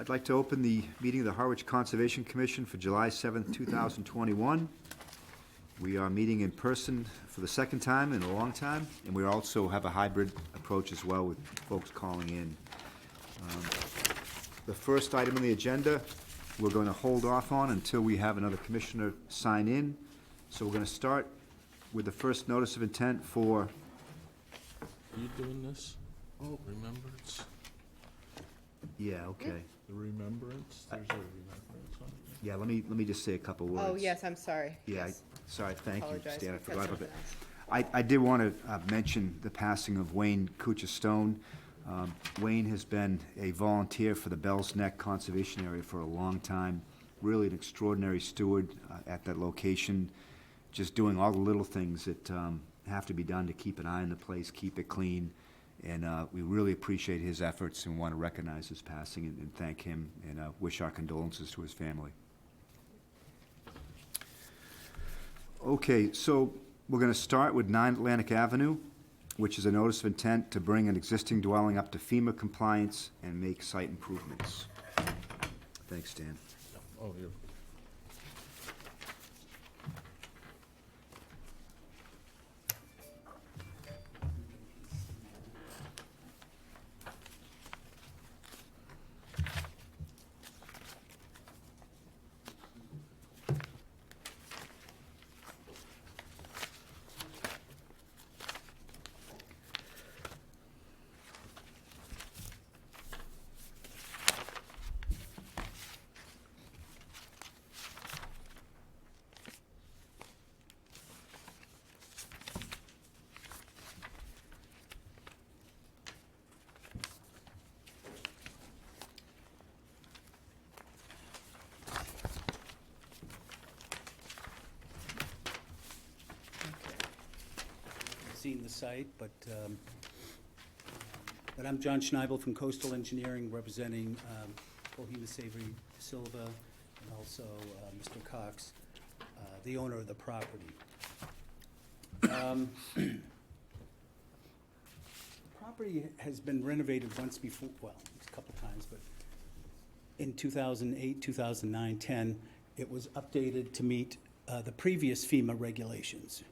I'd like to open the meeting of the Harwich Conservation Commission for July 7th, 2021. We are meeting in person for the second time in a long time, and we also have a hybrid approach as well with folks calling in. The first item on the agenda, we're going to hold off on until we have another commissioner sign in. So we're going to start with the first notice of intent for... Are you doing this? Oh, remembrance? Yeah, okay. The remembrance? There's a remembrance on it. Yeah, let me just say a couple words. Oh, yes, I'm sorry. Yeah, Yes. sorry, thank you, Apologize Stan, I for forgot about something that. else. I did want to mention the passing of Wayne Kuchar-Stone. Wayne has been a volunteer for the Bell's Neck Conservation Area for a long time, really an extraordinary steward at that location, just doing all the little things that have to be done to keep an eye on the place, keep it clean, and we really appreciate his efforts and want to recognize his passing and thank him and wish our condolences to his family. Okay, so we're going to start with 9 Atlantic Avenue, which is a notice of intent to bring an existing dwelling up to FEMA compliance and make site improvements. Thanks, Dan. Oh, you're... Seen the site, but I'm John Schneibel from Coastal Engineering, representing Bohemian Savory Silva and also Mr. Cox, the owner of the property. The property has been renovated once before, well, a couple times, but in 2008, 2009, 10, it was updated to meet the previous FEMA regulations.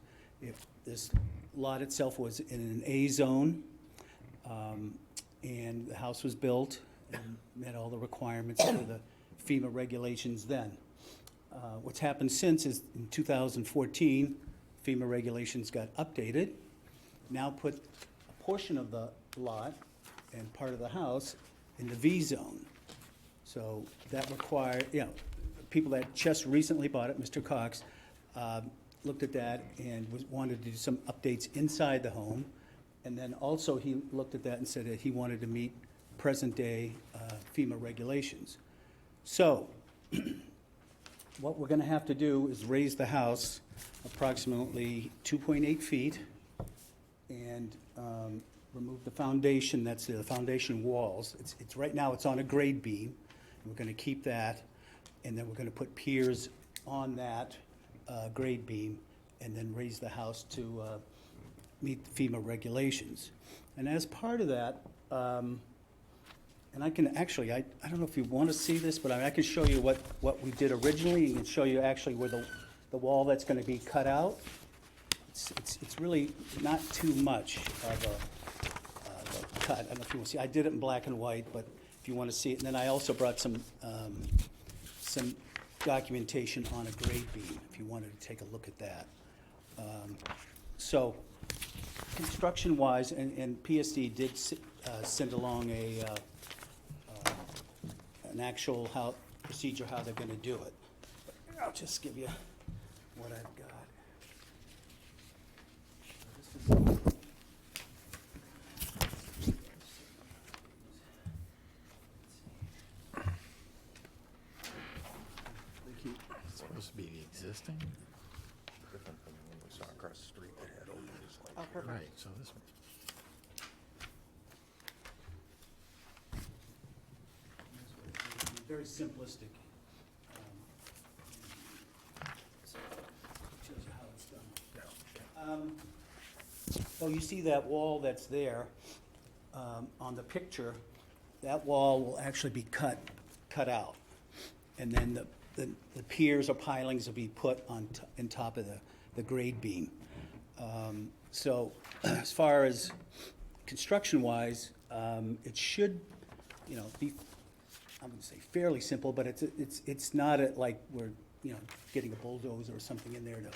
If this lot itself was in an A zone, and the house was built and met all the requirements for the FEMA regulations then. What's happened since is in 2014, FEMA regulations got updated, now put a portion of the lot and part of the house in the V zone. So that required, people that just recently bought it, Mr. Cox, looked at that and wanted to do some updates inside the home. And then also he looked at that and said that he wanted to meet present-day FEMA regulations. So what we're going to have to do is raise the house approximately 2.8 feet and remove the foundation, that's the foundation walls. It's right now it's on a grade beam. We're going to keep that, and then we're going to put piers on that grade beam and then raise the house to meet the FEMA regulations. And as part of that, and I can actually, I don't know if you want to see this, but I can show you what we did originally and show you actually where the wall that's going to be cut out. It's really not too much of a cut. I don't know if you want to see. I did it in black and white, but if you want to see it. And then I also brought some documentation on a grade beam, if you wanted to take a look at that. So, construction-wise, and PSD did send along an actual procedure how they're going to do it. But I'll just give you what I've got. It's supposed to be the existing? Different from the one we saw across the street that had openings like. Oh, perfect. Right, so this one. Very simplistic. So, shows you how it's done. Yeah, okay. So you see that wall that's there on the picture, that wall will actually be cut cut out. And then the piers or pilings will be put on top of the grade beam. So as far as construction-wise, it should, be, I'm gonna say fairly simple, but it's not like we're, getting a bulldozer or something in there to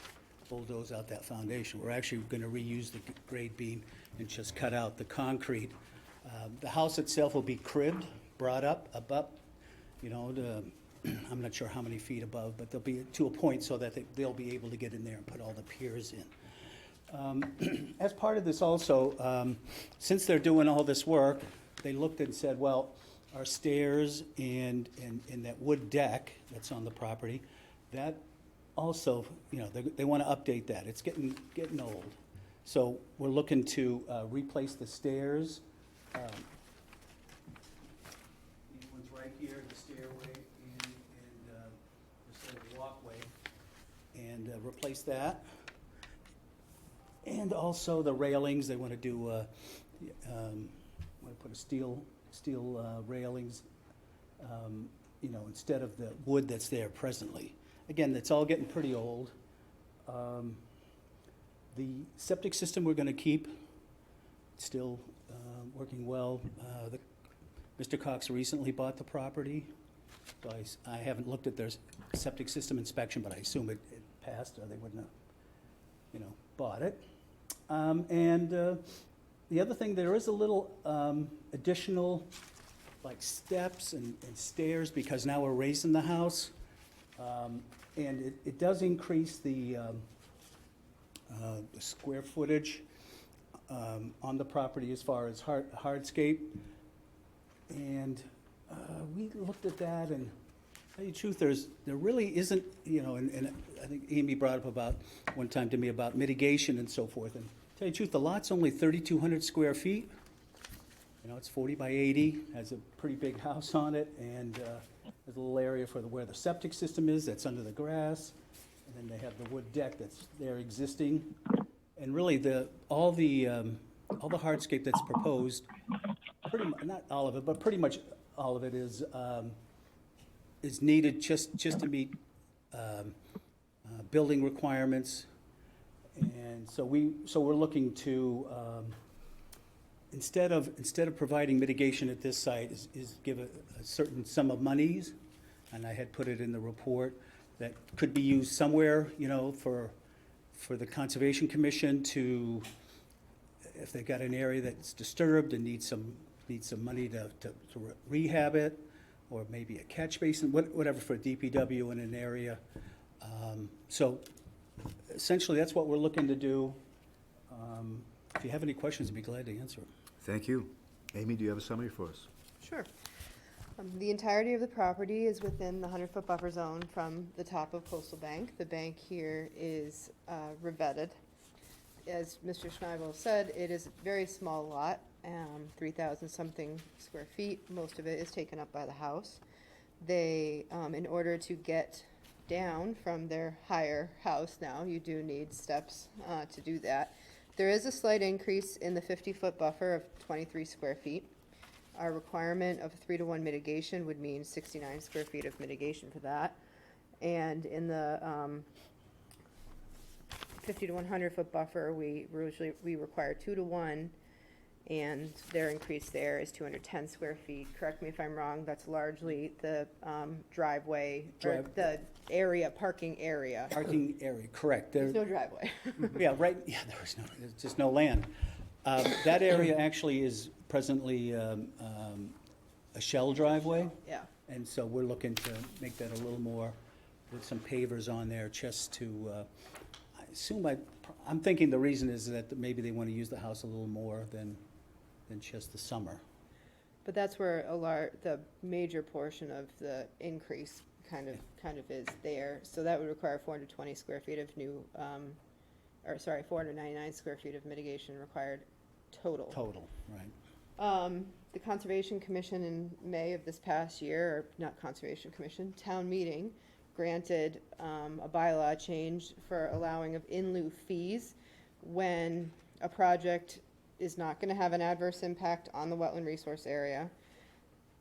bulldoze out that foundation. We're actually gonna reuse the grade beam and just cut out the concrete. The house itself will be cribbed, brought up, I'm not sure how many feet above, but they'll be to a point so that they'll be able to get in there and put all the piers in. As part of this also, since they're doing all this work, they looked and said, well, our stairs and that wood deck that's on the property, that also, they want to update that. It's getting old. So we're looking to replace the stairs. These ones right here, the stairway and the sort of walkway, and replace that. And also the railings, they want to do, want to put a steel railings, instead of the wood that's there presently. Again, it's all getting pretty old. The septic system we're going to keep, it's still working well. Mr. Cox recently bought the property, so I haven't looked at their septic system inspection, but I assume it passed, or they wouldn't have, bought it. And the other thing, there is a little additional, like steps and stairs, because now we're raising the house. And it does increase the square footage on the property as far as hardscape. And we looked at that, and to tell you the truth, there really isn't, and I think Amy brought up about one time to me about mitigation and so forth. And to tell you the truth, the lot's only 3,200 square feet. It's 40 by 80, has a pretty big house on it, and there's a little area for where the septic system is, that's under the grass. And then they have the wood deck that's there existing. And really, all the hardscape that's proposed, not all of it, but pretty much all of it is needed just to meet building requirements. And so we're looking to, instead of providing mitigation at this site, is give a certain sum of monies, and I had put it in the report, that could be used somewhere, for the Conservation Commission to, if they've got an area that's disturbed and needs some money to rehab it, or maybe a catch basin, whatever, for DPW in an area. So essentially, that's what we're looking to do. If you have any questions, I'd be glad to answer them. Thank you. Amy, do you have a summary for us? Sure. The entirety of the property is within the 100-foot buffer zone from the top of Coastal Bank. The bank here is revetted. As Mr. Schneibel said, it is a very small lot, 3,000-something square feet. Most of it is taken up by the house. They, in order to get down from their higher house now, you do need steps to do that. There is a slight increase in the 50-foot buffer of 23 square feet. Our requirement of a 3-to-1 mitigation would mean 69 square feet of mitigation for that. And in the 50 to 100-foot buffer, we require 2-to-1, and their increase there is 210 square feet. Correct me if I'm wrong, that's largely the driveway, or the area, parking area. Parking area, correct. There's no driveway. There's just no land. That area actually is presently a shell driveway. Yeah. And so we're looking to make that a little more, with some pavers on there, just to, I'm thinking the reason is that maybe they want to use the house a little more than just the summer. But that's where the major portion of the increase kind of is there. So that would require 420 square feet of 499 square feet of mitigation required total. Total, right. The Conservation Commission in May of this past year, or not Conservation Commission, Town Meeting, granted a bylaw change for allowing of in lieu fees when a project is not going to have an adverse impact on the wetland resource area,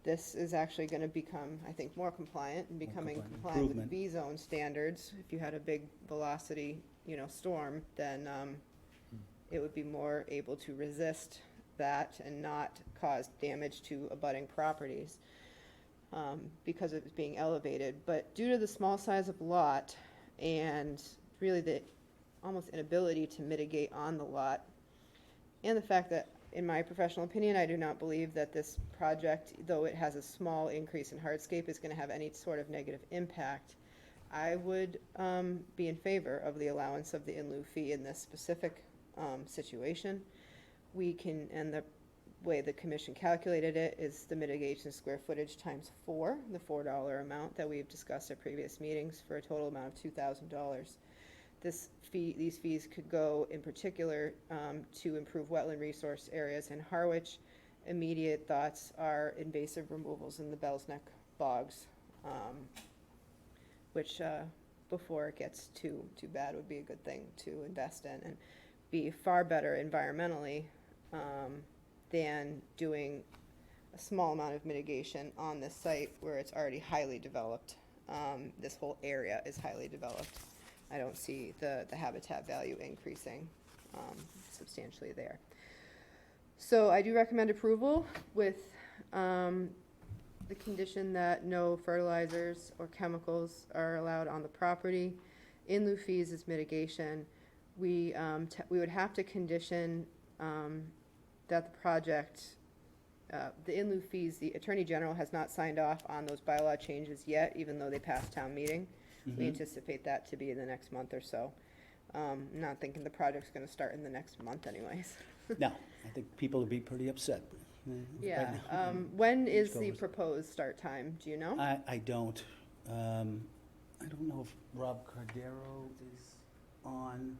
This is actually gonna become, I think, more compliant and becoming compliant, compliant with improvement. V-zone standards. If you had a big velocity, storm, then, it would be more able to resist that and not cause damage to abutting properties, because of it being elevated. But due to the small size of the lot and really the almost inability to mitigate on the lot, and the fact that, in my professional opinion, I do not believe that this project, though it has a small increase in hardscape, is gonna have any sort of negative impact, I would be in favor of the allowance of the in lieu fee in this specific situation. We can, and the way the commission calculated it is the mitigation square footage times 4, the $4 amount that we've discussed at previous meetings, for a total amount of $2,000. These fees could go in particular to improve wetland resource areas in Harwich. Immediate thoughts are invasive removals in the Bell's Neck bogs, which before it gets too bad would be a good thing to invest in and be far better environmentally than doing a small amount of mitigation on this site where it's already highly developed. This whole area is highly developed. I don't see the habitat value increasing substantially there. So I do recommend approval with the condition that no fertilizers or chemicals are allowed on the property. In lieu fees is mitigation. We would have to condition that the project, the in lieu fees, the Attorney General has not signed off on those bylaw changes yet, even though they passed town meeting. We anticipate that to be in the next month or so. I'm not thinking the project's gonna start in the next month anyways. No, I think people would be pretty upset. Yeah, right now. when is the Goes. proposed start time, do you know? I don't. I don't know if Rob Cardero is on.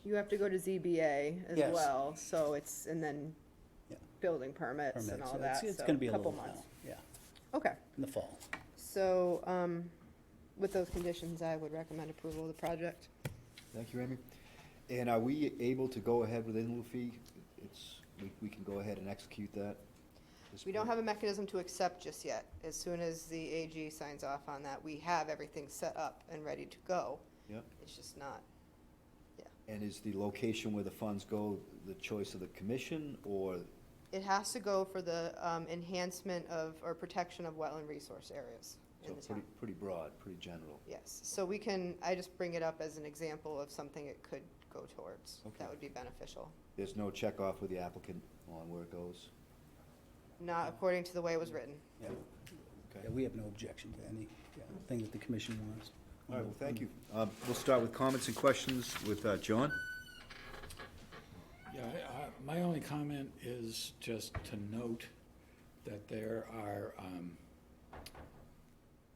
You have to go to ZBA as Yes. well, so it's, and then Yeah. building permits and all that, It's so gonna be a couple little months. while, yeah, Okay, in the fall. so, with those conditions, I would recommend approval of the project. Thank you, Amy. And are we able to go ahead with in lieu fee? We can go ahead and execute that? this We don't point? have a mechanism to accept just yet. As soon as the AG signs off on that, we have everything set up and ready to go. Yep. It's just not, And is the location where the funds go the choice of the commission, or, it has to go for the enhancement of, or protection of wetland resource areas so in the town. pretty broad, pretty general? Yes, so we can, I just bring it up as an example of something it could go towards. Okay. That would be beneficial. There's no check off with the applicant on where it goes? Not according to the way it was written. Yeah. Okay. Yeah, we have no objection to any thing that the commission wants. All right, well, thank you. We'll start with comments and questions with John. Yeah, my only comment is just to note that there are,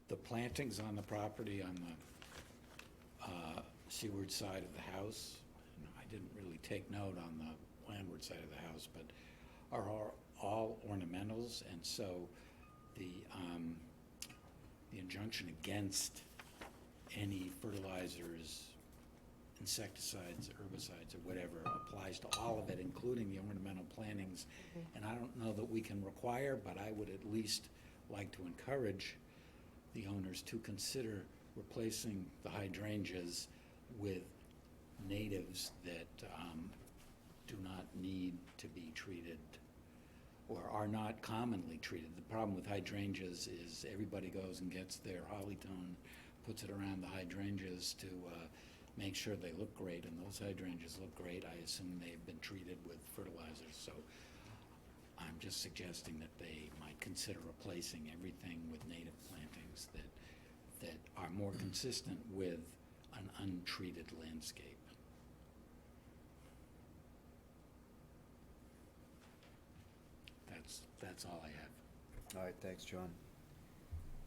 the plantings on the property on the seaward side of the house, and I didn't really take note on the landward side of the house, but are all ornamentals, and so the injunction against any fertilizers, insecticides, herbicides, or whatever applies to all of it, including the ornamental plantings. And I don't know that we can require, but I would at least like to encourage the owners to consider replacing the hydrangeas with natives that do not need to be treated or are not commonly treated. The problem with hydrangeas is everybody goes and gets their hollytone, puts it around the hydrangeas to make sure they look great, and those hydrangeas look great. I assume they've been treated with fertilizers, so I'm just suggesting that they might consider replacing everything with native plantings that are more consistent with an untreated landscape. That's all I have. All right, thanks, John.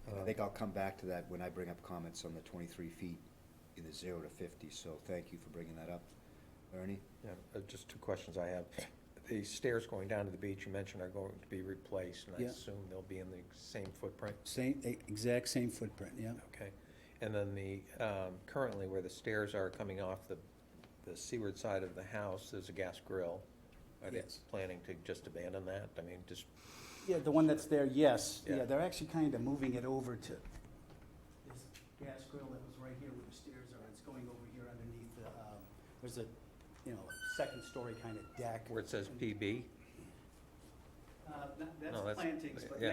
And I think I'll come back to that when I bring up comments on the 23 feet in the 0 to 50, so thank you for bringing that up. Ernie? Yeah, just two questions I have. The stairs going down to the beach you mentioned are going to be replaced, and I Yeah. assume they'll be in the same footprint? Exact same footprint, yeah. Okay. And then the, currently where the stairs are coming off the seaward side of the house, there's a gas grill. Are they Yes. planning to just abandon that? I mean, just Yeah, the one that's there, yes. Yeah. Yeah, they're actually kind of moving it over to this gas grill that was right here where the stairs are. It's going over here underneath the, there's a, second story kind of deck. Where it says PB? No, That's plantings, but yeah.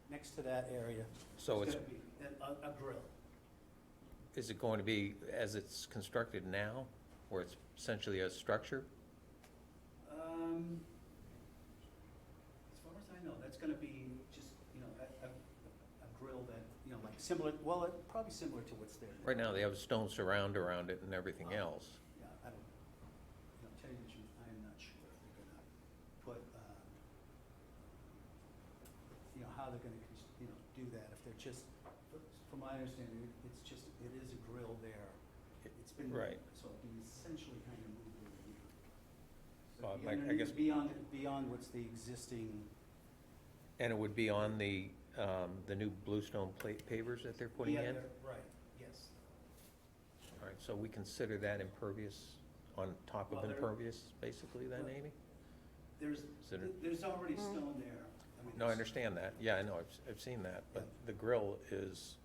next to that area. So It's it's, gonna be a grill. is it going to be as it's constructed now, where it's essentially a structure? As far as I know, that's gonna be just, a grill that, like similar, well, probably similar to what's there. Right now, they have a stone surround around it and everything else. Yeah, I don't, tell you the truth, I'm not sure if they're gonna put, how they're gonna, do that, if they're just, from my understanding, it is a grill there. It's been, Right. so it'd be essentially kind of moved over here. So Well, it'd be I underneath- guess- Beyond what's the existing, And it would be on the new bluestone pavers that they're putting yeah, in? right, yes. All right, so we consider that impervious on top of Well, there- impervious, basically, then, Well, Amy? There's already stone there. mean, No, I there's- understand that. Yeah, I know, I've seen that. But Yeah. the grill is,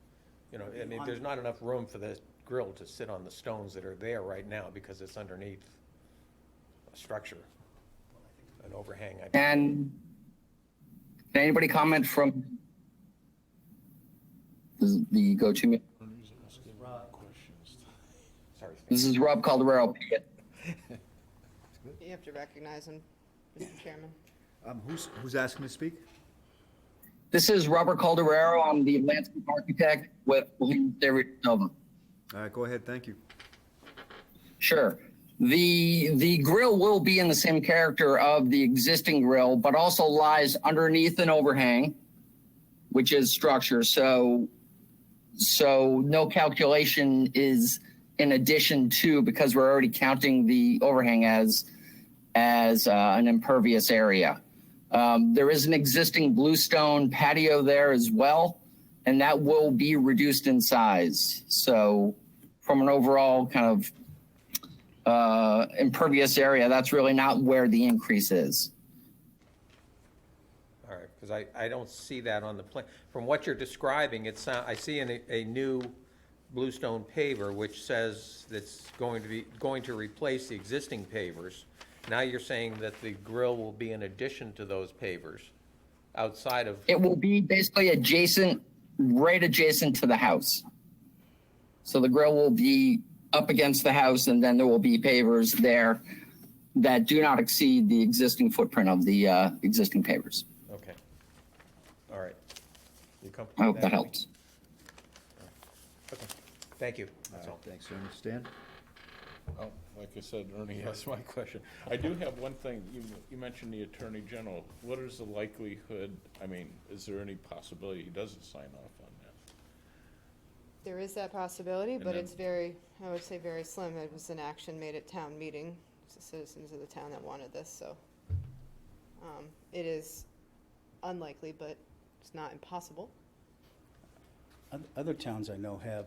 I mean, On- there's not enough room for the grill to sit on the stones that are there right now because it's underneath a structure, well, I think an overhang. And can anybody comment from the go-to? Rob, Sorry. This is Rob Calderaro. You have to recognize him, Mr. Chairman. Who's asking to speak? This is Robert Calderaro. I'm the landscape architect with David Nova. All right, go ahead, thank you. Sure. The grill will be in the same character of the existing grill, but also lies underneath an overhang, which is structure. So no calculation is in addition to, because we're already counting the overhang as an impervious area. There is an existing bluestone patio there as well, and that will be reduced in size. So from an overall kind of impervious area, that's really not where the increase is. All right, because I don't see that on the plan. From what you're describing, I see a new bluestone paver, which says that's going to replace the existing pavers. Now you're saying that the grill will be in addition to those pavers, outside of, It will be basically right adjacent to the house. So the grill will be up against the house, and then there will be pavers there that do not exceed the existing footprint of the existing pavers. okay. All right. You I comfortable hope with that Amy? helps. Okay, thank you. That's All all. right, thanks, Ernie. Stan? Oh, like I said, Ernie asked my question. I do have one thing. You mentioned the Attorney General. What is the likelihood, is there any possibility he doesn't sign off on that? There is that possibility, And but then- it's I would say very slim. It was an action made at town meeting. It's the citizens of the town that wanted this, so. It is unlikely, but it's not impossible. other towns I know have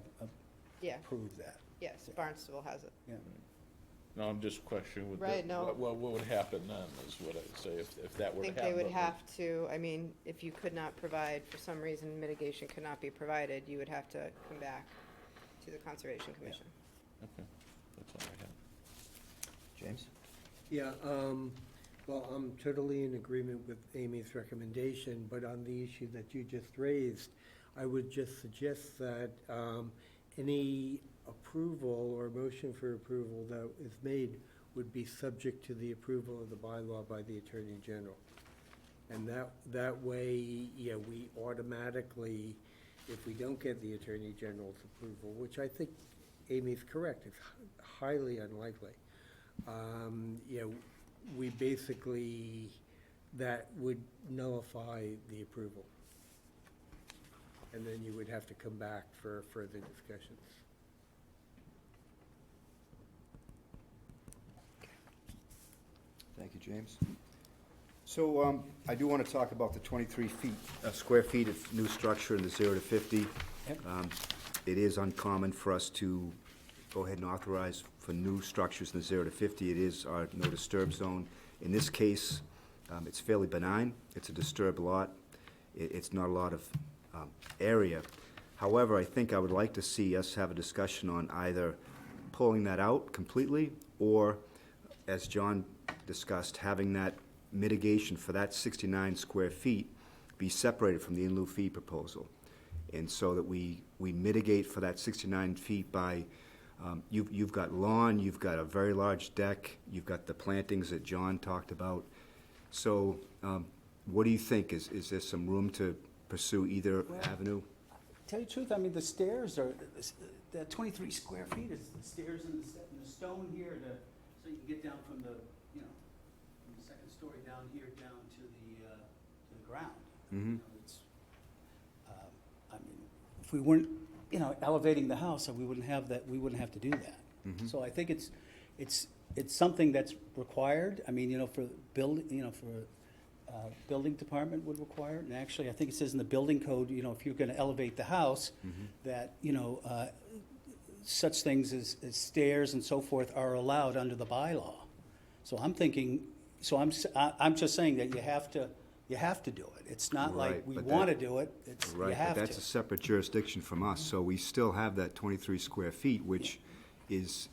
Yeah, approved that. yes, Barnstable has it. Yeah. No, I'm just questioning with Right, no. what would happen then, is what I'd say, if that I were to think happen. they would have to, if you could not provide, for some reason mitigation could not be provided, you would have to come back to the Conservation Commission. Okay, that's all I have. James? Yeah, well, I'm totally in agreement with Amy's recommendation, but on the issue that you just raised, I would just suggest that any approval or motion for approval that is made would be subject to the approval of the bylaw by the Attorney General. And that way, we automatically, if we don't get the Attorney General's approval, which I think Amy's correct, it's highly unlikely, we basically, that would nullify the approval. And then you would have to come back for further discussions. Thank you, James. So I do want to talk about the 23 square feet of new structure in the 0 to 50. Yep. It is uncommon for us to go ahead and authorize for new structures in the 0 to 50. It is our no disturb zone. In this case, It's fairly benign. It's a disturbed lot. It's not a lot of area. However, I think I would like to see us have a discussion on either pulling that out completely, or, as John discussed, having that mitigation for that 69 square feet be separated from the in lieu fee proposal. And so that we mitigate for that 69 feet by, you've got lawn, you've got a very large deck, you've got the plantings that John talked about. So what do you think? Is there some room to pursue either avenue? Tell you the truth, I mean, the stairs are, the 23 square feet is the stairs and the stone here to, so you can get down from the, you know, from the second story down here, down to the ground. Mhm. You know, it's, I mean, if we weren't, you know, elevating the house, we wouldn't have that, we wouldn't have to do that. So I think it's something that's required. I mean, you know, for building department would require it. And actually, I think it says in the building code, you know, if you're gonna elevate the house, that, you know, such things as stairs and so forth are allowed under the bylaw. So I'm thinking, I'm just saying that you have to do it. It's not like Right, we but wanna do it, it's, you Right, have but to. that's a separate jurisdiction from us, so we still have that 23 square feet, which is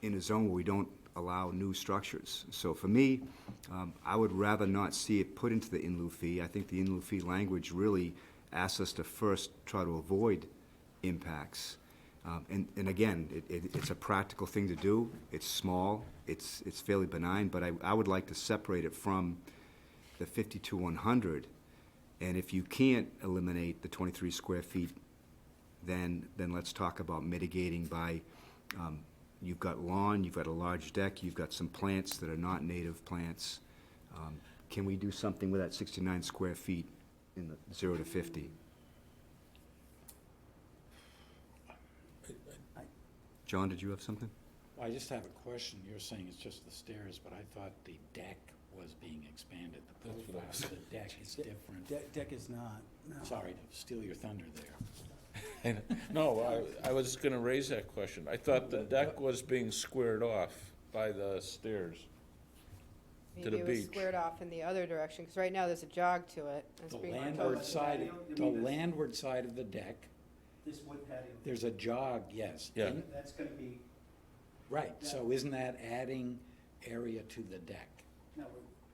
in a zone where we don't allow new structures. So for me, I would rather not see it put into the in lieu fee. I think the in lieu fee language really asks us to first try to avoid impacts. And again, it's a practical thing to do. It's small, it's fairly benign, but I would like to separate it from the 50 to 100. And if you can't eliminate the 23 square feet, then let's talk about mitigating by, you've got lawn, you've got a large deck, you've got some plants that are not native plants. Can we do something with that 69 square feet in the 0 to 50? John, did you have something? Well, I just have a question. You're saying it's just the stairs, but I thought the deck was being expanded. The profile of the deck is different. Deck is not, no. Sorry to steal your thunder there. No, I was gonna raise that question. I thought the deck was being squared off by the stairs. To the Maybe it was beach. squared off in the other direction, because right now there's a jog to it. It's The being landward proposed. side, You the mean this- landward side of the deck, This wood patio. there's a jog, yes. Yeah. In- That's gonna be, Right, so isn't that adding area to the deck? no,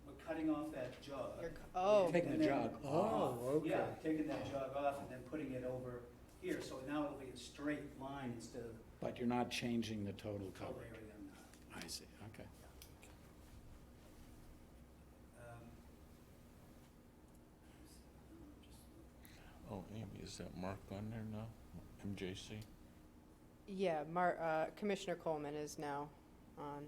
we're cutting off that jog. Oh, Taking And the then- jog Oh, off, okay. Yeah, taking that jog off and then putting it over here, so now it'll be a straight line instead of but you're not changing the total color coverage. area. I'm not. I see, okay. Oh, Amy, is that marked on there now? MJC? yeah, Commissioner Coleman is now on.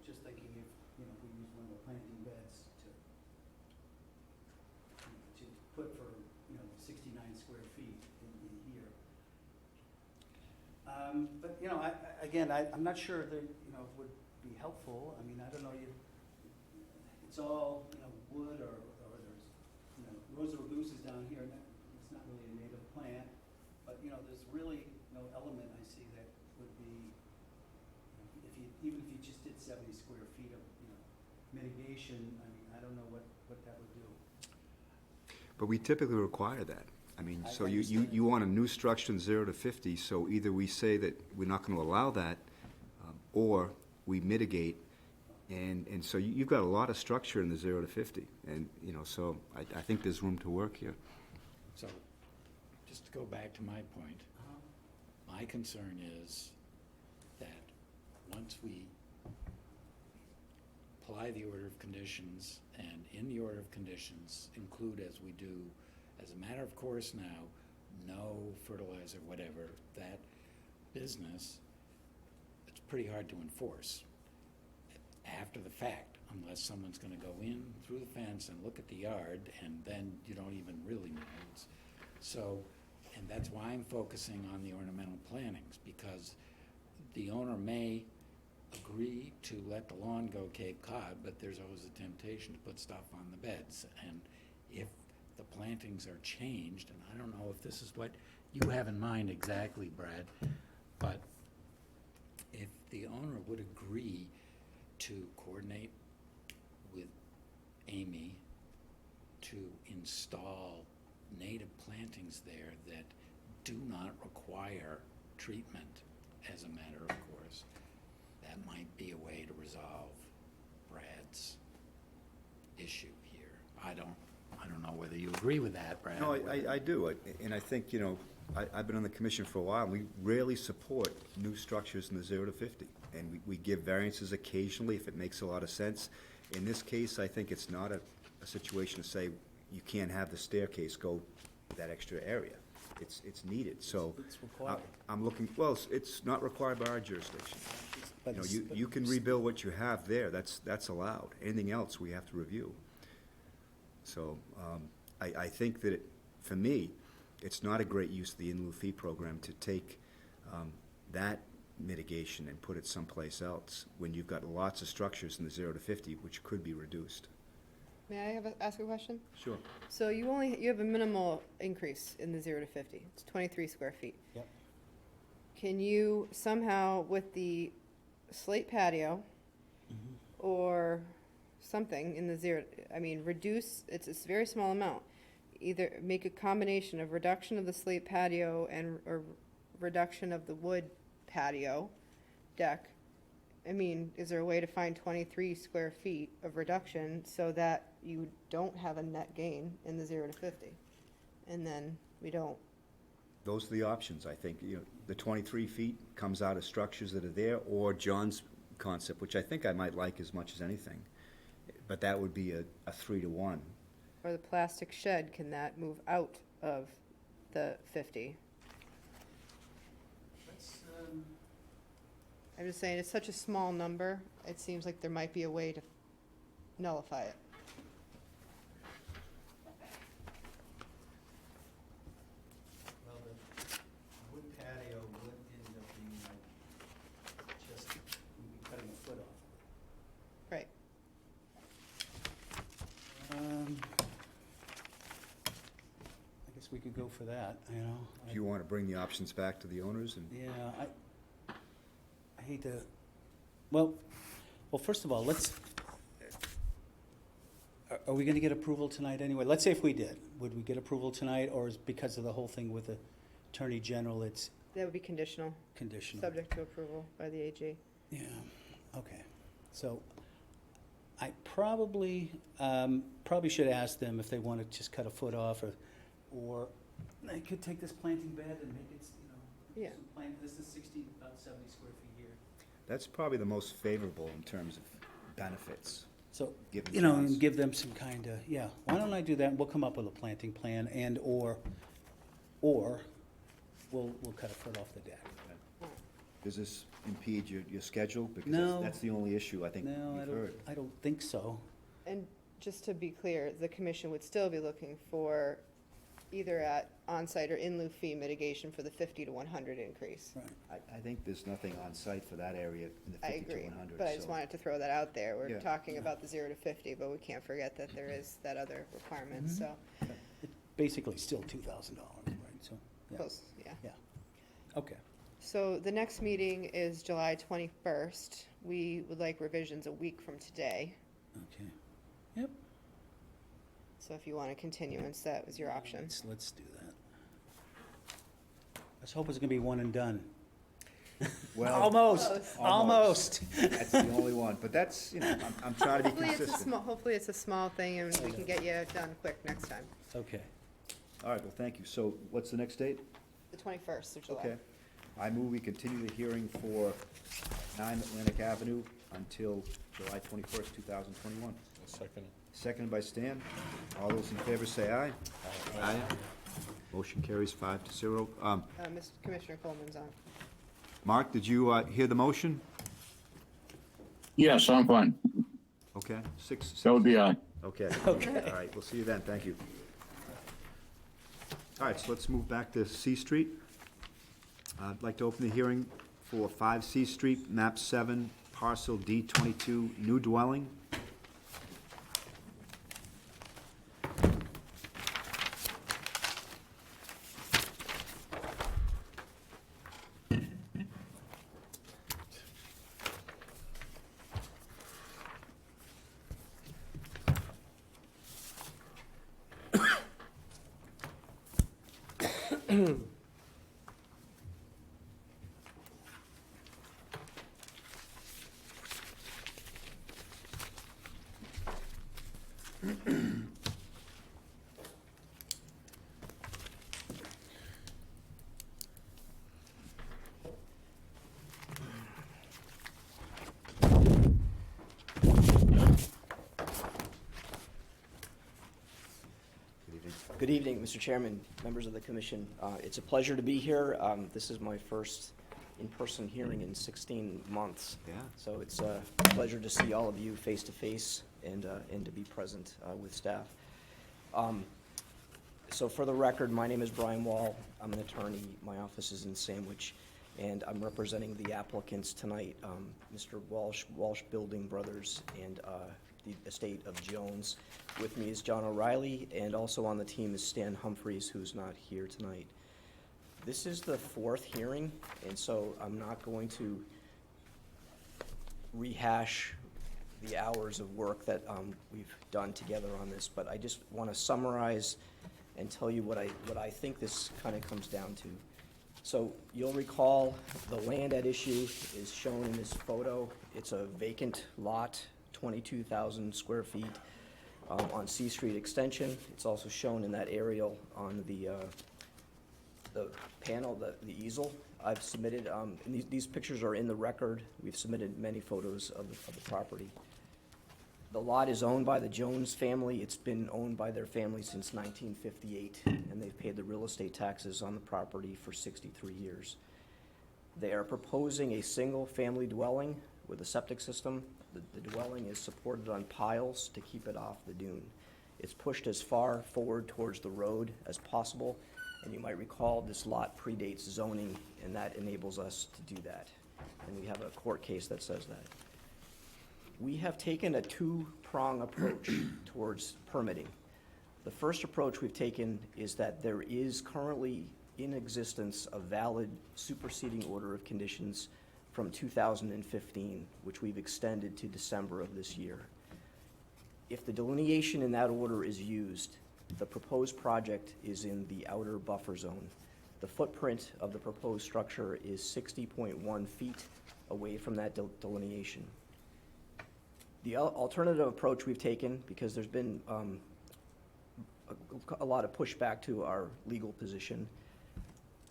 Just thinking if, you know, we use one of the planting beds to put for, you know, 69 square feet in here. But, you know, I'm not sure that, you know, would be helpful. I mean, I don't know, it's all, you know, wood or there's, you know, Rosa Rugosa is down here, and it's not really a native plant. But, you know, there's really no element I see that would be, even if you just did 70 square feet of, you know, mitigation, I mean, I don't know what that would do. But we typically require that. I mean, I so you understand. want a new structure in 0 to 50, so either we say that we're not gonna allow that, or we mitigate, and so you've got a lot of structure in the 0 to 50, and, you know, so I think there's room to work here. So, just to go back to my point, my concern is that once we apply the order of conditions, and in the order of conditions, include as we do, as a matter of course now, no fertilizer, whatever, that business, it's pretty hard to enforce after the fact, unless someone's gonna go in through the fence and look at the yard, and then you don't even really know. So, and that's why I'm focusing on the ornamental plantings, because the owner may agree to let the lawn go Cape Cod, but there's always a temptation to put stuff on the beds. And if the plantings are changed, and I don't know if this is what you have in mind exactly, Brad, but if the owner would agree to coordinate with Amy to install native plantings there that do not require treatment as a matter of course, that might be a way to resolve Brad's issue here. I don't know whether you agree with that, Brad. No, I do, and I think, you know, I've been on the commission for a while, and we rarely support new structures in the 0 to 50. And we give variances occasionally if it makes a lot of sense. In this case, I think it's not a situation to say you can't have the staircase go that extra area. It's needed, so. It's required. I'm looking, well, it's not required by our jurisdiction. But You know, it's- you can rebuild what you have there, that's allowed. Anything else, we have to review. So, I think that, for me, it's not a great use of the in lieu fee program to take that mitigation and put it someplace else, when you've got lots of structures in the 0 to 50, which could be reduced. May I ask a question? Sure. So you have a minimal increase in the 0 to 50. It's 23 square feet. Yep. Can you somehow, with the slate patio, or something in the reduce, it's a very small amount, either make a combination of reduction of the slate patio or reduction of the wood patio deck? I mean, is there a way to find 23 square feet of reduction so that you don't have a net gain in the 0 to 50? And then we don't, Those are the options, I think. You know, the 23 feet comes out of structures that are there, or John's concept, which I think I might like as much as anything. But that would be a 3 to 1. or the plastic shed, can that move out of the 50? I'm just saying, it's such a small number, it seems like there might be a way to nullify it. Well, the wood patio would end up being just, we'd be cutting a foot off. Right. I guess we could go for that, you know? Do you want to bring the options back to the owners and? Yeah, I hate to, well, first of all, are we gonna get approval tonight anyway? Let's say if we did, would we get approval tonight, or is because of the whole thing with the Attorney General, it's That would be conditional, conditional? subject to approval by the AG. Yeah, okay. So I probably should ask them if they want to just cut a foot off, or they could take this planting bed and make it, Yeah. some this is about 70 square feet here. That's probably the most favorable in terms of benefits. So, Given and chance. give them some kind of, yeah, why don't I do that? We'll come up with a planting plan or we'll cut a foot off the deck. Does this impede your schedule? Because No. that's the only issue I think No, we've heard. I don't think so. And just to be clear, the commission would still be looking for either at on-site or in lieu fee mitigation for the 50 to 100 increase. Right. I think there's nothing on site for that area in the I 50 to agree, 100. but I just so- wanted to throw that out there. We're Yeah. talking about the 0 to 50, but we can't forget that there is that other requirement, so, It's basically still $2,000, right? So, yeah, close, yeah. yeah. Okay. So the next meeting is July 21st. We would like revisions a week from today. Okay. Yep. So if you want a continuance, that was your option. Let's do that. Let's hope it's gonna be one and done. Well, Almost, Close. almost. That's the only one, but that's, you know, I'm trying to be consistent. Hopefully it's a small thing and we can get you done quick next time. Okay. All right, well, thank you. So what's the next date? The 21st of July. Okay. I move we continue the hearing for 9 Atlantic Avenue until July 21st, 2021. A second. Seconded by Stan. All those in favor say aye. Aye. Motion carries 5-0. Commissioner Coleman's on. Mark, did you hear the motion? Yes, I'm fine. Okay, six. That would be aye. Okay. Okay. All right, we'll see you then. Thank you. All right, so let's move back to C Street. I'd like to open the hearing for 5 C Street, map 7, parcel D22, new dwelling. Good evening, Mr. Chairman, members of the commission. It's a pleasure to be here. This is my first in-person hearing in 16 months. Yeah. So it's a pleasure to see all of you face-to-face and to be present with staff. So for the record, my name is Brian Wall. I'm an attorney. My office is in Sandwich, and I'm representing the applicants tonight, Mr. Walsh Building Brothers, and the estate of Jones. With me is John O'Reilly, and also on the team is Stan Humphreys, who's not here tonight. This is the fourth hearing, and so I'm not going to rehash the hours of work that we've done together on this, but I just want to summarize and tell you what I think this kind of comes down to. So you'll recall the land at issue is shown in this photo. It's a vacant lot, 22,000 square feet on C Street Extension. It's also shown in that aerial on the panel, the easel. I've submitted, and these pictures are in the record. We've submitted many photos of the property. The lot is owned by the Jones family. It's been owned by their family since 1958, and they've paid the real estate taxes on the property for 63 years. They are proposing a single-family dwelling with a septic system. The dwelling is supported on piles to keep it off the dune. It's pushed as far forward towards the road as possible, and you might recall this lot predates zoning, and that enables us to do that. And we have a court case that says that. We have taken a two-prong approach towards permitting. The first approach we've taken is that there is currently in existence a valid superseding order of conditions from 2015, which we've extended to December of this year. If the delineation in that order is used, the proposed project is in the outer buffer zone. The footprint of the proposed structure is 60.1 feet away from that delineation. The alternative approach we've taken, because there's been a lot of pushback to our legal position,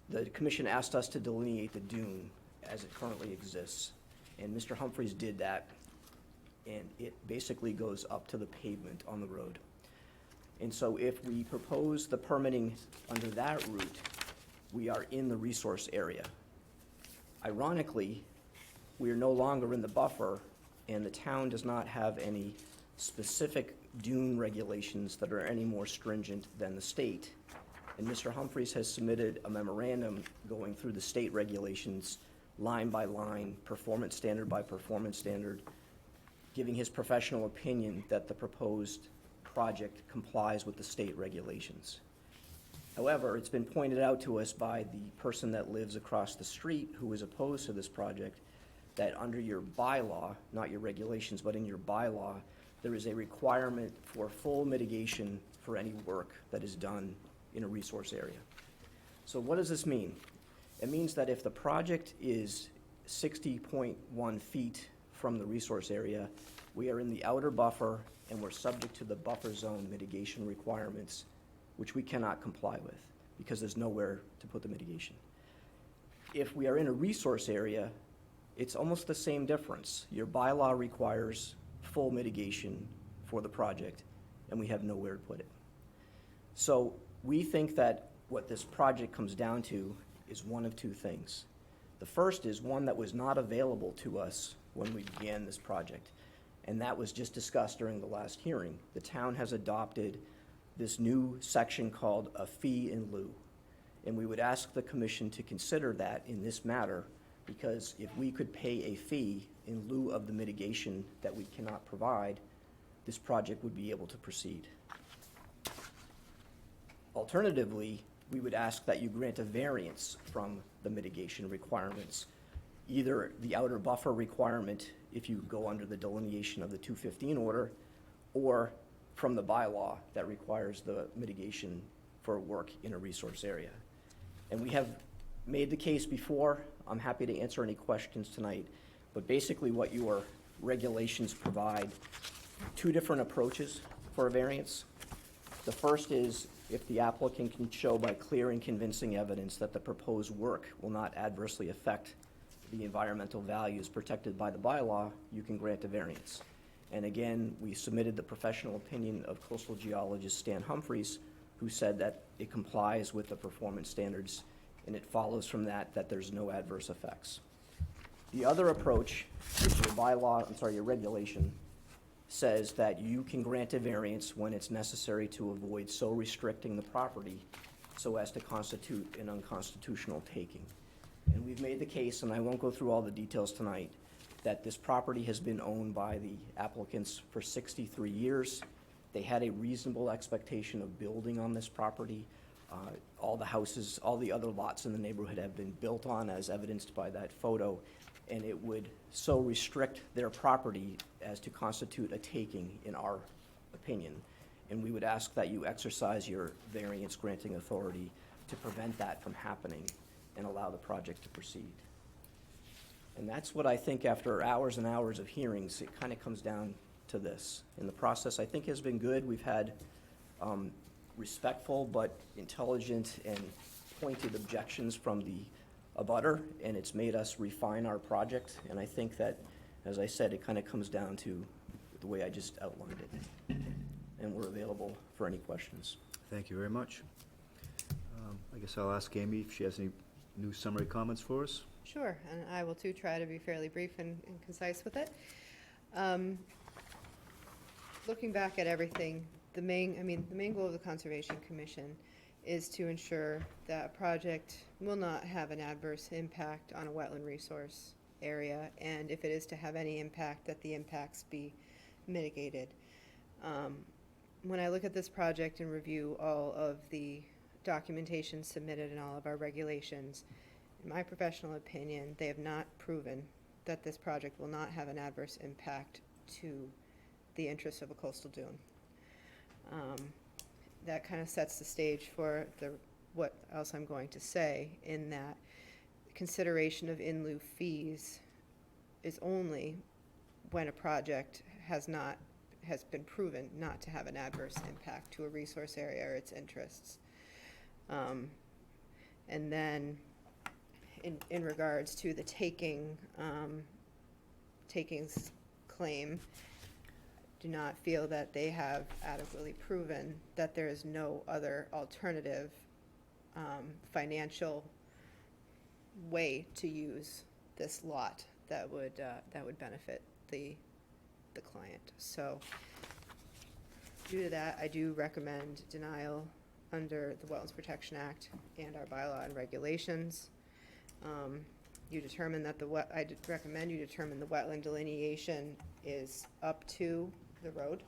the commission asked us to delineate the dune as it currently exists. And Mr. Humphreys did that, and it basically goes up to the pavement on the road. And so if we propose the permitting under that route, we are in the resource area. Ironically, we are no longer in the buffer, and the town does not have any specific dune regulations that are any more stringent than the state. And Mr. Humphreys has submitted a memorandum going through the state regulations line by line, performance standard by performance standard, giving his professional opinion that the proposed project complies with the state regulations. However, it's been pointed out to us by the person that lives across the street who is opposed to this project that under your bylaw, not your regulations, but in your bylaw, there is a requirement for full mitigation for any work that is done in a resource area. So what does this mean? It means that if the project is 60.1 feet from the resource area, we are in the outer buffer and we're subject to the buffer zone mitigation requirements, which we cannot comply with because there's nowhere to put the mitigation. If we are in a resource area, it's almost the same difference. Your bylaw requires full mitigation for the project, and we have nowhere to put it. So we think that what this project comes down to is one of two things. The first is one that was not available to us when we began this project, and that was just discussed during the last hearing. The town has adopted this new section called a fee in lieu, and we would ask the commission to consider that in this matter, because if we could pay a fee in lieu of the mitigation that we cannot provide, this project would be able to proceed. Alternatively, we would ask that you grant a variance from the mitigation requirements, either the outer buffer requirement if you go under the delineation of the 215 order, or from the bylaw that requires the mitigation for work in a resource area. And we have made the case before. I'm happy to answer any questions tonight. But basically what your regulations provide, two different approaches for a variance. The first is if the applicant can show by clear and convincing evidence that the proposed work will not adversely affect the environmental values protected by the bylaw, you can grant a variance. And again, we submitted the professional opinion of coastal geologist Stan Humphreys, who said that it complies with the performance standards, and it follows from that that there's no adverse effects. The other approach is your bylaw, your regulation, says that you can grant a variance when it's necessary to avoid so restricting the property so as to constitute an unconstitutional taking. And we've made the case, and I won't go through all the details tonight, that this property has been owned by the applicants for 63 years. They had a reasonable expectation of building on this property. All the houses, all the other lots in the neighborhood have been built on, as evidenced by that photo, and it would so restrict their property as to constitute a taking, in our opinion. And we would ask that you exercise your variance granting authority to prevent that from happening and allow the project to proceed. And that's what I think, after hours and hours of hearings, it kind of comes down to this. And the process, I think, has been good. We've had respectful but intelligent and pointed objections from the abutter, and it's made us refine our project. And I think that, as I said, it kind of comes down to the way I just outlined it. And we're available for any questions. Thank you very much. I guess I'll ask Amy if she has any new summary comments for us. Sure, and I will too try to be fairly brief and concise with it. Looking back at everything, the main goal of the Conservation Commission is to ensure that a project will not have an adverse impact on a wetland resource area, and if it is to have any impact, that the impacts be mitigated. When I look at this project and review all of the documentation submitted and all of our regulations, in my professional opinion, they have not proven that this project will not have an adverse impact to the interests of a coastal dune. That kind of sets the stage for what else I'm going to say, in that consideration of in lieu fees is only when a project has been proven not to have an adverse impact to a resource area or its interests. And then in regards to the takings claim, do not feel that they have adequately proven that there is no other alternative financial way to use this lot that would benefit the client. So due to that, I do recommend denial under the Wetlands Protection Act and our bylaw and regulations. You determine that I recommend you determine the wetland delineation is up to the road.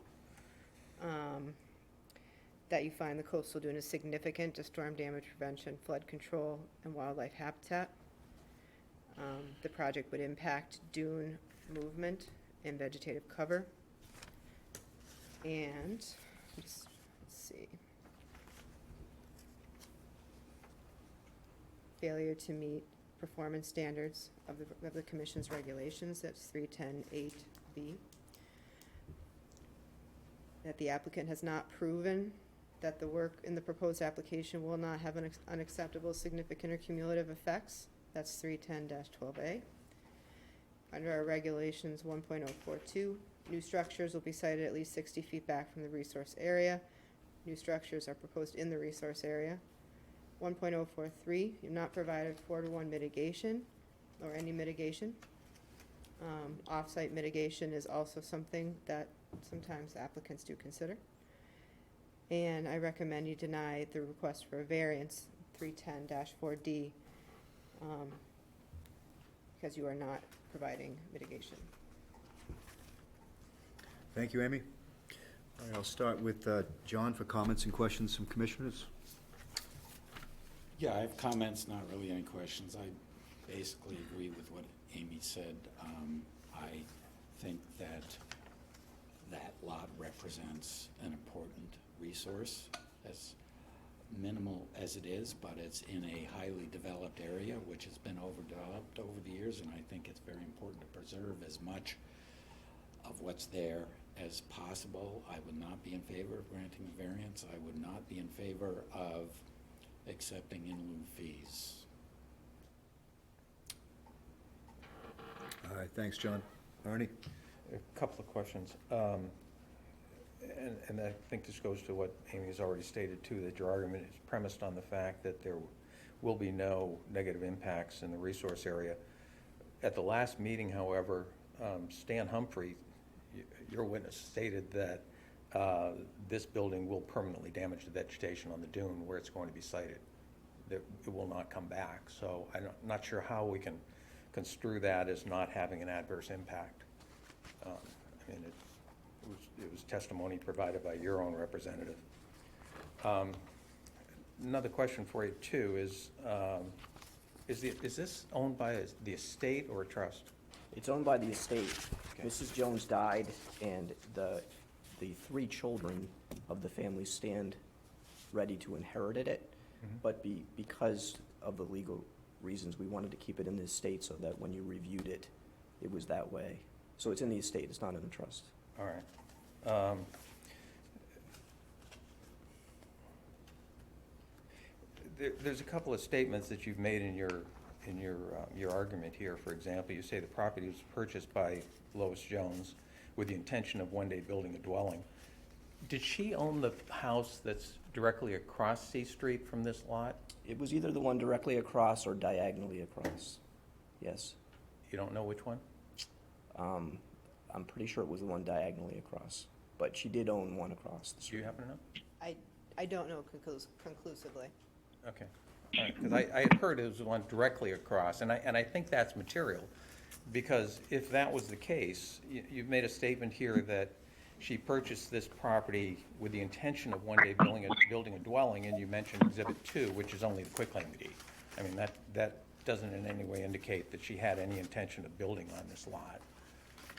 That you find the coastal dune is significant to storm damage prevention, flood control, and wildlife habitat. The project would impact dune movement and vegetative cover. And let's see. Failure to meet performance standards of the Commission's regulations, that's 310(8)B. That the applicant has not proven that the work in the proposed application will not have unacceptable, significant, or cumulative effects, that's 310-12A. Under our regulations 1.042, new structures will be sited at least 60 feet back from the resource area. New structures are proposed in the resource area. 1.043, you've not provided 4-to-1 mitigation or any mitigation. Off-site mitigation is also something that sometimes applicants do consider. And I recommend you deny the request for a variance, 310-4D, because you are not providing mitigation. Thank you, Amy. All right, I'll start with John for comments and questions from commissioners. Yeah, I have comments, not really any questions. I basically agree with what Amy said. I think that lot represents an important resource, as minimal as it is, but it's in a highly developed area, which has been overdeveloped over the years, and I think it's very important to preserve as much of what's there as possible. I would not be in favor of granting the variance. I would not be in favor of accepting in lieu fees. All right, thanks, John. Ernie? A couple of questions. And I think this goes to what Amy has already stated too, that your argument is premised on the fact that there will be no negative impacts in the resource area. At the last meeting, however, Stan Humphrey, your witness, stated that this building will permanently damage the vegetation on the dune where it's going to be sited. That it will not come back. So I'm not sure how we can construe that as not having an adverse impact. I mean, it was testimony provided by your own representative. Another question for you too is this owned by the estate or a trust? It's owned by the estate. Okay. Mrs. Jones died, and the three children of the family stand ready to inherit it. But because of the legal reasons, we wanted to keep it in the estate so that when you reviewed it, it was that way. So it's in the estate, it's not in the trust. All right. There's a couple of statements that you've made in your argument here. For example, you say the property was purchased by Lois Jones with the intention of one day building a dwelling. Did she own the house that's directly across C Street from this lot? It was either the one directly across or diagonally across. Yes. You don't know which one? I'm pretty sure it was the one diagonally across, but she did own one across the Do street. you happen to know? I don't know conclusively. Okay, all right, because I had heard it was the one directly across, and I think that's material, because if that was the case, you've made a statement here that she purchased this property with the intention of one day building a dwelling, and you mentioned Exhibit 2, which is only the quitclaim deed. I mean, that doesn't in any way indicate that she had any intention of building on this lot.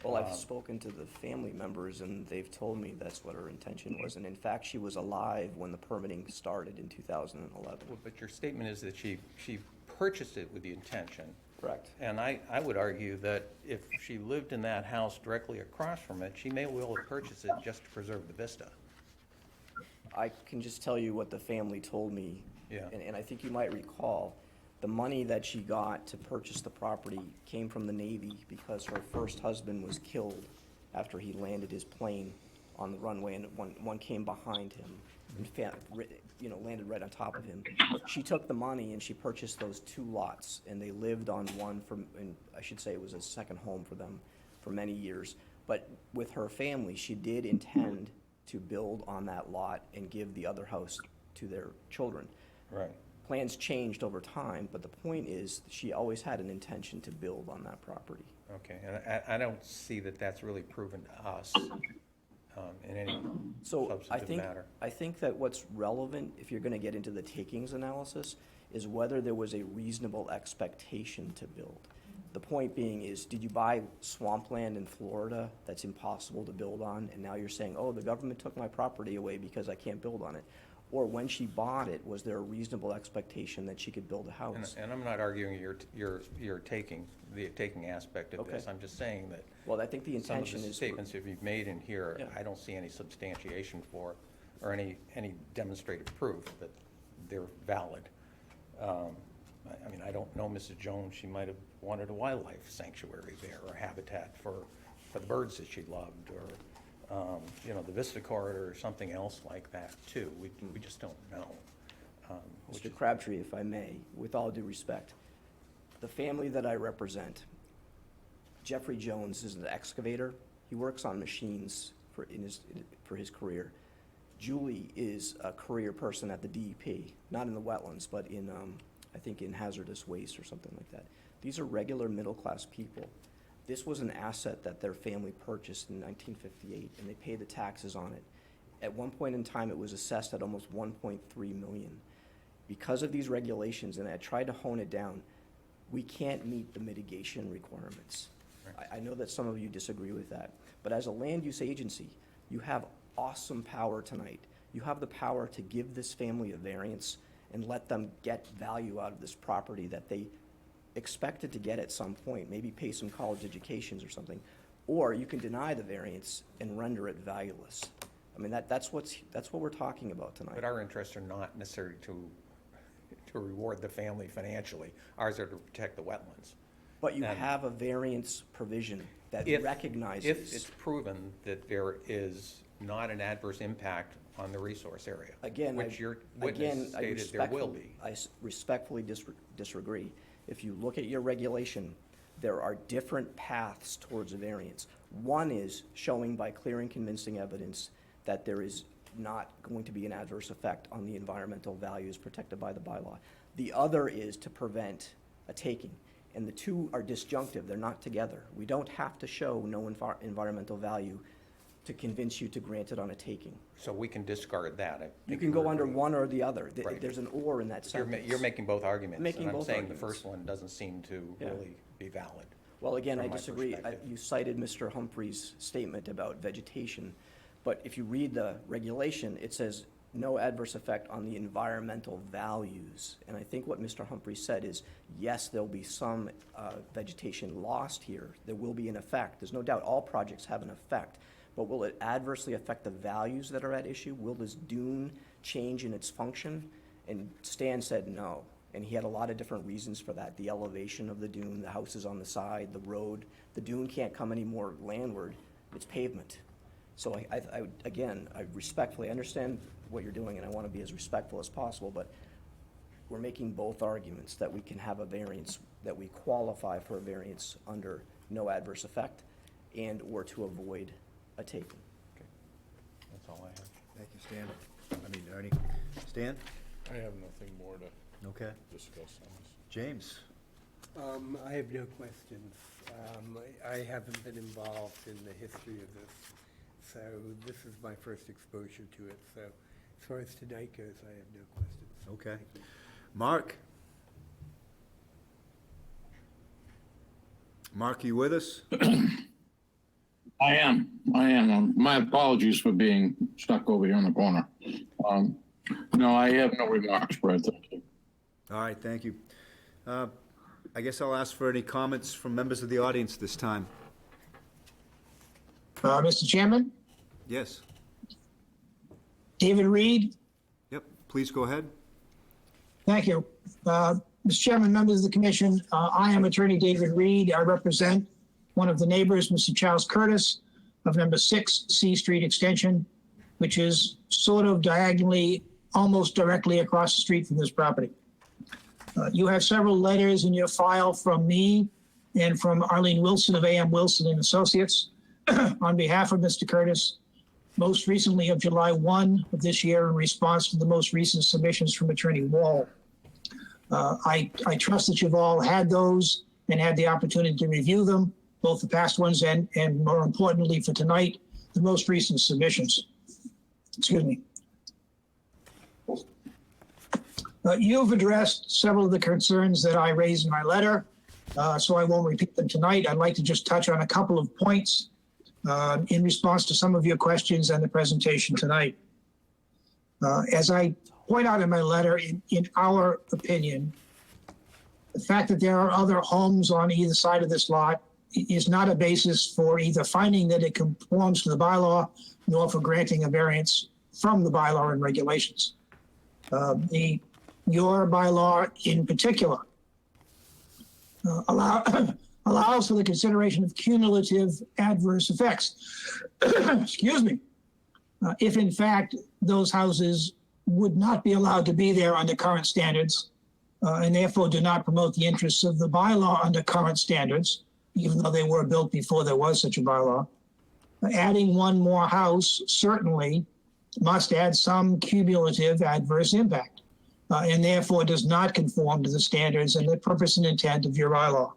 Well, I've spoken to the family members, and they've told me that's what her intention was. And in fact, she was alive when the permitting started in 2011. Well, but your statement is that she purchased it with the intention. Correct. And I would argue that if she lived in that house directly across from it, she may well have purchased it just to preserve the vista. I can just tell you what the family told me. Yeah. And I think you might recall, the money that she got to purchase the property came from the Navy because her first husband was killed after he landed his plane on the runway, and one came behind him and landed right on top of him. She took the money and she purchased those two lots, and they lived on one and I should say it was a second home for them for many years. But with her family, she did intend to build on that lot and give the other house to their children. Right. Plans changed over time, but the point is, she always had an intention to build on that property. Okay, and I don't see that that's really proven to us in any So substantive matter. I think that what's relevant, if you're gonna get into the takings analysis, is whether there was a reasonable expectation to build. The point being is, did you buy swampland in Florida that's impossible to build on, and now you're saying, oh, the government took my property away because I can't build on it? Or when she bought it, was there a reasonable expectation that she could build a house? And I'm not arguing your taking, the taking aspect of this. Okay. I'm just saying that Well, I think the some of intention the is. statements that you've made in here, Yeah. I don't see any substantiation for, or any demonstrated proof that they're valid. I mean, I don't know Mrs. Jones, she might have wanted a wildlife sanctuary there, or habitat for the birds that she loved, or, the Vista Corridor, or something else like that, too. We just don't know. Which Mr. is- Crabtree, if I may, with all due respect, the family that I represent, Jeffrey Jones is an excavator. He works on machines for his career. Julie is a career person at the DEP, not in the wetlands, but in, I think in hazardous waste or something like that. These are regular middle-class people. This was an asset that their family purchased in 1958, and they paid the taxes on it. At one point in time, it was assessed at almost 1.3 million. Because of these regulations, and I tried to hone it down, we can't meet the mitigation requirements. I know that some of you disagree with that, but as a land use agency, you have awesome power tonight. you have the power to give this family a variance and let them get value out of this property that they expected to get at some point, maybe pay some college educations or something. Or you can deny the variance and render it valueless. I mean, that's what we're talking about tonight. But our interests are not necessarily to reward the family financially. Ours are to protect the wetlands. But you And have a variance provision that If recognizes. If it's proven that there is not an adverse impact on the resource area, Again, which your witness stated there will be. I respectfully disagree. If you look at your regulation, there are different paths towards a variance. One is showing by clear and convincing evidence that there is not going to be an adverse effect on the environmental values protected by the bylaw. The other is to prevent a taking. And the two are disjunctive, they're not together. We don't have to show no environmental value to convince you to grant it on a taking. So we can discard that. I You think can go we're under agreeing. one or the other. Right. There's an or in that sentence. You're making both arguments. Making and I'm both saying the arguments. first one doesn't seem to Yeah. really be valid. Well, again, I from my disagree. perspective. You cited Mr. Humphrey's statement about vegetation, but if you read the regulation, it says no adverse effect on the environmental values. And I think what Mr. Humphrey said is, yes, there'll be some vegetation lost here. There will be an effect. There's no doubt all projects have an effect. But will it adversely affect the values that are at issue? Will this dune change in its function? And Stan said no. And he had a lot of different reasons for that. The elevation of the dune, the houses on the side, the road. The dune can't come any more landward. It's pavement. So again, I respectfully understand what you're doing, and I want to be as respectful as possible, but we're making both arguments, that we can have a variance, that we qualify for a variance under no adverse effect, and or to avoid a taking. Okay. That's all I have. Thank you, Stan. I mean, Ernie. Stan? I have nothing more to Okay. discuss on this. James? I have no questions. I haven't been involved in the history of this, so this is my first exposure to it. So as far as tonight goes, I have no questions. Okay. Thank you. Mark? Mark, are you with us? I am. My apologies for being stuck over here in the corner. No, I have no remarks, Brad. Thank you. All right, thank you. I guess I'll ask for any comments from members of the audience this time. Mr. Chairman, Yes? David Reed. Yep, please go ahead. Thank you. Mr. Chairman, members of the commission, I am attorney David Reed. I represent one of the neighbors, Mr. Charles Curtis, of number 6 C Street Extension, which is sort of diagonally, almost directly across the street from this property. You have several letters in your file from me and from Arlene Wilson of A.M. Wilson and Associates on behalf of Mr. Curtis, most recently of July 1 of this year in response to the most recent submissions from Attorney Wall. I trust that you've all had those and had the opportunity to review them, both the past ones and more importantly for tonight, the most recent submissions. Excuse me. You've addressed several of the concerns that I raised in my letter, so I won't repeat them tonight. I'd like to just touch on a couple of points in response to some of your questions and the presentation tonight. As I point out in my letter, in our opinion, the fact that there are other homes on either side of this lot is not a basis for either finding that it conforms to the bylaw nor for granting a variance from the bylaw and regulations. Your bylaw in particular allows for the consideration of cumulative adverse effects. Excuse me. If in fact those houses would not be allowed to be there under current standards and therefore do not promote the interests of the bylaw under current standards, even though they were built before there was such a bylaw, adding one more house certainly must add some cumulative adverse impact. And therefore does not conform to the standards and the purpose and intent of your bylaw.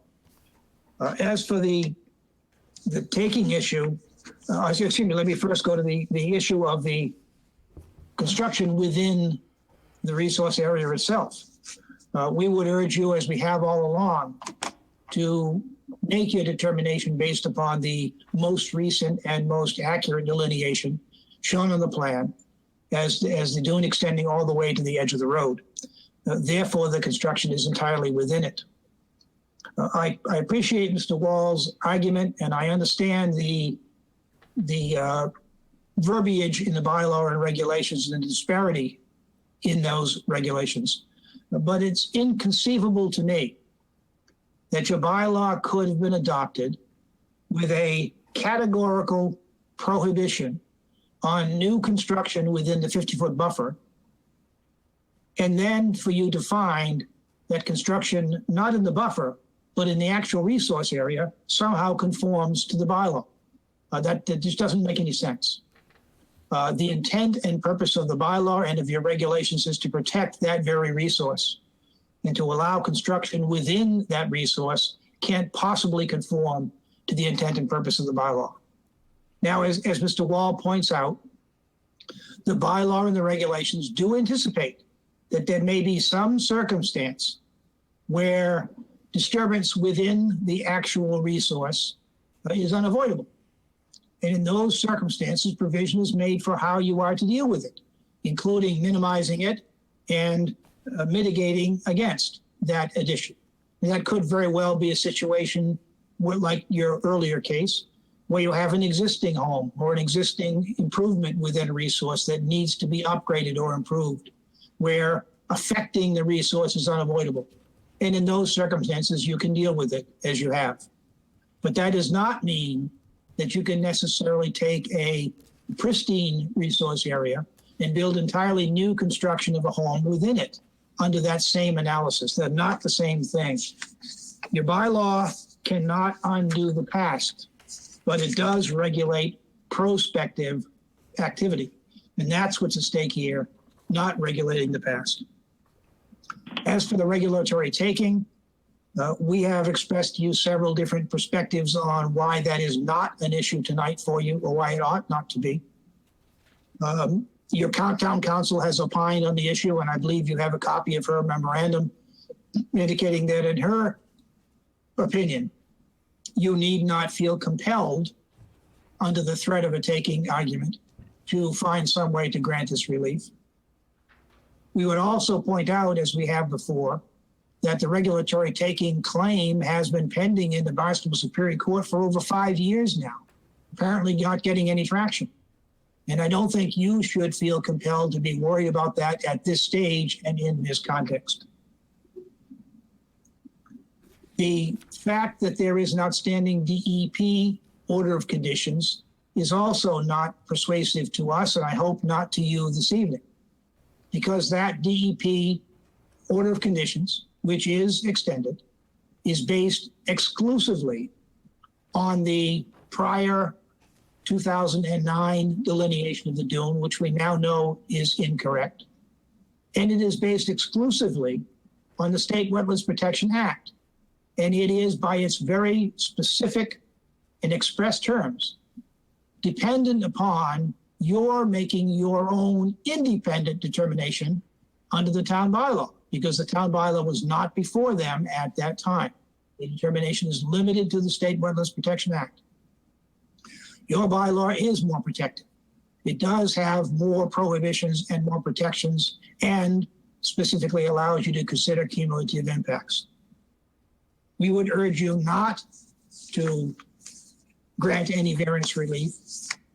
As for the taking issue, excuse me, let me first go to the issue of the construction within the resource area itself. We would urge you, as we have all along, to make your determination based upon the most recent and most accurate delineation shown on the plan, as the dune extending all the way to the edge of the road. Therefore, the construction is entirely within it. I appreciate Mr. Wall's argument, and I understand the verbiage in the bylaw and regulations and the disparity in those regulations. But it's inconceivable to me that your bylaw could have been adopted with a categorical prohibition on new construction within the 50-foot buffer, and then for you to find that construction not in the buffer, but in the actual resource area somehow conforms to the bylaw. That just doesn't make any sense. The intent and purpose of the bylaw and of your regulations is to protect that very resource, and to allow construction within that resource can't possibly conform to the intent and purpose of the bylaw. Now, as Mr. Wall points out, the bylaw and the regulations do anticipate that there may be some circumstance where disturbance within the actual resource is unavoidable. And in those circumstances, provision is made for how you are to deal with it, including minimizing it and mitigating against that addition. And that could very well be a situation where, like your earlier case, where you have an existing home or an existing improvement within a resource that needs to be upgraded or improved, where affecting the resource is unavoidable. And in those circumstances, you can deal with it as you have. But that does not mean that you can necessarily take a pristine resource area and build entirely new construction of a home within it under that same analysis. They're not the same thing. Your bylaw cannot undo the past, but it does regulate prospective activity. And that's what's at stake here, not regulating the past. As for the regulatory taking, we have expressed to you several different perspectives on why that is not an issue tonight for you, or why it ought not to be. Your town council has opined on the issue, and I believe you have a copy of her memorandum indicating that in her opinion, you need not feel compelled under the threat of a taking argument to find some way to grant this relief. We would also point out, as we have before, that the regulatory taking claim has been pending in the Barnstable Superior Court for over 5 years now, apparently not getting any traction. And I don't think you should feel compelled to be worried about that at this stage and in this context. The fact that there is an outstanding DEP order of conditions is also not persuasive to us, and I hope not to you this evening, because that DEP order of conditions, which is extended, is based exclusively on the prior 2009 delineation of the dune, which we now know is incorrect. And it is based exclusively on the State Wetlands Protection Act. And it is, by its very specific and express terms, dependent upon your making your own independent determination under the town bylaw, because the town bylaw was not before them at that time. The determination is limited to the State Wetlands Protection Act. Your bylaw is more protective. It does have more prohibitions and more protections, and specifically allows you to consider cumulative impacts. We would urge you not to grant any variance relief.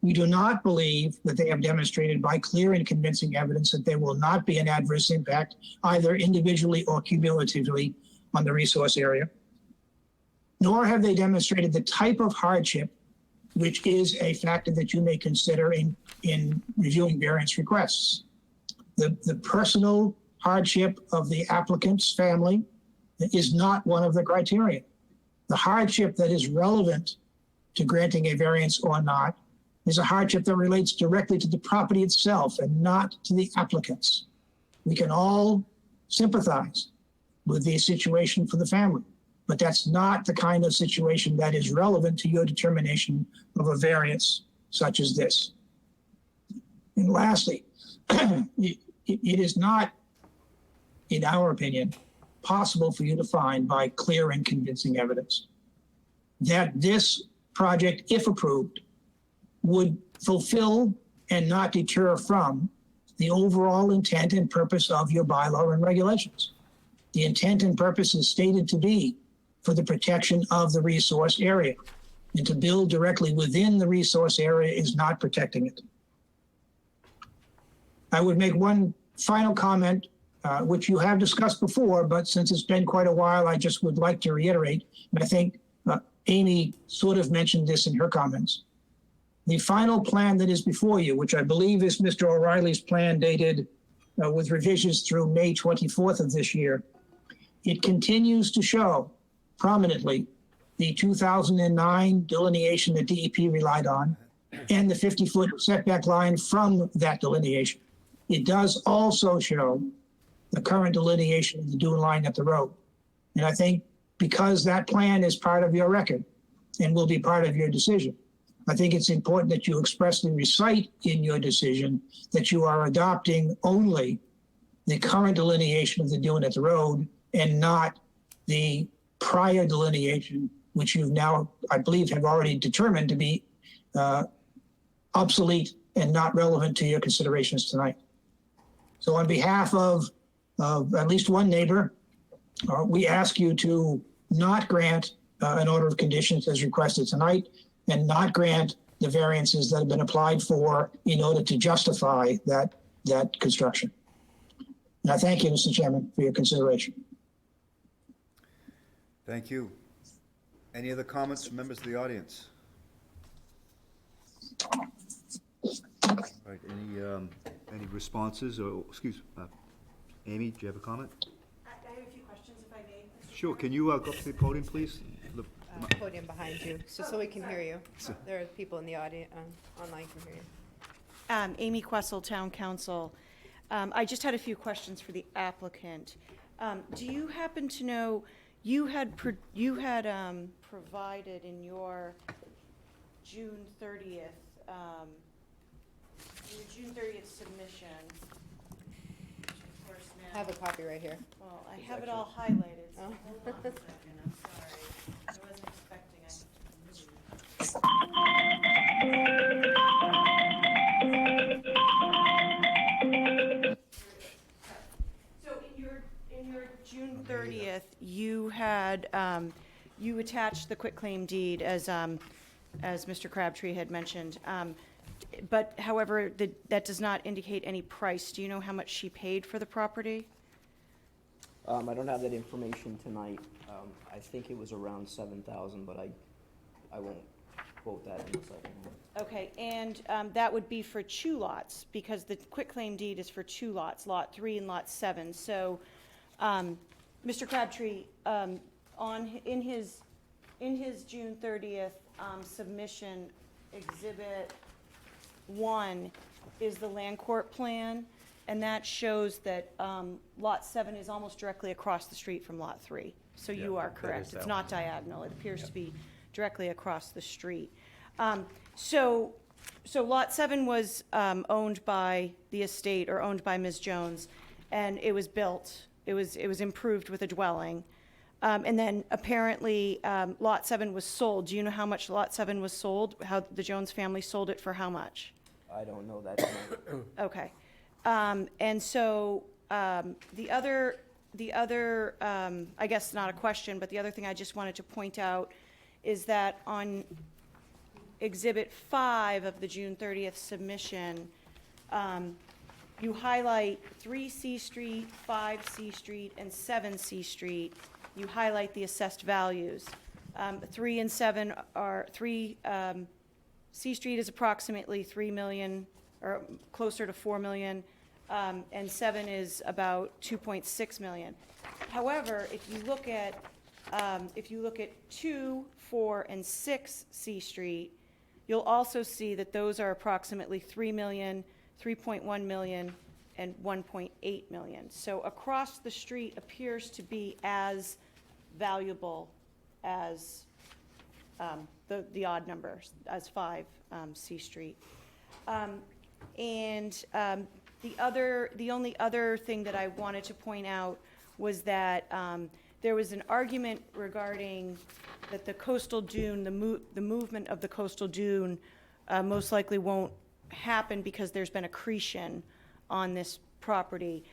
We do not believe that they have demonstrated by clear and convincing evidence that there will not be an adverse impact, either individually or cumulatively, on the resource area. Nor have they demonstrated the type of hardship which is a factor that you may consider in reviewing variance requests. The personal hardship of the applicant's family is not one of the criteria. The hardship that is relevant to granting a variance or not is a hardship that relates directly to the property itself and not to the applicants. We can all sympathize with the situation for the family, but that's not the kind of situation that is relevant to your determination of a variance such as this. And lastly, it is not, in our opinion, possible for you to find by clear and convincing evidence that this project, if approved, would fulfill and not deter from the overall intent and purpose of your bylaw and regulations. The intent and purpose is stated to be for the protection of the resource area. And to build directly within the resource area is not protecting it. I would make one final comment, which you have discussed before, but since it's been quite a while, I just would like to reiterate, and I think Amy sort of mentioned this in her comments. The final plan that is before you, which I believe is Mr. O'Reilly's plan dated with revisions through May 24th of this year, it continues to show prominently the 2009 delineation that DEP relied on and the 50-foot setback line from that delineation. It does also show the current delineation of the dune line at the road. And I think because that plan is part of your record and will be part of your decision, I think it's important that you expressly recite in your decision that you are adopting only the current delineation of the dune at the road and not the prior delineation, which you've now, I believe, have already determined to be obsolete and not relevant to your considerations tonight. So on behalf of at least one neighbor, we ask you to not grant an order of conditions as requested tonight and not grant the variances that have been applied for in order to justify that construction. And I thank you, Mr. Chairman, for your consideration. Thank you. Any other comments from members of the audience? All right, any responses, or, excuse, Amy, do you have a comment? I have a few questions, if I may. Mr. Sure, can you go up to the podium, please? Podium behind you, so we can hear you. There are people in the audience, online can hear you. Amy Questle, Town Council. I just had a few questions for the applicant. Do you happen to know, you had provided in your June 30th, submission, which of course now. I have a copy right here. Well, I have it all highlighted, so Oh. hold on a second, I'm sorry. I wasn't expecting I had to move. So in your June 30th, you had, you attached the quitclaim deed as Mr. Crabtree had mentioned. But however, that does not indicate any price. Do you know how much she paid for the property? I don't have that information tonight. I think it was around 7,000, but I won't quote that in a second. Okay, and that would be for 2 lots, because the quitclaim deed is for 2 lots, Lot 3 and Lot 7. So, Mr. Crabtree, in his June 30th submission, Exhibit 1 is the land court plan, and that shows that Lot 7 is almost directly across the street from Lot 3. So you are correct. It's not diagonal. It appears to be directly across the street. So Lot 7 was owned by the estate, or owned by Ms. Jones, and it was built. It was improved with a dwelling. And then apparently Lot 7 was sold. Do you know how much Lot 7 was sold? How the Jones family sold it for how much? I don't know that tonight. Okay. And so the other, I guess not a question, but the other thing I just wanted to point out is that on Exhibit 5 of the June 30th submission, you highlight 3 C Street, 5 C Street, and 7 C Street. You highlight the assessed values. 3 and 7 are, C Street is approximately 3 million, or closer to 4 million, and 7 is about 2.6 million. However, if you look at 2, 4, and 6 C Street, you'll also see that those are approximately 3 million, 3.1 million, and 1.8 million. So across the street appears to be as valuable as the odd numbers, as 5 C Street. And the only other thing that I wanted to point out was that there was an argument regarding that the coastal dune, the movement of the coastal dune most likely won't happen because there's been accretion on this property.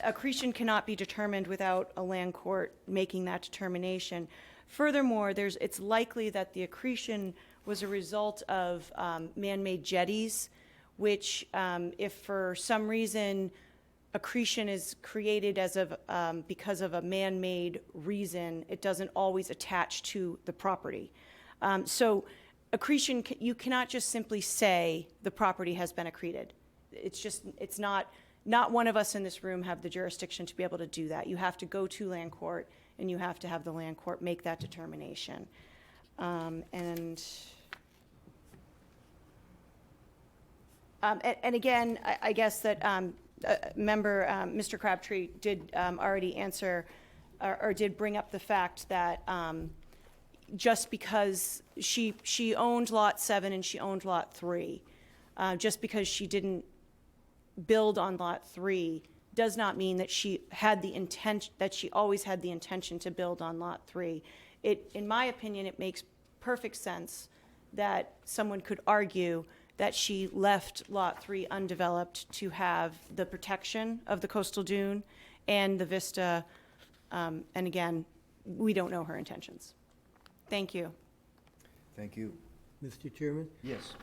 Accretion cannot be determined without a land court making that determination. Furthermore, it's likely that the accretion was a result of man-made jetties, which, if for some reason accretion is created because of a man-made reason, it doesn't always attach to the property. So accretion, you cannot just simply say the property has been accreted. It's not one of us in this room have the jurisdiction to be able to do that. You have to go to land court, and you have to have the land court make that determination. And again, I guess that member, Mr. Crabtree did already answer or did bring up the fact that just because she owned Lot 7 and she owned Lot 3, just because she didn't build on Lot 3 does not mean that she had the intent, that she always had the intention to build on Lot 3. In my opinion, it makes perfect sense that someone could argue that she left Lot 3 undeveloped to have the protection of the coastal dune and the vista. And again, we don't know her intentions. Thank you. Thank you. Mr. Chairman? Yes.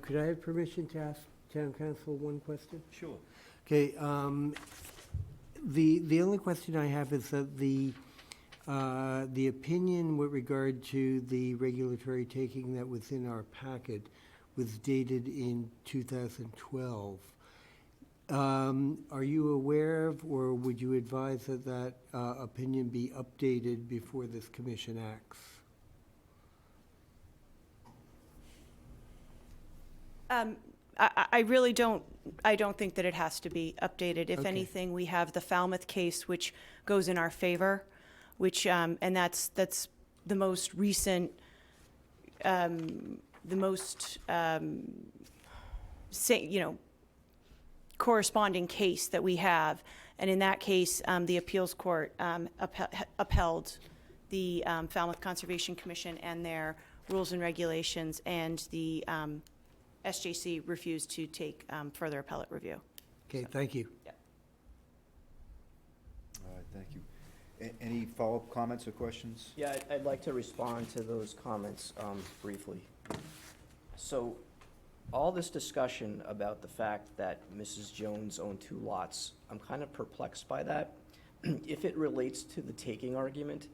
Could I have permission to ask Town Council one question? Sure. Okay, the only question I have is that the opinion with regard to the regulatory taking that was in our packet was dated in 2012. Are you aware of, or would you advise that that opinion be updated before this commission acts? I really don't think that it has to be updated. If Okay. anything, we have the Falmouth case, which goes in our favor, which, and that's the most recent, corresponding case that we have. And in that case, the appeals court upheld the Falmouth Conservation Commission and their rules and regulations, and the SJC refused to take further appellate review. Okay, thank you. All right, thank you. Any follow-up comments or questions? Yeah, I'd like to respond to those comments briefly. So, all this discussion about the fact that Mrs. Jones owned 2 lots, I'm kind of perplexed by that. If it relates to the taking argument,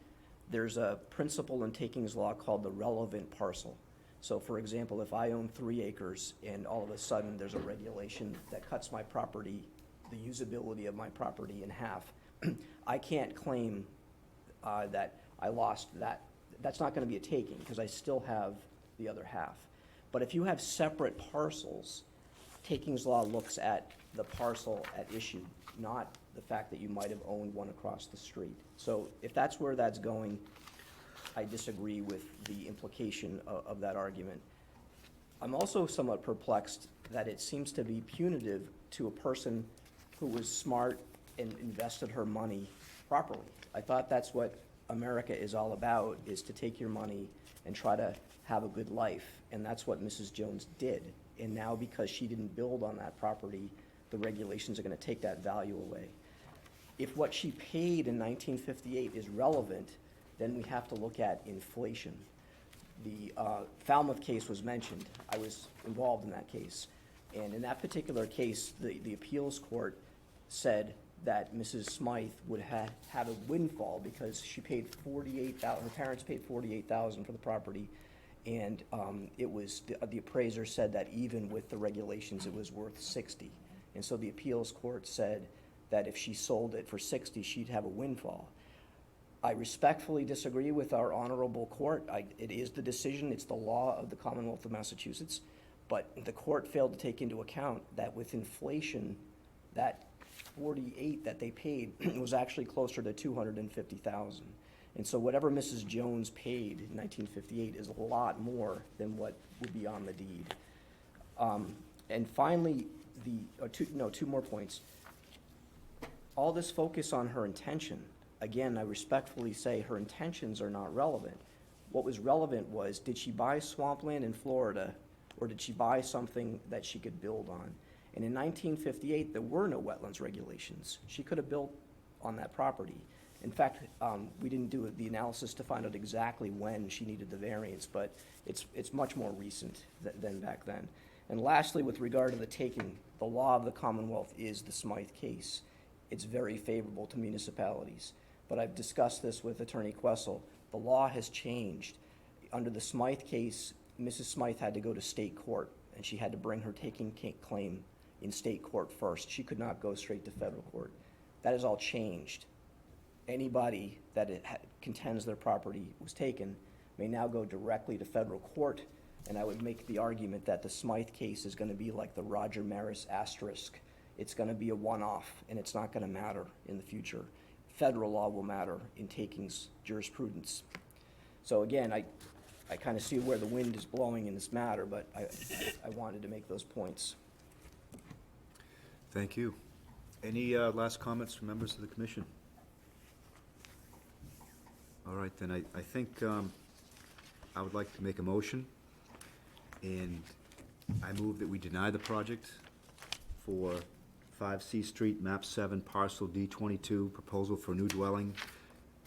there's a principle in takings law called the relevant parcel. So for example, if I own 3 acres and all of a sudden there's a regulation that cuts my property, the usability of my property in half, I can't claim that I lost that. That's not gonna be a taking because I still have the other half. But if you have separate parcels, takings law looks at the parcel at issue, not the fact that you might have owned one across the street. So if that's where that's going, I disagree with the implication of that argument. I'm also somewhat perplexed that it seems to be punitive to a person who was smart and invested her money properly. I thought that's what America is all about, is to take your money and try to have a good life. And that's what Mrs. Jones did. And now because she didn't build on that property, the regulations are gonna take that value away. If what she paid in 1958 is relevant, then we have to look at inflation. The Falmouth case was mentioned. I was involved in that case. And in that particular case, the appeals court said that Mrs. Smythe would have a windfall because she paid $48,000, her parents paid $48,000 for the property. And it was, the appraiser said that even with the regulations, it was worth $60,000. And so the appeals court said that if she sold it for $60,000, she'd have a windfall. I respectfully disagree with our honorable court. It is the decision, it's the law of the Commonwealth of Massachusetts, but the court failed to take into account that with inflation, that $48,000 that they paid was actually closer to $250,000. And so whatever Mrs. Jones paid in 1958 is a lot more than what would be on the deed. And finally, two more points. All this focus on her intention, again, I respectfully say her intentions are not relevant. What was relevant was, did she buy swampland in Florida, or did she buy something that she could build on? And in 1958, there were no wetlands regulations. She could have built on that property. In fact, we didn't do the analysis to find out exactly when she needed the variance, but it's much more recent than back then. And lastly, with regard to the taking, the law of the Commonwealth is the Smythe case. It's very favorable to municipalities. But I've discussed this with Attorney Questle. The law has changed. Under the Smythe case, Mrs. Smythe had to go to state court, and she had to bring her taking claim in state court first. She could not go straight to federal court. That has all changed. Anybody that contends their property was taken may now go directly to federal court, and I would make the argument that the Smythe case is going to be like the Roger Maris asterisk. It's going to be a one-off, and it's not going to matter in the future. Federal law will matter in takings jurisprudence. So again, I kind of see where the wind is blowing in this matter, but I wanted to make those points. Thank you. Any last comments from members of the commission? All right, then I think I would like to make a motion, and I move that we deny the project for 5C Street, map 7, parcel D22, proposal for a new dwelling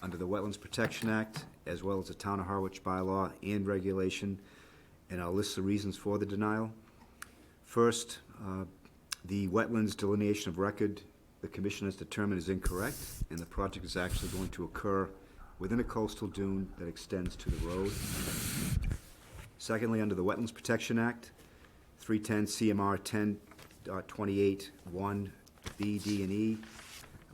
under the Wetlands Protection Act, as well as the Town of Harwich bylaw and regulation, and I'll list the reasons for the denial. First, the wetlands delineation of record, the commission has determined is incorrect, and the project is actually going to occur within a coastal dune that extends to the road. Secondly, under the Wetlands Protection Act, 310 CMR 10.28(1) B, D, and E,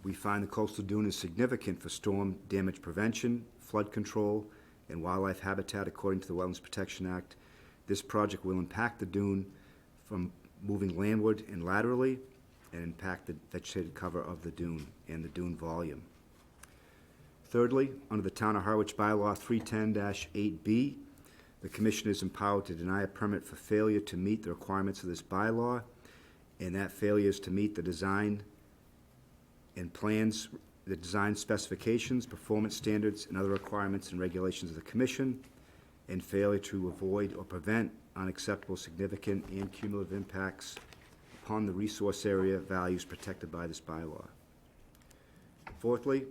we find the coastal dune is significant for storm damage prevention, flood control, and wildlife habitat according to the Wetlands Protection Act. This project will impact the dune from moving landward and laterally, and impact the vegetated cover of the dune and the dune volume. Thirdly, under the Town of Harwich bylaw 310-8B, the commission is empowered to deny a permit for failure to meet the requirements of this bylaw, and that failure is to meet the design and plans, the design specifications, performance standards, and other requirements and regulations of the commission, and failure to avoid or prevent unacceptable, significant, and cumulative impacts upon the resource area values protected by this bylaw. Fourthly,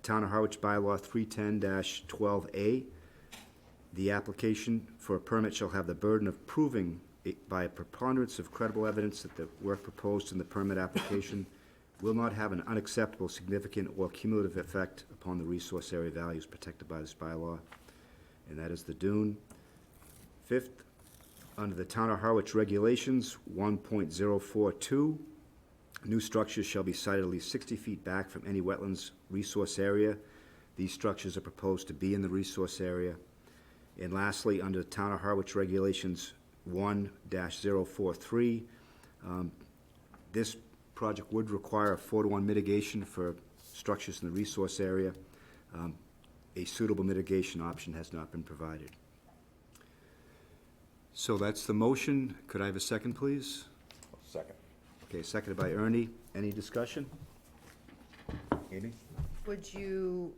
Town of Harwich bylaw 310-12A, the application for a permit shall have the burden of proving by a preponderance of credible evidence that the work proposed in the permit application will not have an unacceptable, significant, or cumulative effect upon the resource area values protected by this bylaw, and that is the dune. Fifth, under the Town of Harwich regulations 1.042, new structures shall be sited at least 60 feet back from any wetlands resource area. These structures are proposed to be in the resource area. And lastly, under the Town of Harwich regulations 1-043, this project would require a 4-to-1 mitigation for structures in the resource area. A suitable mitigation option has not been provided. So that's the motion. Could I have a second, please? Second. Okay, seconded by Ernie. Any discussion? Amy? Would you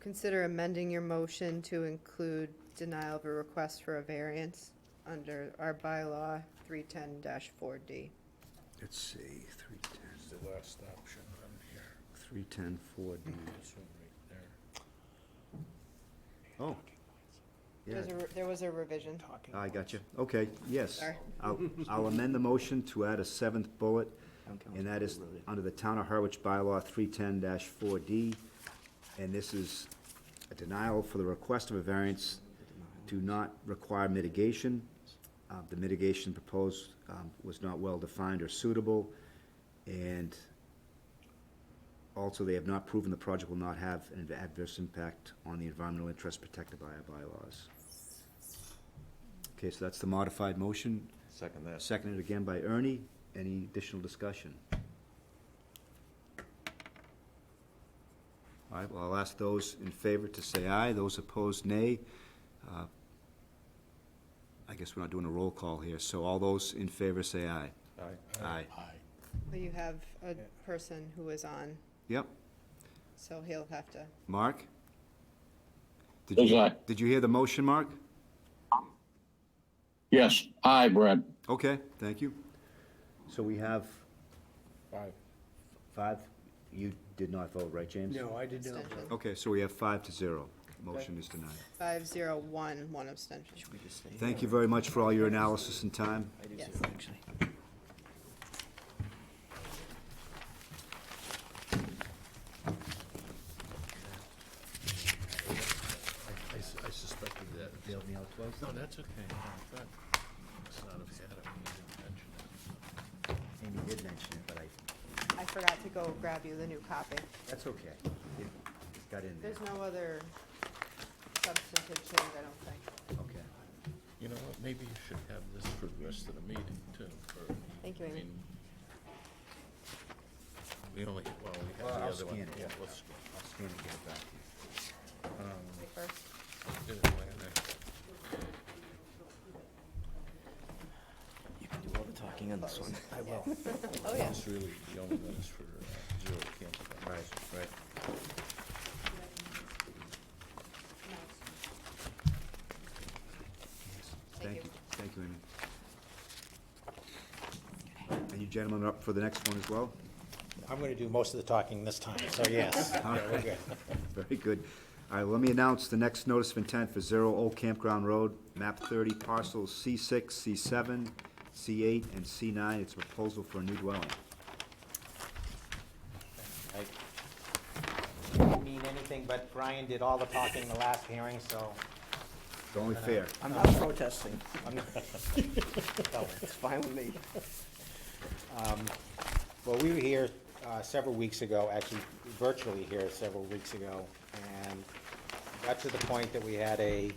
consider amending your motion to include denial of a request for a variance under our bylaw 310-4D? Let's see, 310, It's the last option on here. 310-4D. This one right there. Oh. Yeah, There was a revision. I got you. Okay, yes. Sorry. I'll amend the motion to add a 7th bullet, and that is under the Town of Harwich bylaw 310-4D. And this is a denial for the request of a variance to not require mitigation. The mitigation proposed was not well-defined or suitable, and also they have not proven the project will not have an adverse impact on the environmental interests protected by our bylaws. Okay, so that's the modified motion. Second that. Seconded again by Ernie. Any additional discussion? All right, well, I'll ask those in favor to say aye, those opposed nay. I guess we're not doing a roll call here, so all those in favor say aye. Aye. Aye. Well, you have a person who is on, Yep. so he'll have to. Mark? Says aye. Did you hear the motion, Mark? Yes, aye, Brad. Okay, thank you. So we have 5. 5. You did not vote, right, James? No, I did not Abstention. vote. Okay, so we have 5-0. Motion is denied. 501, one abstention. Should we just say? Thank you very much for all your analysis and time. I do Yes. too, actually. I suspected that. Bailed me out twice? No, that's okay. No, that must not have had it when you didn't mention it. Amy did mention it, but I forgot to go grab you the new copy. that's okay. It got in there. There's no other substantive change, I don't think. Okay. You know what, maybe you should have this for the rest of the meeting, too. Thank you, Amy. We only, well, we have Well, the I'll other one. scan it. Yeah, let's, I'll scan and get it back to you. Wait first. get it right there. You can do all the talking on this one. I will. Oh, yeah. It's really the only one is for zero campground. Right. Thank you. Thank you, Amy. And you gentlemen are up for the next one as well? I'm going to do most of the talking this time, so yes. All Yeah, we're right. good. Very good. All right, let me announce the next notice of intent for 0 Old Campground Road, map 30, parcels C6, C7, C8, and C9. It's a proposal for a new dwelling. I didn't mean anything, but Brian did all the talking the last hearing, so It's only fair. I'm not protesting. I'm not. It's fine with me. Well, we were here several weeks ago, actually virtually here several weeks ago, and got to the point that we had a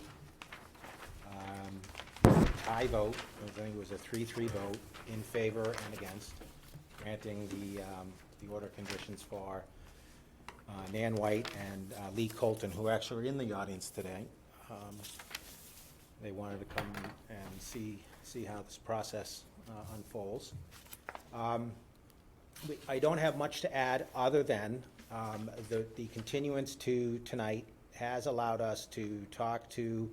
tie vote. I think it was a 3-3 vote in favor and against, granting the order conditions for Nan White and Lee Colton, who actually are in the audience today. They wanted to come and see how this process unfolds. I don't have much to add, other than the continuance to tonight has allowed us to talk to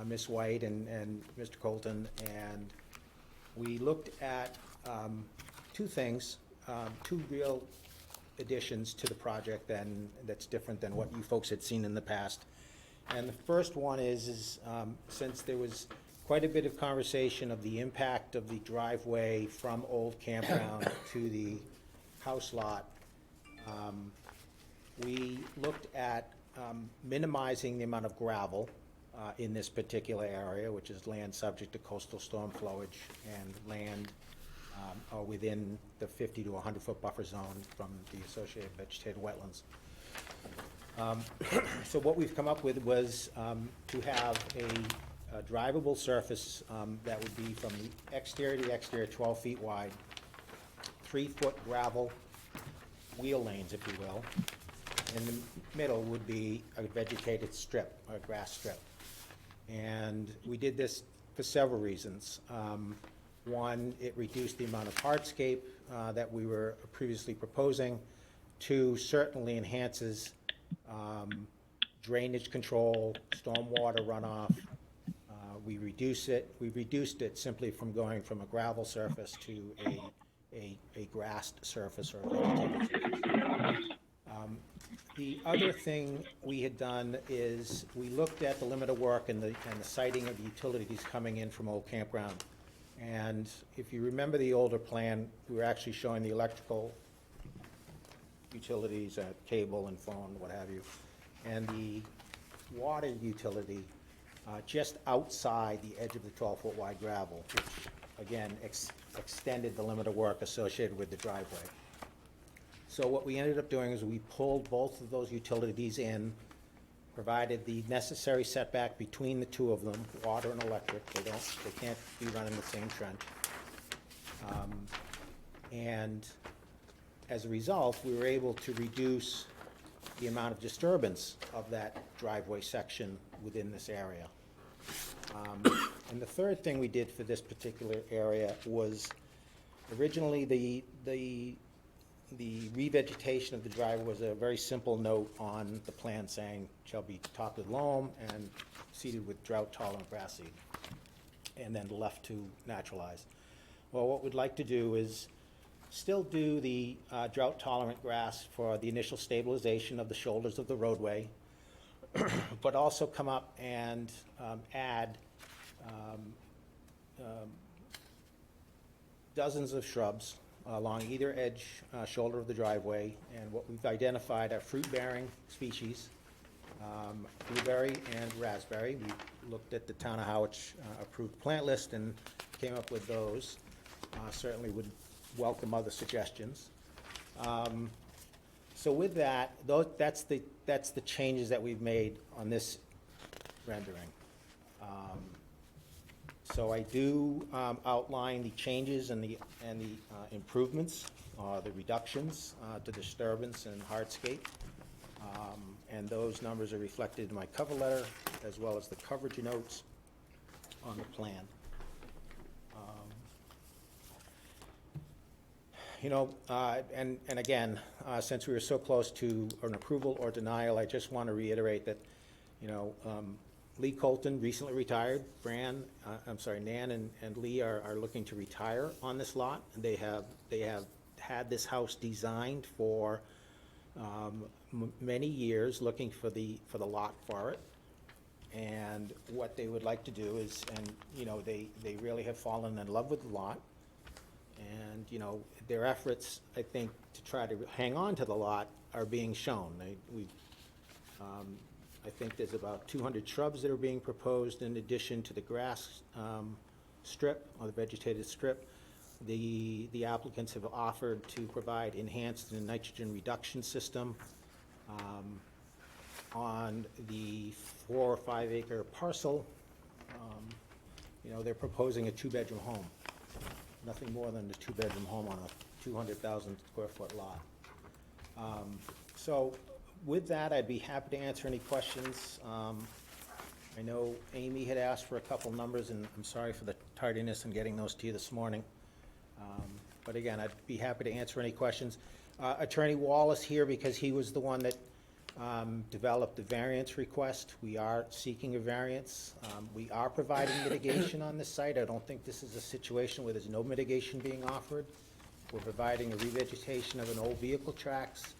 Ms. White and Mr. Colton, and we looked at two things, two real additions to the project that's different than what you folks had seen in the past. And the first one is since there was quite a bit of conversation of the impact of the driveway from Old Campground to the house lot, we looked at minimizing the amount of gravel in this particular area, which is land subject to coastal storm flowage and land within the 50 to 100-foot buffer zone from the associated vegetated wetlands. So what we've come up with was to have a drivable surface that would be from the exterior to exterior, 12 feet wide, 3-foot gravel wheel lanes, if you will. In the middle would be a vegetated strip, a grass strip. And we did this for several reasons. One, it reduced the amount of hardscape that we were previously proposing. Two, certainly enhances drainage control, stormwater runoff. We reduced it simply from going from a gravel surface to a grassed surface or vegetated surface. The other thing we had done is we looked at the limit of work and the siting of utilities coming in from Old Campground. And if you remember the older plan, we were actually showing the electrical utilities, cable and phone, what have you, and the water utility just outside the edge of the 12-foot wide gravel, which again extended the limit of work associated with the driveway. So what we ended up doing is we pulled both of those utilities in, provided the necessary setback between the two of them, water and electric. They can't be running the same trench. And as a result, we were able to reduce the amount of disturbance of that driveway section within this area. And the third thing we did for this particular area was originally the revegetation of the driveway was a very simple note on the plan saying shall be topped with loam and seeded with drought-tolerant grass seed, and then left to naturalize. Well, what we'd like to do is still do the drought-tolerant grass for the initial stabilization of the shoulders of the roadway, but also come up and add dozens of shrubs along either edge, shoulder of the driveway, and what we've identified are fruit-bearing species, blueberry and raspberry. We looked at the Town of Harwich approved plant list and came up with those. Certainly would welcome other suggestions. So with that, that's the changes that we've made on this rendering. So I do outline the changes and the improvements, the reductions to disturbance and hardscape. And those numbers are reflected in my cover letter, as well as the coverage notes on the plan. And again, since we were so close to an approval or denial, I just want to reiterate that, Lee Colton recently retired. Nan and Lee are looking to retire on this lot. They have had this house designed for many years, looking for the lot for it. And what they would like to do is, they really have fallen in love with the lot. And, their efforts, I think, to try to hang on to the lot are being shown. I think there's about 200 shrubs that are being proposed in addition to the grass strip, or the vegetated strip. The applicants have offered to provide enhanced nitrogen reduction system on the 4 or 5 acre parcel. They're proposing a 2-bedroom home. Nothing more than a 2-bedroom home on a 200,000 square foot lot. So with that, I'd be happy to answer any questions. I know Amy had asked for a couple numbers, and I'm sorry for the tardiness in getting those to you this morning. But again, I'd be happy to answer any questions. Attorney Wall is here because he was the one that developed the variance request. We are seeking a variance. We are providing mitigation on this site. I don't think this is a situation where there's no mitigation being offered. We're providing a revegetation of an old vehicle tracks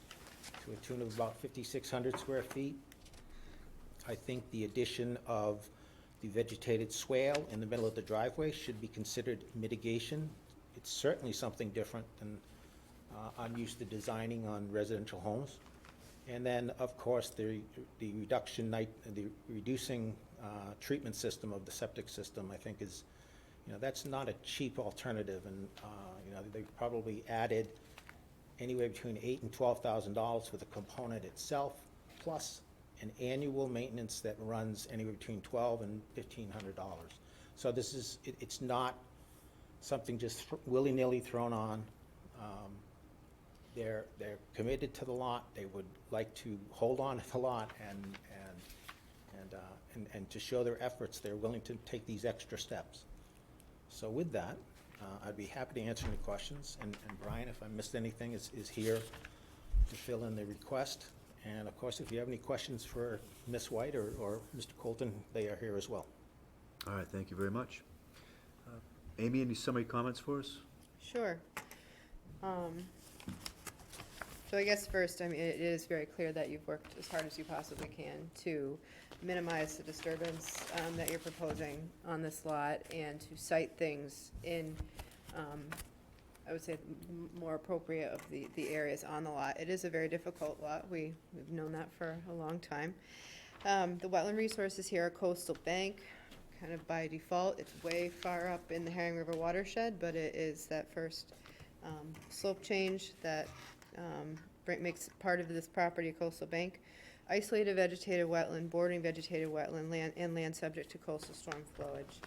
to a tune of about 5,600 square feet. I think the addition of the vegetated swale in the middle of the driveway should be considered mitigation. It's certainly something different than I'm used to designing on residential homes. And then, of course, the reducing treatment system of the septic system, I think is, that's not a cheap alternative. And, they've probably added anywhere between $8,000 and $12,000 for the component itself, plus an annual maintenance that runs anywhere between $1,200 and $1,500. So this is, it's not something just willy-nilly thrown on. They're committed to the lot. They would like to hold on to the lot, and to show their efforts, they're willing to take these extra steps. So with that, I'd be happy to answer any questions. And Brian, if I missed anything, is here to fill in the request. And of course, if you have any questions for Ms. White or Mr. Colton, they are here as well. All right, thank you very much. Amy, any summary comments for us? Sure. So I guess first, it is very clear that you've worked as hard as you possibly can to minimize the disturbance that you're proposing on this lot, and to site things in, I would say, more appropriate of the areas on the lot. It is a very difficult lot. We've known that for a long time. The wetland resources here are coastal bank. Kind of by default, it's way far up in the Herring River watershed, but it is that first slope change that makes part of this property a coastal bank. Isolated vegetated wetland, bordering vegetated wetland, land subject to coastal storm flowage.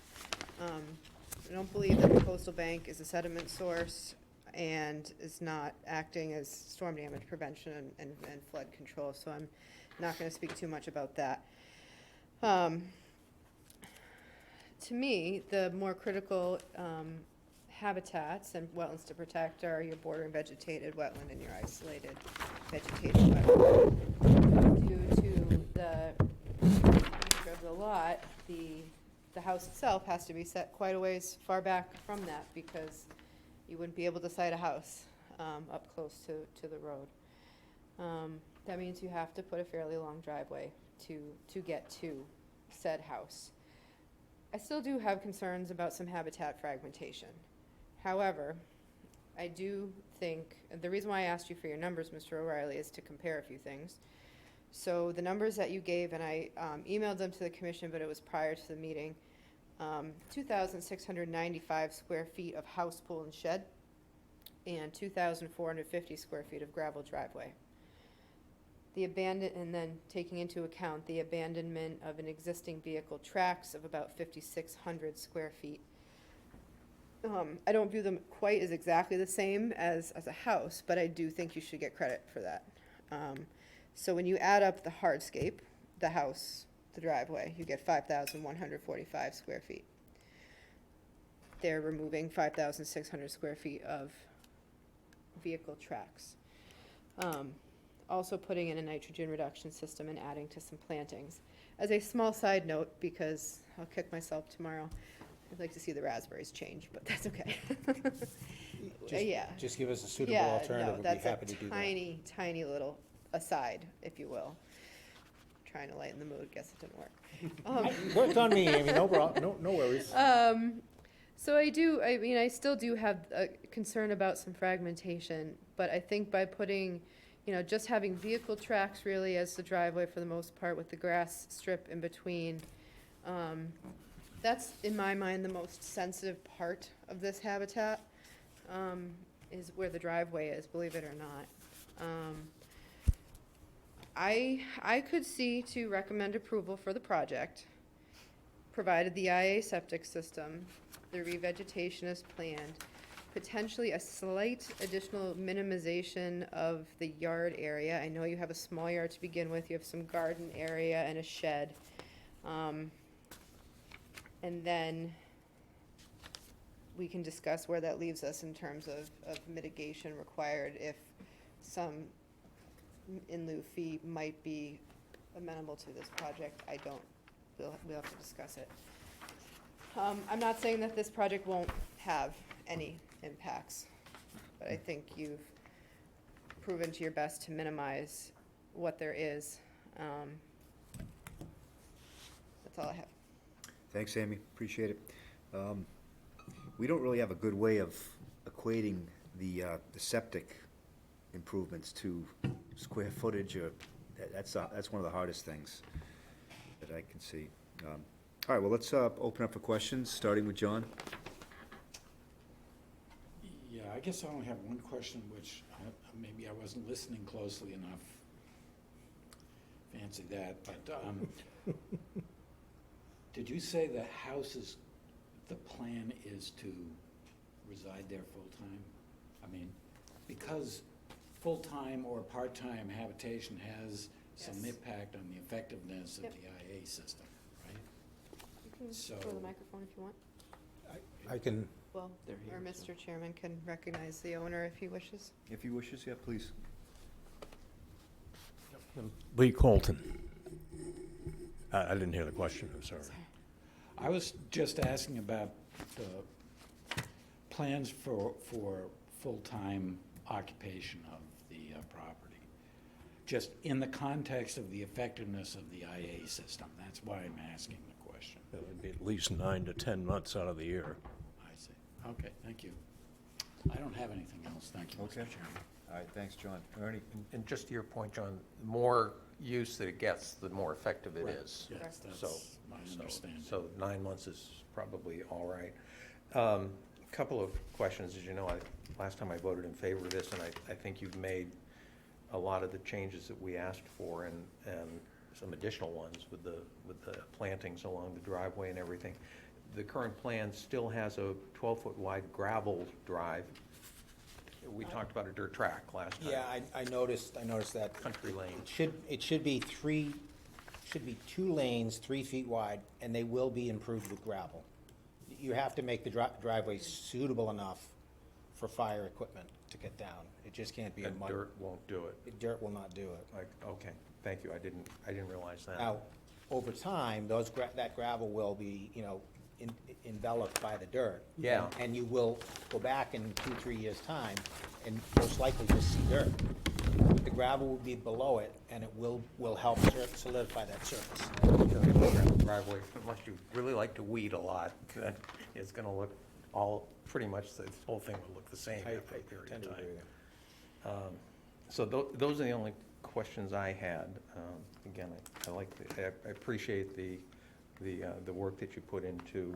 I don't believe that the coastal bank is a sediment source and is not acting as storm damage prevention and flood control, so I'm not going to speak too much about that. To me, the more critical habitats and wetlands to protect are your bordering vegetated wetland and your isolated vegetated wetland. Due to the nature of the lot, the the house itself has to be set quite a ways far back from that, because you wouldn't be able to site a house up close to the road. That means you have to put a fairly long driveway to get to said house. I still do have concerns about some habitat fragmentation. However, I do think, the reason why I asked you for your numbers, Mr. O'Reilly, is to compare a few things. So the numbers that you gave, and I emailed them to the commission, but it was prior to the meeting, 2,695 square feet of house, pool, and shed, and 2,450 square feet of gravel driveway. And then taking into account the abandonment of an existing vehicle tracks of about 5,600 square feet. I don't view them quite as exactly the same as a house, but I do think you should get credit for that. So when you add up the hardscape, the house, the driveway, you get 5,145 square feet. They're removing 5,600 square feet of vehicle tracks. Also putting in a nitrogen reduction system and adding to some plantings. As a small side note, because I'll kick myself tomorrow, I'd like to see the raspberries change, but that's okay. Yeah. Just give us a suitable Yeah, alternative, no, we'd be that's happy to do a that. tiny, tiny little aside, if you will. Trying to lighten the mood, guess it didn't work. Worked on me, Amy, no worries. So I still do have a concern about some fragmentation, but I think by putting, just having vehicle tracks really as the driveway for the most part with the grass strip in between, that's, in my mind, the most sensitive part of this habitat, is where the driveway is, believe it or not. I could see to recommend approval for the project, provided the IA septic system, the revegetation is planned, potentially a slight additional minimization of the yard area. I know you have a small yard to begin with, you have some garden area and a shed. And then we can discuss where that leaves us in terms of mitigation required if some in lieu fee might be amenable to this project. We'll have to discuss it. I'm not saying that this project won't have any impacts, but I think you've proven to your best to minimize what there is. That's all I have. Thanks, Amy, appreciate it. We don't really have a good way of equating the septic improvements to square footage, or that's one of the hardest things that I can see. All right, well, let's open up for questions, starting with John. Yeah, I guess I only have one question, which maybe I wasn't listening closely enough. Fancy that, but did you say the house is, the plan is to reside there full-time? I mean, because full-time or part-time habitation has some Yes. impact on the effectiveness of Yep. the IA system, right? You can So- go to the microphone if you want. I can, Well, or Mr. Chairman can recognize the owner if he wishes. If he wishes, yeah, please. Lee Colton. I didn't hear the question, I'm sorry. I was just asking about the plans for full-time occupation of the property, just in the context of the effectiveness of the IA system. That's why I'm asking the question. It would be at least 9 to 10 months out of the year. I see. Okay, thank you. I don't have anything else. Thank you, Mr. Okay. Chairman. All right, thanks, John. Ernie? And just to your point, John, the more use that it gets, the more effective it is. Yes, So, that's my understanding. so 9 months is probably all right. Couple of questions. As you know, last time I voted in favor of this, and I think you've made a lot of the changes that we asked for, and some additional ones with the plantings along the driveway and everything. The current plan still has a 12-foot wide gravel drive. We talked about a dirt track last time. yeah, I noticed that. Country lane. It should be 2 lanes, 3 feet wide, and they will be improved with gravel. You have to make the driveway suitable enough for fire equipment to get down. It just can't be a And mud. dirt won't do it. Dirt will not do it. Like, okay, thank you. I didn't realize that. Now, over time, that gravel will be, enveloped by the dirt. Yeah. And you will go back in 2-3 years' time and most likely just see dirt. The gravel will be below it, and it will help solidify that surface. Driveway, unless you really like to weed a lot, then it's gonna look pretty much, the whole thing will look the same I after a period tend of to time. agree with you. So those are the only questions I had. Again, I appreciate the work that you put into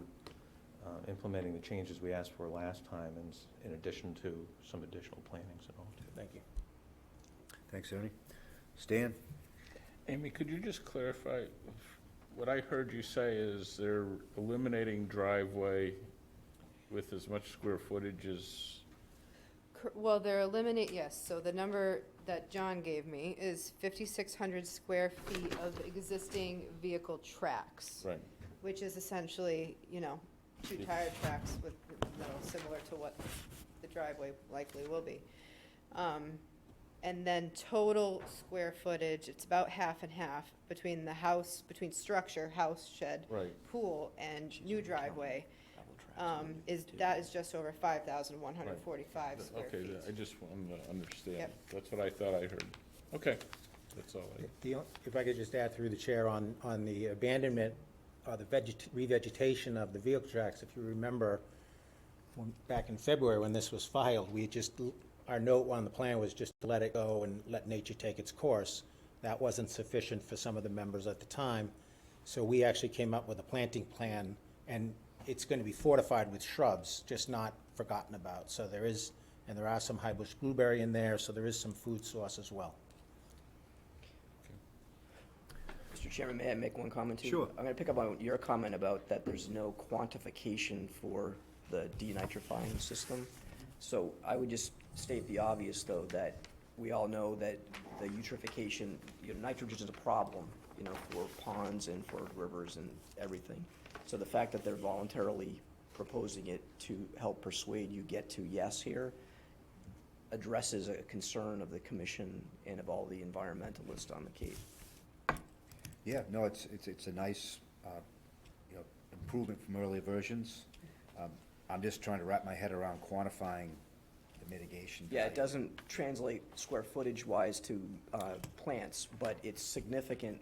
implementing the changes we asked for last time, and in addition to some additional plannings and all, too. Thank you. Thanks, Ernie. Stan? Amy, could you just clarify, what I heard you say is they're eliminating driveway with as much square footage as, Well, yes, so the number that John gave me is 5,600 square feet of existing vehicle tracks. right, Which is essentially, two tire tracks with, similar to what the driveway likely will be. And then total square footage, it's about half and half between the house, between structure, house, shed, right. pool, and new driveway. That is just over 5,145 square Okay, feet. I just wanted to understand. Yep. That's what I thought I heard. Okay, that's all I. If I could just add through the chair on the abandonment, the revegetation of the vehicle tracks, if you remember, back in February when this was filed, our note on the plan was just to let it go and let nature take its course. That wasn't sufficient for some of the members at the time. So we actually came up with a planting plan, and it's going to be fortified with shrubs, just not forgotten about. So there are some high bush blueberry in there, so there is some food source as well. Mr. Chairman, may I make one comment too? Sure. I'm going to pick up on your comment about that there's no quantification for the denitrifying system. So I would just state the obvious, though, that we all know that the eutrophication, nitrogen is a problem, for ponds and for rivers and everything. So the fact that they're voluntarily proposing it to help persuade you get to yes here addresses a concern of the commission and of all the environmentalists on the Cape. Yeah, no, it's a nice, improvement from earlier versions. I'm just trying to wrap my head around quantifying the mitigation. Yeah, it value. doesn't translate square footage wise to plants, but it's significant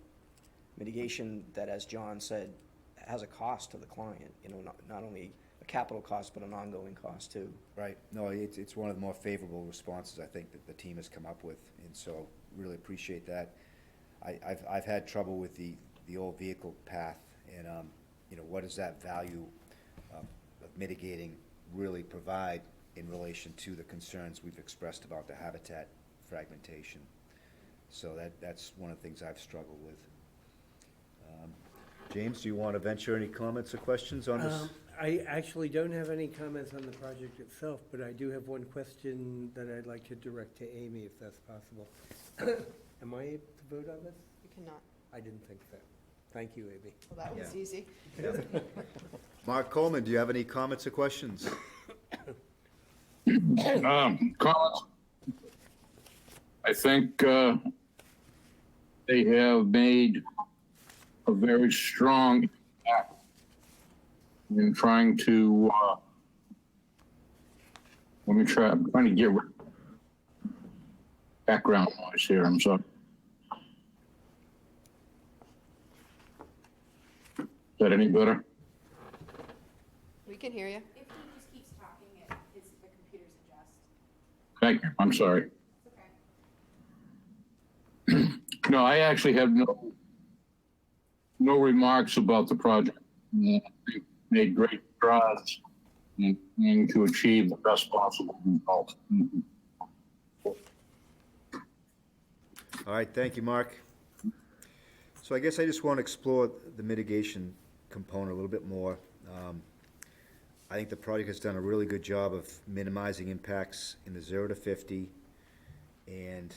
mitigation that, as John said, has a cost to the client, not only a capital cost, but an ongoing cost too. Right, no, it's one of the more favorable responses I think that the team has come up with, and so really appreciate that. I've had trouble with the old vehicle path, and, what does that value of mitigating really provide in relation to the concerns we've expressed about the habitat fragmentation? So that's one of the things I've struggled with. James, do you want to venture any comments or questions on this? I actually don't have any comments on the project itself, but I do have one question that I'd like to direct to Amy, if that's possible. Am I able to vote on this? You cannot. I didn't think so. Thank you, Amy. Well, that was easy. Mark Coleman, do you have any comments or questions? Comments? I think they have made a very strong act in trying to, I'm trying to get rid of background noise here, I'm sorry. Is that any better? We can hear you. If he just keeps talking, the computers adjust. Thank you, I'm sorry. It's okay. No, I actually have no remarks about the project. They made great strides in to achieve the best possible result. All right, thank you, Mark. So I guess I just want to explore the mitigation component a little bit more. I think the project has done a really good job of minimizing impacts in the 0 to 50. And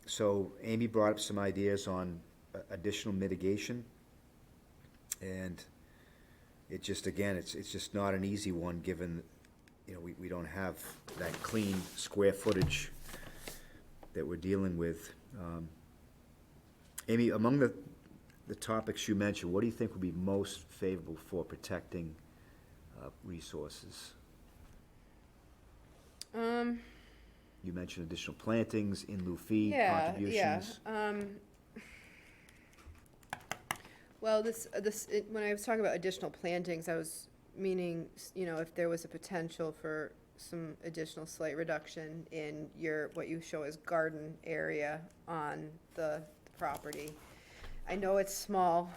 so Amy brought up some ideas on additional mitigation. And it just, again, it's just not an easy one, given, we don't have that clean square footage that we're dealing with. Amy, among the topics you mentioned, what do you think would be most favorable for protecting resources? You mentioned additional plantings, in lieu fee, contributions. Well, when I was talking about additional plantings, I was meaning, if there was a potential for some additional slight reduction in what you show as garden area on the property. I know it's small,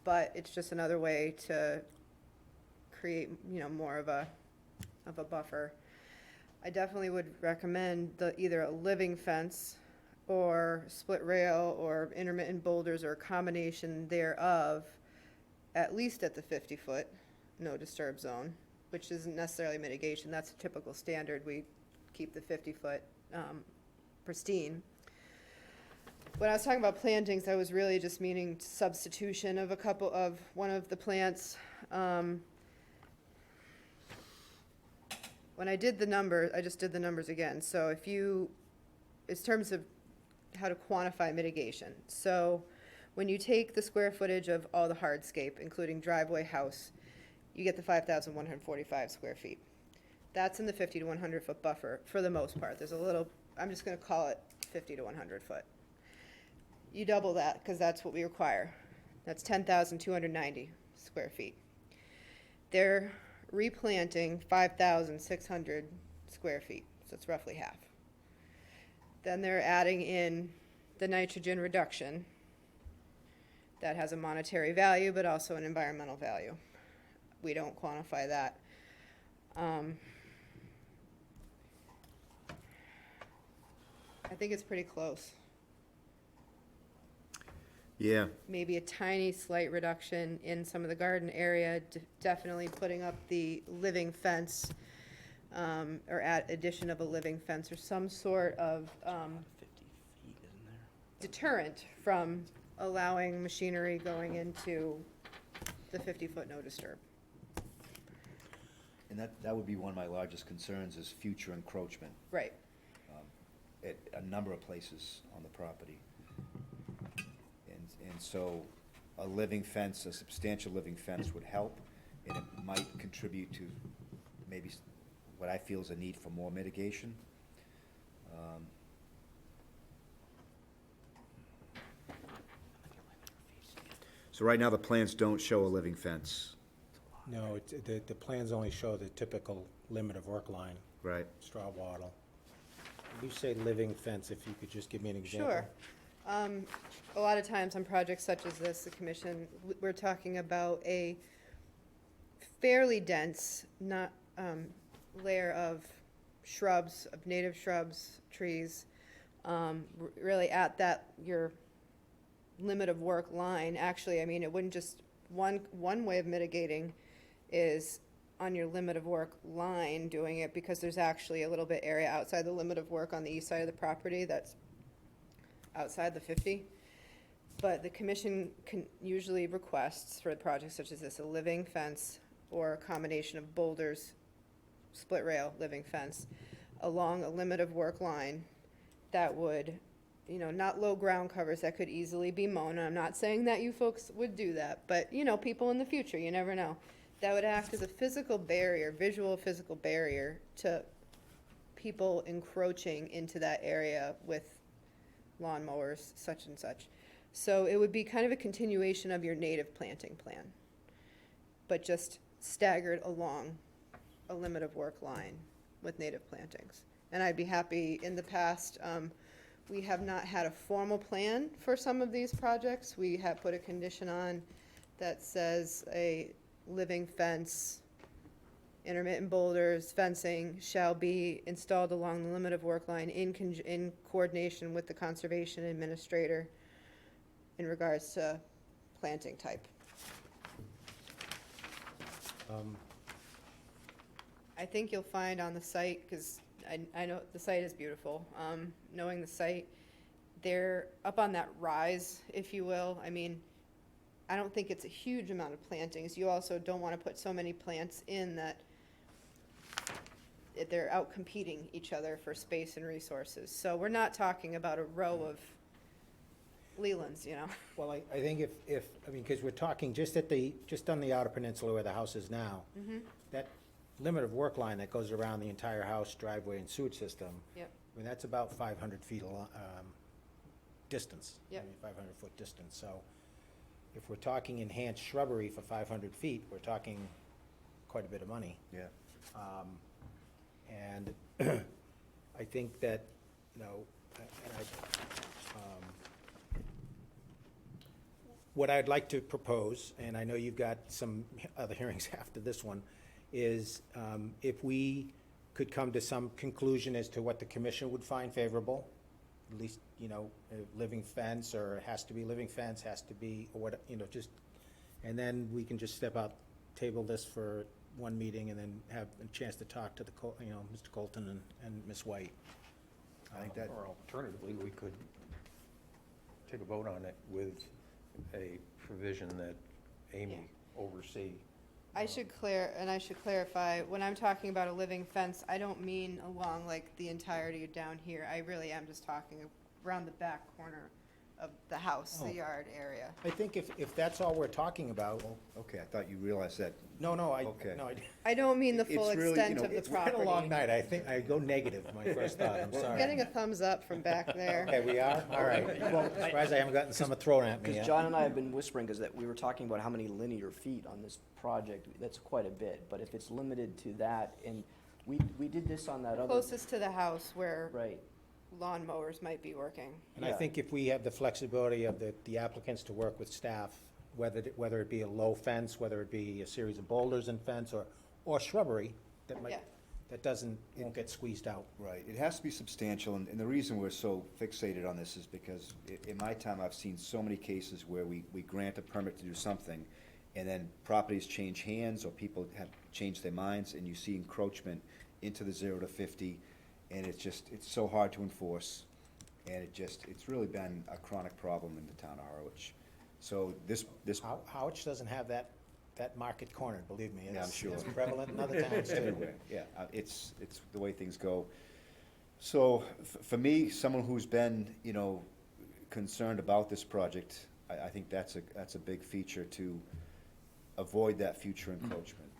but it's just another way to create, more of a buffer. I definitely would recommend either a living fence or split rail or intermittent boulders or a combination thereof, at least at the 50-foot no disturb zone, which isn't necessarily mitigation. That's a typical standard. We keep the 50-foot pristine. When I was talking about plantings, I was really just meaning substitution of one of the plants. When I did the numbers, I just did the numbers again. So in terms of how to quantify mitigation. So when you take the square footage of all the hardscape, including driveway, house, you get the 5,145 square feet. That's in the 50 to 100 foot buffer for the most part. There's a little, I'm just going to call it 50 to 100 foot. You double that because that's what we require. That's 10,290 square feet. They're replanting 5,600 square feet, so it's roughly half. Then they're adding in the nitrogen reduction. That has a monetary value, but also an environmental value. We don't quantify that. I think it's pretty close. Yeah. Maybe a tiny slight reduction in some of the garden area, definitely putting up the living fence, or addition of a living fence or some sort of 50 feet, isn't there? deterrent from allowing machinery going into the 50-foot no disturb. And that would be one of my largest concerns is future encroachment Right. at a number of places on the property. And so a living fence, a substantial living fence would help, and it might contribute to maybe what I feel is a need for more mitigation. So right now, the plans don't show a living fence. No, the plans only show the typical limit of work line, Right. straw wattle. You say living fence, if you could just give me an example. Sure. A lot of times on projects such as this, the commission, we're talking about a fairly dense, layer of shrubs, of native shrubs, trees, really at your limit of work line. Actually, I mean, it wouldn't just, one way of mitigating is on your limit of work line doing it, because there's actually a little bit area outside the limit of work on the east side of the property that's outside the 50. But the commission usually requests for projects such as this, a living fence or a combination of boulders, split rail, living fence, along a limit of work line that would, not low ground covers that could easily be mown. I'm not saying that you folks would do that, but, people in the future, you never know. That would act as a physical barrier, visual physical barrier to people encroaching into that area with lawnmowers, such and such. So it would be kind of a continuation of your native planting plan, but just staggered along a limit of work line with native plantings. And I'd be happy, in the past, we have not had a formal plan for some of these projects. We have put a condition on that says a living fence, intermittent boulders, fencing shall be installed along the limit of work line in coordination with the conservation administrator in regards to planting type. I think you'll find on the site, because I know the site is beautiful, knowing the site, they're up on that rise, if you will. I mean, I don't think it's a huge amount of plantings. You also don't want to put so many plants in that they're out competing each other for space and resources. So we're not talking about a row of Leland's, you know? Well, I think I mean, because we're talking just on the Outer Peninsula where the house is now. That limit of work line that goes around the entire house, driveway, and sewage system. Yep. I mean, that's about 500 feet distance. Yep. 500-foot distance. So if we're talking enhanced shrubbery for 500 feet, we're talking quite a bit of money. Yeah. And I think that, you know, what I'd like to propose, and I know you've got some other hearings after this one, is if we could come to some conclusion as to what the commission would find favorable, at least, you know, a living fence, or it has to be living fence, has to be, or what, you know, just, and then we can just step out, table this for one meeting, and then have a chance to talk to you know, Mr. Colton and Ms. White. I think that, Or alternatively, we could take a vote on it with a provision that Amy oversee. I should clarify, when I'm talking about a living fence, I don't mean along like the entirety of down here. I really am just talking around the back corner of the house, the yard area. I think if that's all we're talking about, okay, I thought you realized that. no, Okay. no, I don't mean the It's full really, extent you know, of the it's It's been a long property. night. I think I go negative, my first thought. I'm sorry. Getting a thumbs up from back there. Okay, we are? All right. Well, surprised I haven't gotten some thrown at me Because yet. John and I have been whispering, because that we were talking about how many linear feet on this project, that's quite a bit, but if it's limited to that, and we did this on that other. Closest to the house where Right, lawnmowers might be working. And I think if we have the flexibility of the applicants to work with staff, whether it be a low fence, whether it be a series of boulders and fence, or shrubbery, that Yeah. won't get squeezed out. Right, it has to be substantial, and the reason we're so fixated on this is because in my time, I've seen so many cases where we grant a permit to do something, and then properties change hands, or people have changed their minds, and you see encroachment into the 0 to 50, and it's so hard to enforce, and it's really been a chronic problem in the town of Harwich. So this, Harwich doesn't have that market cornered, believe me. Yeah, I'm sure. It's prevalent in other towns too. everywhere, yeah, it's the way things go. So, for me, someone who's been, you know, concerned about this project, I think that's a big feature to avoid that future encroachment.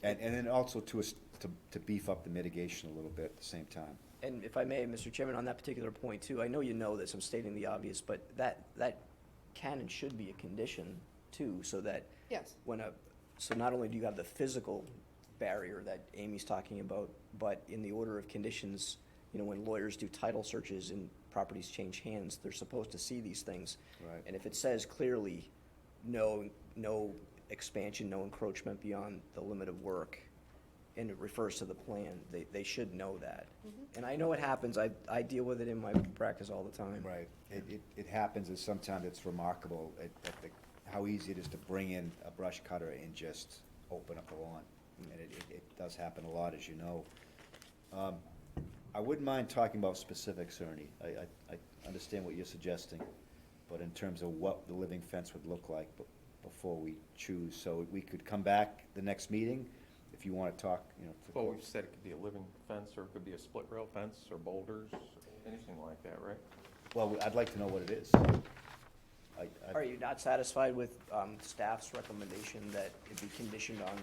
And then also to beef up the mitigation a little bit at the same time. and if I may, Mr. Chairman, on that particular point too, I know you know this, I'm stating the obvious, but that can and should be a condition too, so that Yes. so not only do you have the physical barrier that Amy's talking about, but in the order of conditions, you know, when lawyers do title searches and properties change hands, they're supposed to see these things. Right. And if it says clearly, no expansion, no encroachment beyond the limit of work, and it refers to the plan, they should know that. And I know it happens, I deal with it in my practice all the time. Right, it happens, and sometimes it's remarkable how easy it is to bring in a brush cutter and just open up the lawn. And it does happen a lot, as you know. I wouldn't mind talking about specifics, Ernie. I understand what you're suggesting, but in terms of what the living fence would look like before we choose. So we could come back the next meeting, if you want to talk, you know. Well, we've said it could be a living fence, or it could be a split rail fence, or boulders, anything like that, right? Well, I'd like to know what it is. Are you not satisfied with staff's recommendation that it be conditioned on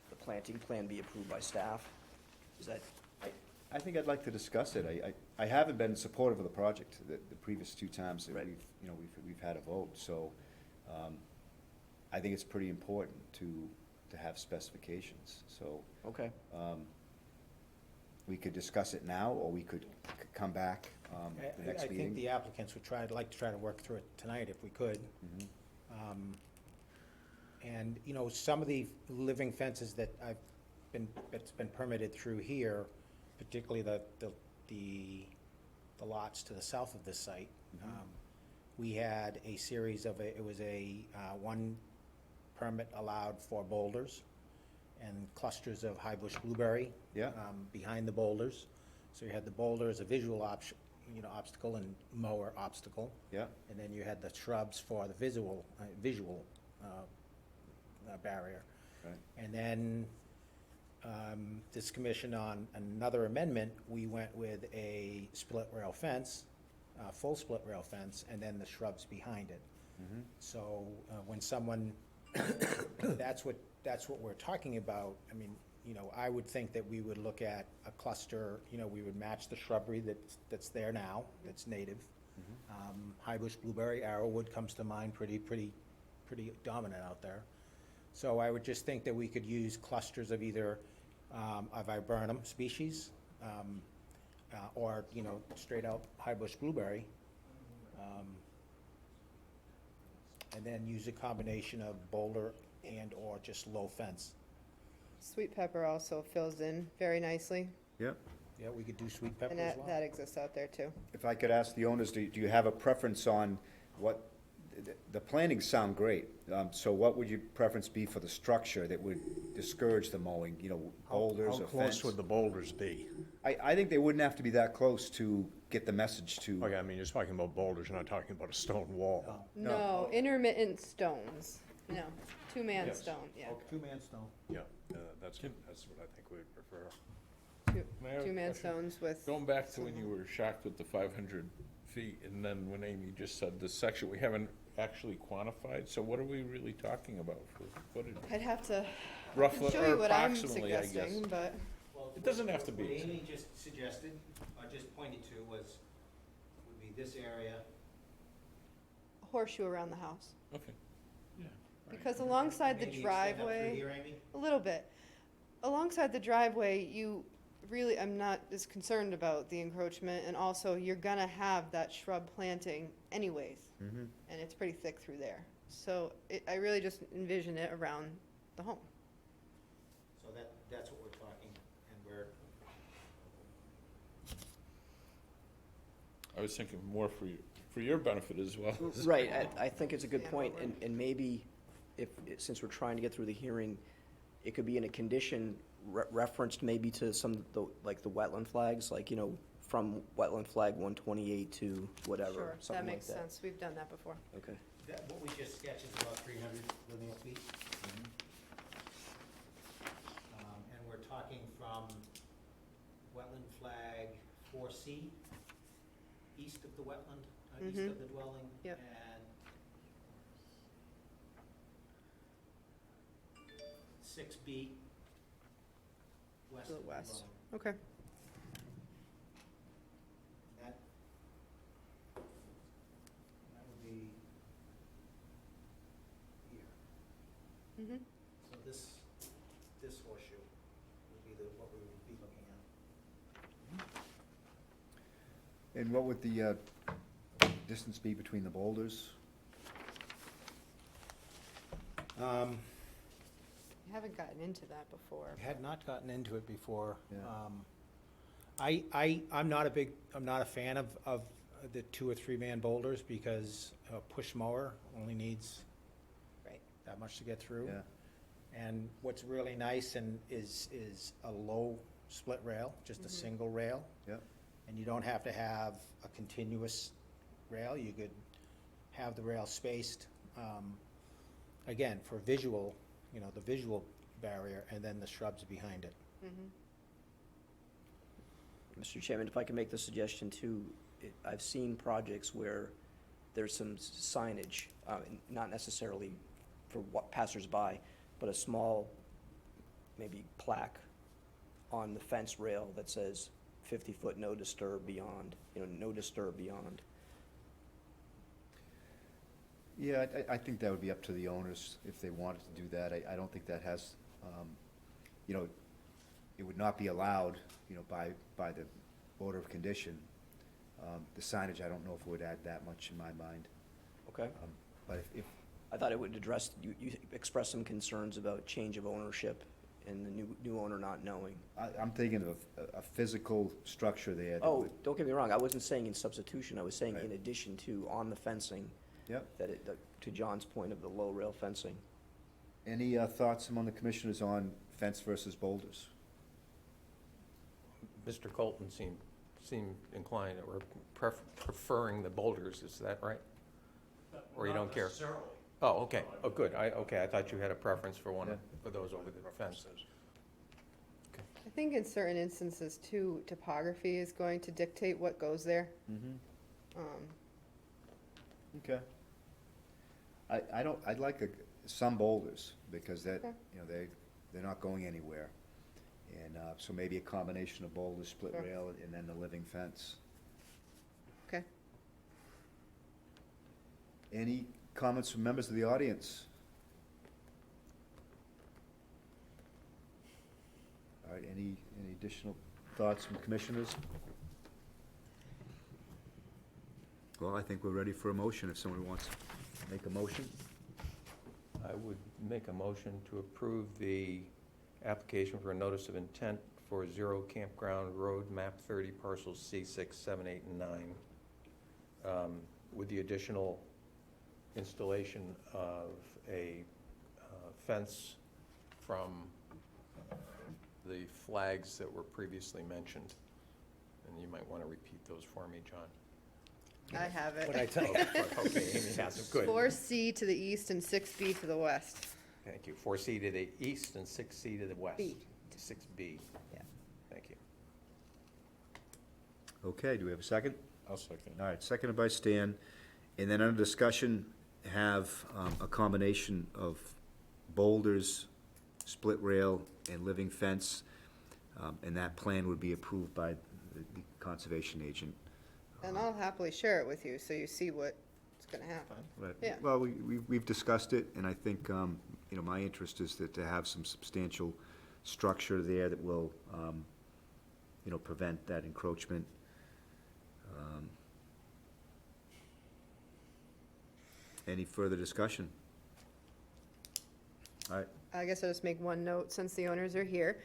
the planting plan be approved by staff? Is that, I think I'd like to discuss it. I haven't been supportive of the project the previous two times that Right. we've had a vote, so I think it's pretty important to have specifications, so. okay. We could discuss it now, or we could come back the next I think meeting. the applicants would like to try to work through it tonight if we could. And, you know, some of the living fences that's been permitted through here, particularly the lots to the south of this site, we had a series of, it was one permit allowed for boulders and clusters of high bush blueberry. Yeah. Behind the boulders. So you had the boulder as a visual obstacle and mower obstacle. Yeah, And then you had the shrubs for the visual barrier. right, And then this commission on another amendment, we went with a split rail fence full split rail fence, and then the shrubs behind it. So when someone, that's what we're talking about. I mean, you know, I would think that we would look at a cluster, you know, we would match the shrubbery that's there now, that's native. High bush blueberry, arrowwood comes to mind, pretty dominant out there. So I would just think that we could use clusters of either a viburnum species, or, you know, straight out high bush blueberry. And then use a combination of boulder and/or just low fence. Sweet pepper also fills in very nicely, Yep. Yeah, we could do sweet pepper and as well. that exists out there too. If I could ask the owners, do you have a preference on what, the plantings sound great, so what would your preference be for the structure that would discourage the mowing, you know, boulders How or close fence? would the boulders be? I think they wouldn't have to be that close to get the message to, Okay, I mean, you're talking about boulders, you're not talking about a stone wall. No, intermittent stones, no, two-man Yes. stone, yeah. Two-man stone. Yeah, that's what I think we'd prefer. May I have a Two-man question? stones with. Going back to when you were shocked with the 500 feet, and then when Amy just said this section, we haven't actually quantified, so what are we really talking about for footage? I'd have to Roughly, show or you what I'm approximately, I guess. suggesting, but It doesn't have to be What exact. Amy just suggested, or just pointed to, would be this area. horseshoe around the house. Okay. Yeah. Because alongside the Maybe extend up through driveway, here, Amy? a little bit, alongside the driveway, you really, I'm not as concerned about the encroachment, and also you're gonna have that shrub planting anyways. And it's pretty thick through there. So I really just envision it around the home. So that's what we're talking, and we're, I was thinking more for your benefit as well. Right, I think it's a good Yeah, point, but and maybe since we're trying to get through the hearing, it could be in a condition referenced maybe to some, of the like the wetland flags, like, you know, from wetland flag 128 to whatever, Sure, something that like makes that. sense. We've done that before. Okay. what we just sketched is about 300 linear feet. And we're talking from wetland flag 4C, east of the wetland, east of the dwelling. Yep. And 6B, west To of the the west. dwelling. Okay. That would be here. Mm-hmm. So this horseshoe would be what we would be looking at. and what would the distance be between the boulders? I haven't gotten into that before. Had not gotten into it before. Yeah. I'm not a fan of the 2 or 3 man boulders, because a push mower only needs Right. that much to get through. Yeah. And what's really nice is a low split rail, just a single rail. Yep. And you don't have to have a continuous rail. You could have the rail spaced, again, for visual, you know, the visual barrier, and then the shrubs behind it. Mr. Chairman, if I can make the suggestion too, I've seen projects where there's some signage, not necessarily for what passersby, but a small, maybe plaque on the fence rail that says 50-foot no disturb beyond, you know, no disturb beyond. Yeah, I think that would be up to the owners if they wanted to do that. I don't think that has, you know, it would not be allowed, you know, by the order of condition. The signage, I don't know if it would add that much in my mind. Okay. But if, I thought it would address, you expressed some concerns about change of ownership and the new owner not knowing. I'm thinking of a physical structure there that Oh, would, don't get me wrong, I wasn't saying in substitution, I was saying Right. in addition to, on the fencing, yep. to John's point of the low rail fencing. Any thoughts among the commissioners on fence versus boulders? Mr. Colton seemed inclined, or preferring the boulders, is that right? Or you don't care? Not necessarily. Oh, okay, oh, good, I thought you had a preference for one, Yeah. for those over the fence. I think in certain instances too, topography is going to dictate what goes there. Okay. I'd like some boulders, because that, Okay. you know, they're not going anywhere. And, so maybe a combination of boulders, split Sure. rail, and then the living fence. Okay. Any comments from members of the audience? All right, any additional thoughts from commissioners? Well, I think we're ready for a motion, if somebody wants to make a motion. I would make a motion to approve the application for a notice of intent for Zero Campground Road, map 30, parcels C6, 7, 8, and 9, with the additional installation of a fence from the flags that were previously mentioned. And you might want to repeat those for me, John. I have it. What'd I tell you? Okay, Amy has it, good. 4C to the east and 6B to the west. Thank you. 4C to the east and 6C to the west. B. 6B. Yeah. Thank you. Okay, do we have a second? I'll second. All right, seconded by Stan. And then under discussion, have a combination of boulders, split rail, and living fence. And that plan would be approved by the conservation agent. And I'll happily share it with you, so you see what's gonna happen. Right. Yeah. Well, we've discussed it, and I think, you know, my interest is to have some substantial structure there that will, you know, prevent that encroachment. Any further discussion? All right, I guess I'll just make one note, since the owners are here.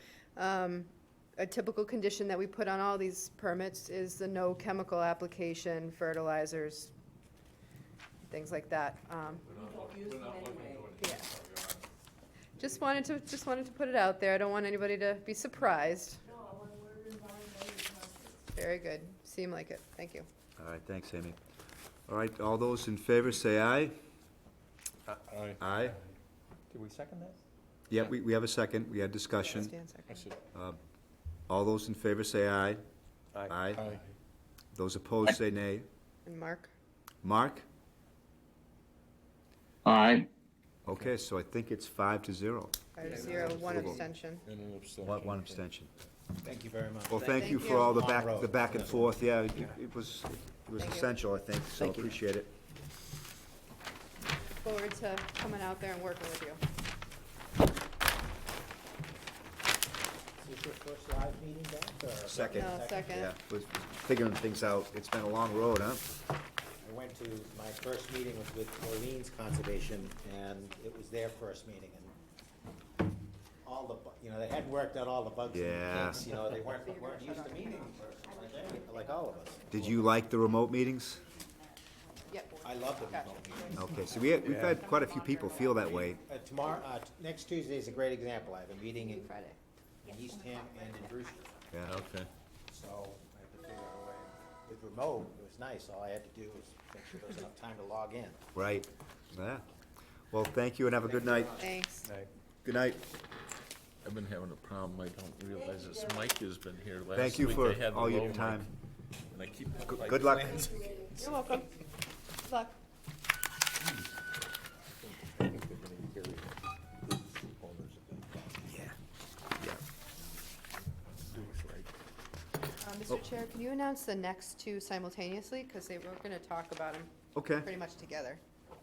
A typical condition that we put on all these permits is the no chemical application, fertilizers, things like that. Yeah. Just wanted to put it out there. I don't want anybody to be surprised. Very good. Seem like it. Thank you. all right, thanks, Amy. All right, all those in favor say aye. Aye. Aye. Did we second that? Yeah, we have a second, we had discussion. Stan I second. said, All those in favor say aye. Aye. aye. Those opposed say nay. And Mark? Mark? Aye. Okay, so I think it's 5-0. 5-0, one abstention. And an abstention. One abstention. Thank you very much. Well, thank you Thank for you. all the Long back, road. the back and forth, yeah, it was Thank you. essential, I think, so Thank you. appreciate it. Forward to coming out there and working with you. Is this your first live meeting back, or? Second. No, second. Yeah, was figuring things out, it's been a long road, huh? I went to, my first meeting was with Orleans Conservation, and it was their first meeting, and all the, you know, they hadn't worked out all the bugs and Yeah. kinks, you know, they weren't used to meeting in person, like all of us. Did you like the remote meetings? Yep. I love the Gotcha. remote meetings. Okay, so we've had quite a few people feel that way. Tomorrow, next Tuesday is a great example. I have a meeting in Friday. Eastham and in Brewster, Yeah, Okay. so I have to figure out a way. With remote, it was nice. All I had to do was make sure there was enough time to log in. right, yeah. Well, thank you and have a good night. Thanks. Good night. I've been having a problem. I don't realize this mic has been here last week. Thank you for I had the all your low mic, time. And I keep. Good luck. You're welcome. Good luck. Yeah, yeah. Mr. Chair, can you announce the next two simultaneously? Because they were going to talk about them Okay. pretty much together.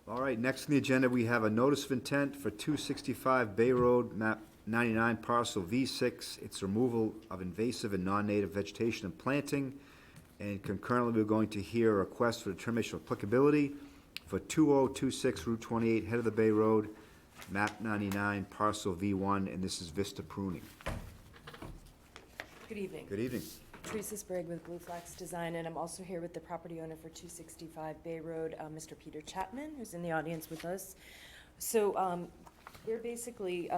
All right, next on the agenda, we have a notice of intent for 265 Bay Road, map 99, parcel V6. It's removal of invasive and non-native vegetation and planting. And concurrently, we're going to hear a request for determination of applicability for 2026 Route 28, head of the Bay Road, map 99, parcel V1, and this is Vista Pruning. Good evening. Good evening. Teresa Sprague with Blue Flax Design, and I'm also here with the property owner for 265 Bay Road, Mr. Peter Chapman, who's in the audience with us. So they're basically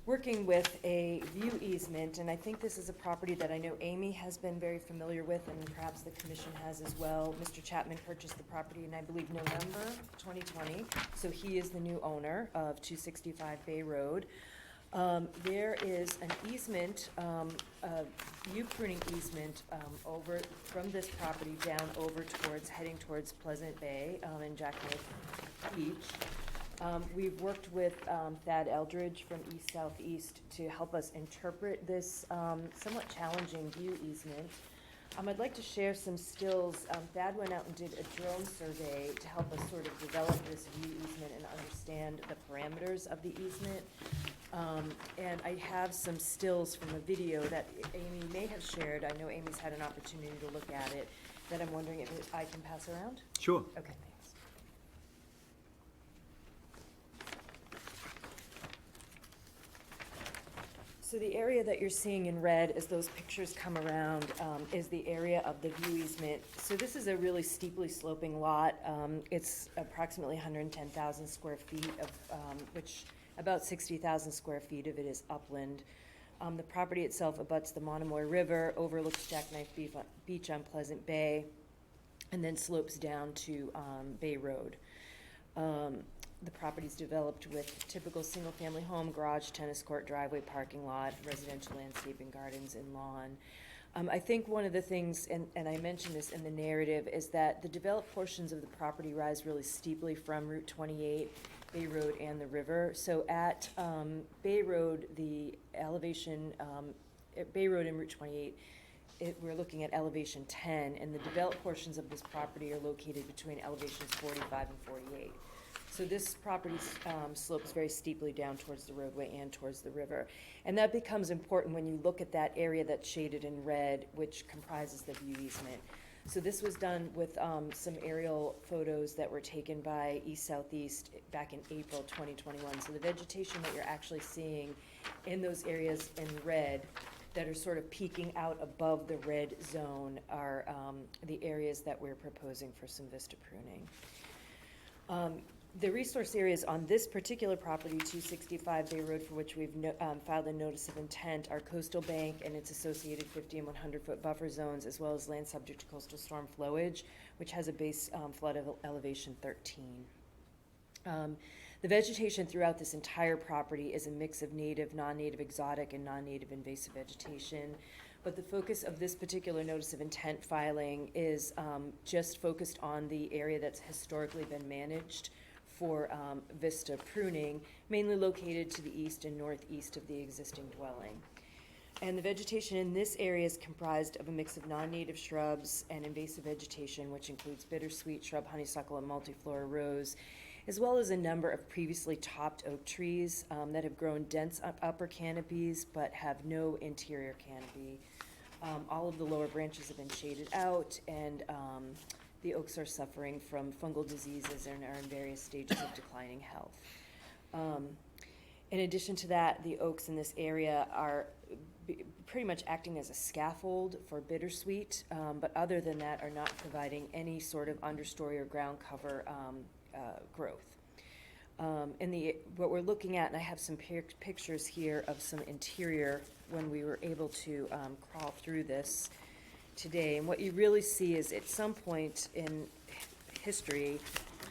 working with a view easement, and I think this is a property that I know Amy has been very familiar with, and perhaps the commission has as well. Mr. Chapman purchased the property in, I believe, November 2020, so he is the new owner of 265 Bay Road. There is an easement, a view pruning easement, over from this property down over heading towards Pleasant Bay, and Jackknife Beach. We've worked with Thad Eldridge from East Southeast to help us interpret this somewhat challenging view easement. I'd like to share some stills. Thad went out and did a drone survey to help us sort of develop this view easement and understand the parameters of the easement. And I have some stills from a video that Amy may have shared. I know Amy's had an opportunity to look at it, that I'm wondering if I can pass around? Sure. Okay, thanks. So the area that you're seeing in red as those pictures come around is the area of the view easement. So this is a really steeply sloping lot. It's approximately 110,000 square feet of, which about 60,000 square feet of it is upland. The property itself abuts the Monomoy River, overlooks Jackknife Beach on Pleasant Bay, and then slopes down to Bay Road. The property's developed with typical single-family home, garage, tennis court, driveway, parking lot, residential landscaping, gardens, and lawn. I think one of the things, and I mentioned this in the narrative, is that the developed portions of the property rise really steeply from Route 28, Bay Road, and the river. So at Bay Road, the elevation, at Bay Road and Route 28, we're looking at elevation 10, and the developed portions of this property are located between elevations 45 and 48. So this property slopes very steeply down towards the roadway and towards the river. And that becomes important when you look at that area that's shaded in red, which comprises the view easement. So this was done with some aerial photos that were taken by East Southeast back in April 2021. So the vegetation that you're actually seeing in those areas in red that are sort of peeking out above the red zone are the areas that we're proposing for some vista pruning. The resource areas on this particular property, 265 Bay Road, for which we've filed a notice of intent, are coastal bank and its associated 50 and 100-foot buffer zones, as well as land subject to coastal storm flowage, which has a base flood of elevation 13. The vegetation throughout this entire property is a mix of native, non-native exotic, and non-native invasive vegetation. But the focus of this particular notice of intent filing is just focused on the area that's historically been managed for vista pruning, mainly located to the east and northeast of the existing dwelling. And the vegetation in this area is comprised of a mix of non-native shrubs and invasive vegetation, which includes bittersweet shrub, honeysuckle, and multiflora rose, as well as a number of previously topped oak trees that have grown dense upper canopies but have no interior canopy. All of the lower branches have been shaded out, and the oaks are suffering from fungal diseases and are in various stages of declining health. In addition to that, the oaks in this area are pretty much acting as a scaffold for bittersweet, but other than that are not providing any sort of understory or ground cover growth. What we're looking at, and I have some pictures here of some interior when we were able to crawl through this today, and what you really see is at some point in history,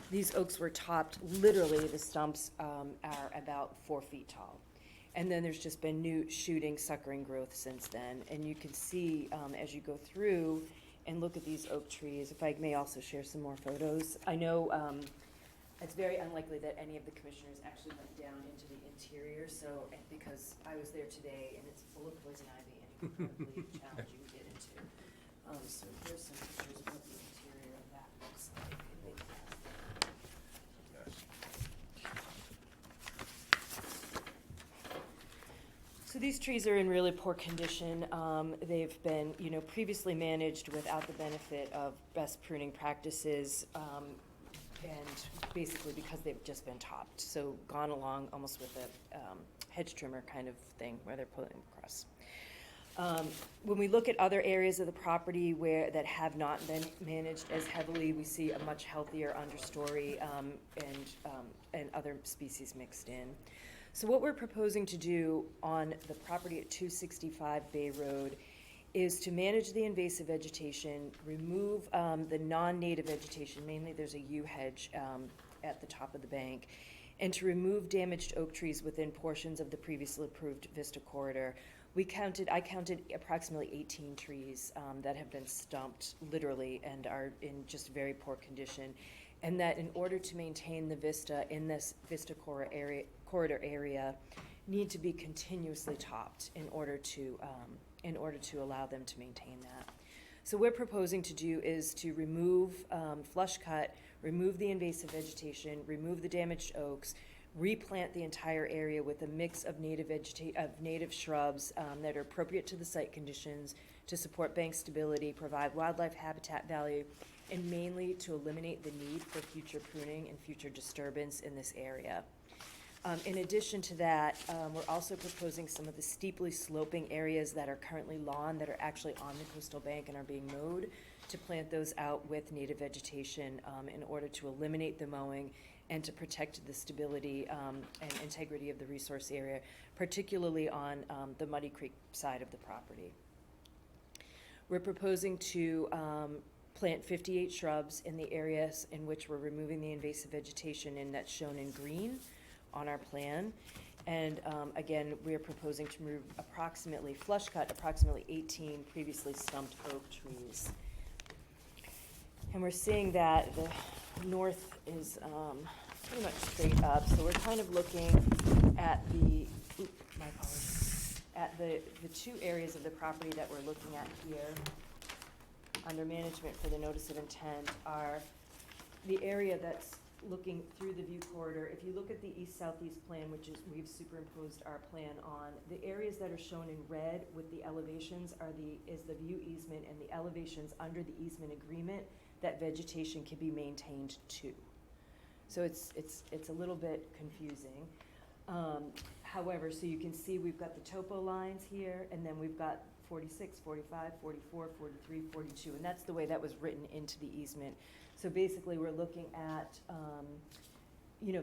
these oaks were topped, literally the stumps are about 4 feet tall. And then there's just been new shooting, suckering growth since then. And you can see as you go through and look at these oak trees, if I may also share some more photos. I know it's very unlikely that any of the commissioners actually went down into the interior, so, because I was there today and it's full of poison ivy and incredibly challenging to get into. So here's some pictures of what the interior of that looks like. So these trees are in really poor condition. They've been, previously managed without the benefit of best pruning practices, and basically because they've just been topped. So gone along almost with a hedge trimmer kind of thing where they're pulling them across. When we look at other areas of the property that have not been managed as heavily, we see a much healthier understory and other species mixed in. So what we're proposing to do on the property at 265 Bay Road is to manage the invasive vegetation, remove the non-native vegetation, mainly there's a yew hedge at the top of the bank, and to remove damaged oak trees within portions of the previously approved Vista corridor. I counted approximately 18 trees that have been stumped, literally, and are in just very poor condition. And that in order to maintain the Vista in this Vista corridor area, need to be continuously topped in order to allow them to maintain that. So what we're proposing to do is to remove flush cut, remove the invasive vegetation, remove the damaged oaks, replant the entire area with a mix of native shrubs that are appropriate to the site conditions, to support bank stability, provide wildlife habitat value, and mainly to eliminate the need for future pruning and future disturbance in this area. In addition to that, we're also proposing some of the steeply sloping areas that are currently lawn that are actually on the coastal bank and are being mowed, to plant those out with native vegetation in order to eliminate the mowing and to protect the stability and integrity of the resource area, particularly on the Muddy Creek side of the property. We're proposing to plant 58 shrubs in the areas in which we're removing the invasive vegetation, and that's shown in green on our plan. And again, we are proposing to remove approximately 18 previously stumped oak trees. And we're seeing that the north is pretty much straight up, so we're kind of looking at the two areas of the property that we're looking at here under management for the notice of intent are the area that's looking through the view corridor. If you look at the east-southeast plan, which is, we've superimposed our plan on, the areas that are shown in red with the elevations is the view easement, and the elevations under the easement agreement, that vegetation can be maintained too. So it's a little bit confusing. However, so you can see we've got the topo lines here, and then we've got 46, 45, 44, 43, 42, and that's the way that was written into the easement. So basically, we're looking at,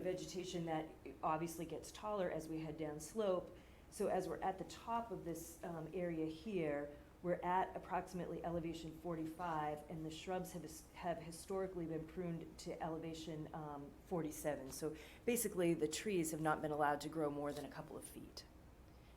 vegetation that obviously gets taller as we head down slope. So as we're at the top of this area here, we're at approximately elevation 45, and the shrubs have historically been pruned to elevation 47. So basically, the trees have not been allowed to grow more than a couple of feet.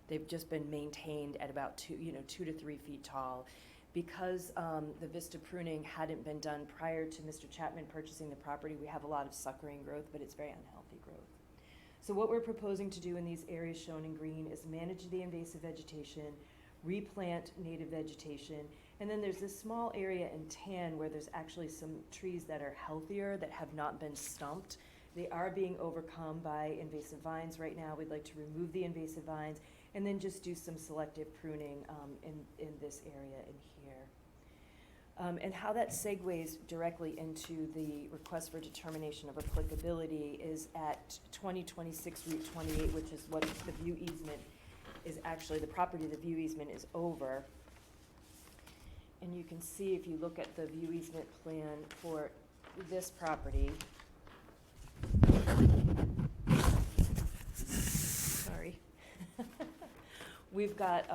They've just been maintained at about 2 to 3 feet tall. Because the Vista pruning hadn't been done prior to Mr. Chapman purchasing the property, we have a lot of suckering growth, but it's very unhealthy growth. So what we're proposing to do in these areas shown in green is manage the invasive vegetation, replant native vegetation, and then there's this small area in tan where there's actually some trees that are healthier that have not been stumped. They are being overcome by invasive vines right now. We'd like to remove the invasive vines and then just do some selective pruning in this area in here. And how that segues directly into the request for determination of applicability is at 2026 Route 28, which is what the view easement is actually, the property the view easement is over. And you can see if you look at the view easement plan for this property. Sorry. We've got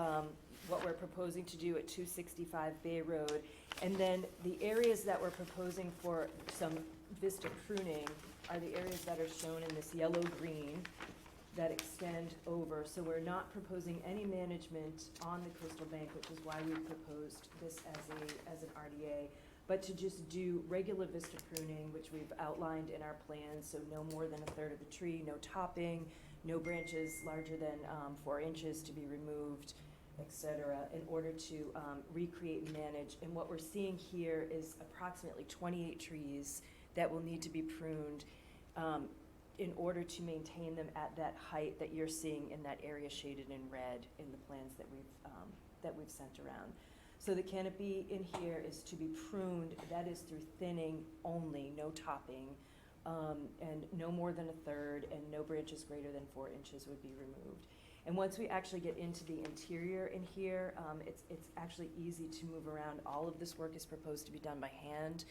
what we're proposing to do at 265 Bay Road, and then the areas that we're proposing for some Vista pruning are the areas that are shown in this yellow-green that extend over. So we're not proposing any management on the coastal bank, which is why we proposed this as an RDA, but to just do regular Vista pruning, which we've outlined in our plan, so no more than a third of the tree, no topping, no branches larger than 4 inches to be removed, etc., in order to recreate and manage. And what we're seeing here is approximately 28 trees that will need to be pruned in order to maintain them at that height that you're seeing in that area shaded in red in the plans that we've sent around. So the canopy in here is to be pruned, that is through thinning only, no topping, and no more than a third, and no branches greater than 4 inches would be removed. And once we actually get into the interior in here, it's actually easy to move around. All of this work is proposed to be done by hand.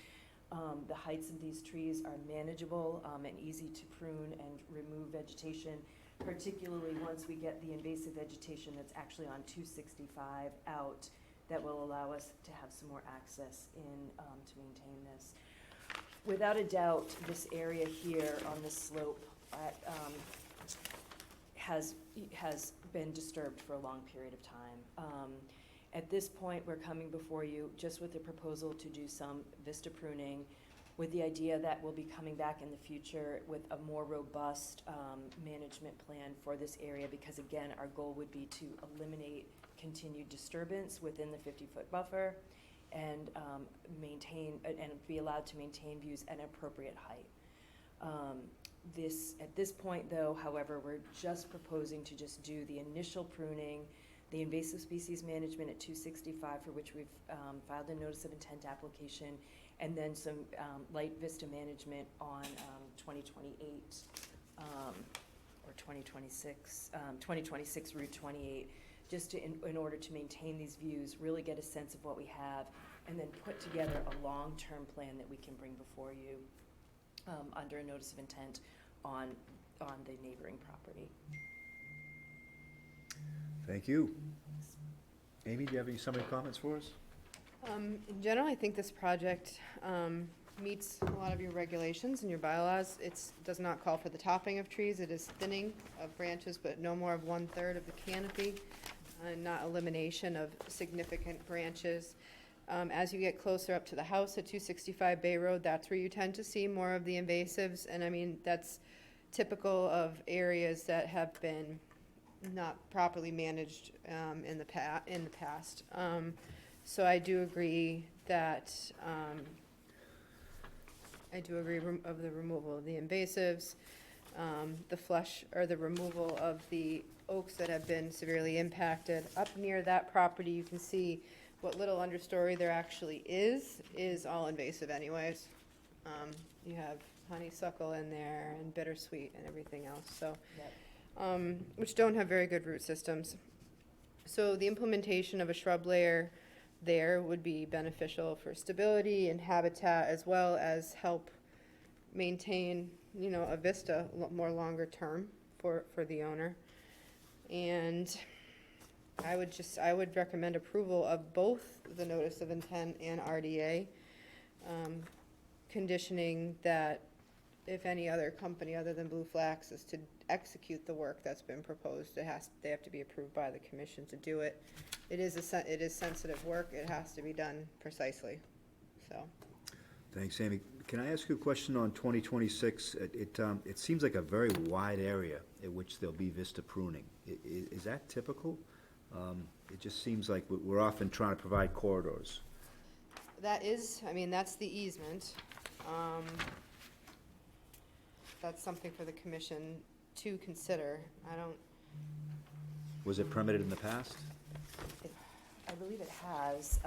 The heights of these trees are manageable and easy to prune and remove vegetation, particularly once we get the invasive vegetation that's actually on 265 out, that will allow us to have some more access in to maintain this. Without a doubt, this area here on the slope has been disturbed for a long period of time. At this point, we're coming before you just with the proposal to do some vista pruning, with the idea that we'll be coming back in the future with a more robust management plan for this area, because again, our goal would be to eliminate continued disturbance within the 50-foot buffer and maintain, and be allowed to maintain views at an appropriate height. At this point though, however, we're just proposing to just do the initial pruning, the invasive species management at 265, for which we've filed a notice of intent application, and then some light vista management on 2028 or 2026, 2026 Route 28, just to, in order to maintain these views, really get a sense of what we have, and then put together a long-term plan that we can bring before you under a notice of intent on the neighboring property. Thank you. Amy, do you have any summary comments for us? In general, I think this project meets a lot of your regulations and your bylaws. It does not call for the topping of trees. It is thinning of branches, but no more of 1/3 of the canopy, and not elimination of significant branches. As you get closer up to the house at 265 Bay Road, that's where you tend to see more of the invasives. And I mean, that's typical of areas that have been not properly managed in the past. So I do agree that, of the removal of the invasives, the flush, or the removal of the oaks that have been severely impacted. Up near that property, you can see what little understory there actually is all invasive anyways. You have honeysuckle in there and bittersweet and everything else, so, which don't have very good root systems. So the implementation of a shrub layer there would be beneficial for stability and habitat, as well as help maintain, a vista more longer term for the owner. And I would recommend approval of both the notice of intent and RDA, conditioning that if any other company other than Blue Flax is to execute the work that's been proposed, they have to be approved by the commission to do it. It is sensitive work. It has to be done precisely, so. Thanks, Amy. Can I ask you a question on 2026? It seems like a very wide area in which there'll be vista pruning. Is that typical? It just seems like we're often trying to provide corridors. That's the easement. That's something for the commission to consider. Was it permitted in the past? I believe it has.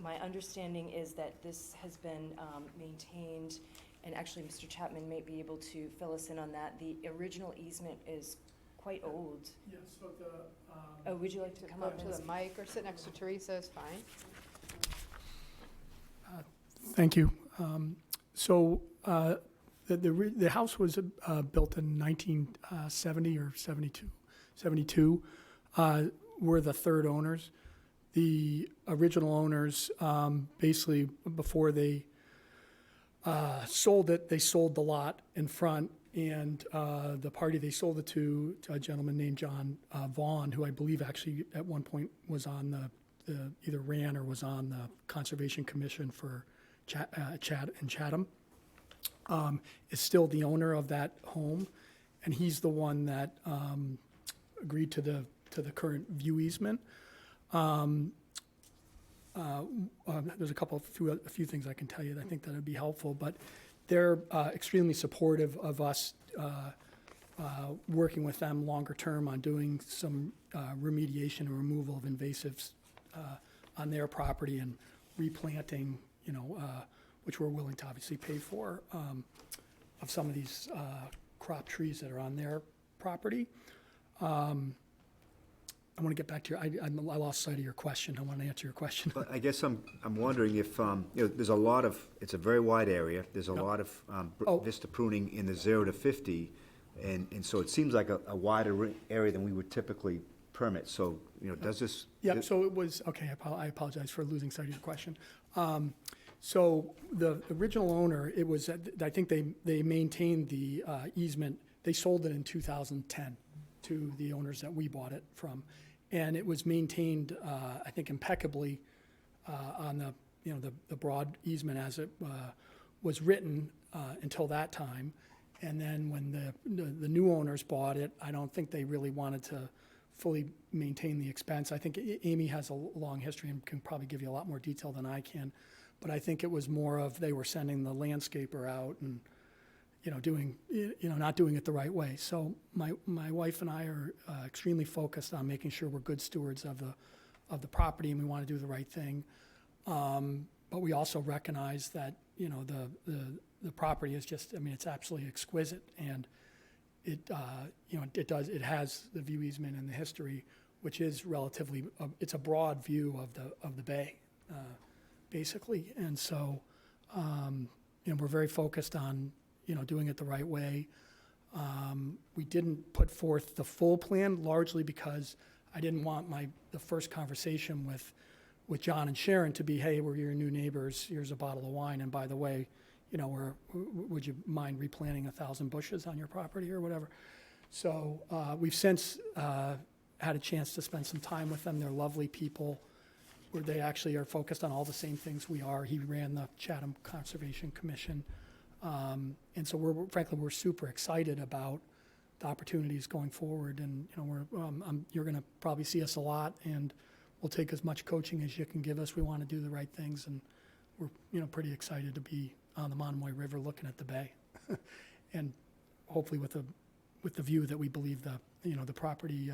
My understanding is that this has been maintained, and actually Mr. Chapman may be able to fill us in on that. The original easement is quite old. Yes, so Oh, would you like to come up to the mic or sit next to Teresa is fine. Thank you. The house was built in 1970 or 72. We're the third owners. The original owners, basically, before they sold it, they sold the lot in front, and the party they sold it to a gentleman named John Vaughn, who I believe actually at one point was on either ran or was on the Conservation Commission for Chatham, is still the owner of that home, and he's the one that agreed to the current view easement. There's a few things I can tell you that I think that would be helpful, but they're extremely supportive of us working with them longer term on doing some remediation and removal of invasives on their property and replanting, which we're willing to obviously pay for, of some of these crop trees that are on their property. I want to get back to I lost sight of your question. I want to answer your question. But I guess I'm wondering if, there's a lot of, it's a very wide area. There's a lot of vista pruning in the 0 to 50. And so it seems like a wider area than we would typically permit. So, does this? Yeah, so it was, okay, I apologize for losing sight of your question. So the original owner, it was, I think they maintained the easement, they sold it in 2010 to the owners that we bought it from. And it was maintained, I think impeccably on the, you know, the broad easement as it was written until that time. And then when the new owners bought it, I don't think they really wanted to fully maintain the expense. I think Amy has a long history and can probably give you a lot more detail than I can. But I think it was more of they were sending the landscaper out and, you know, not doing it the right way. So my wife and I are extremely focused on making sure we're good stewards of the property, and we want to do the right thing. But we also recognize that, you know, the property is just, I mean, it's absolutely exquisite, and it, you know, it has the view easement and the history, which is relatively, it's a broad view of the bay, basically. And so, you know, we're very focused on, you know, doing it the right way. We didn't put forth the full plan largely because I didn't want the first conversation with John and Sharon to be, hey, we're your new neighbors, here's a bottle of wine, and by the way, you know, would you mind replanting 1,000 bushes on your property or whatever? So we've since had a chance to spend some time with them. They're lovely people, where they actually are focused on all the same things we are. He ran the Chatham Conservation Commission. And so we're super excited about the opportunities going forward. And, you know, you're going to probably see us a lot, and we'll take as much coaching as you can give us. We want to do the right things, and we're, you know, pretty excited to be on the Monomoy River looking at the bay. And hopefully with the view that we believe the property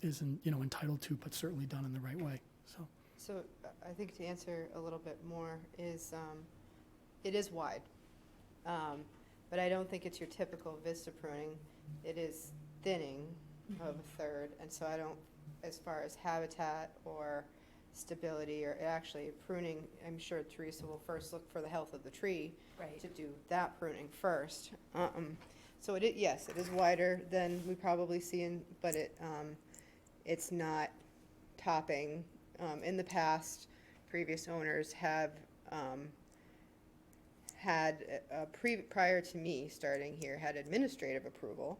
isn't, you know, entitled to, but certainly done in the right way, so. So I think to answer a little bit more is, it is wide, but I don't think it's your typical vista pruning. It is thinning of a third, and so I don't, as far as habitat or stability or actually pruning, I'm sure Teresa will first look for the health of the tree Right. to do that pruning first. So yes, it is wider than we probably see but it's not topping. In the past, previous owners have had, prior to me starting here, had administrative approval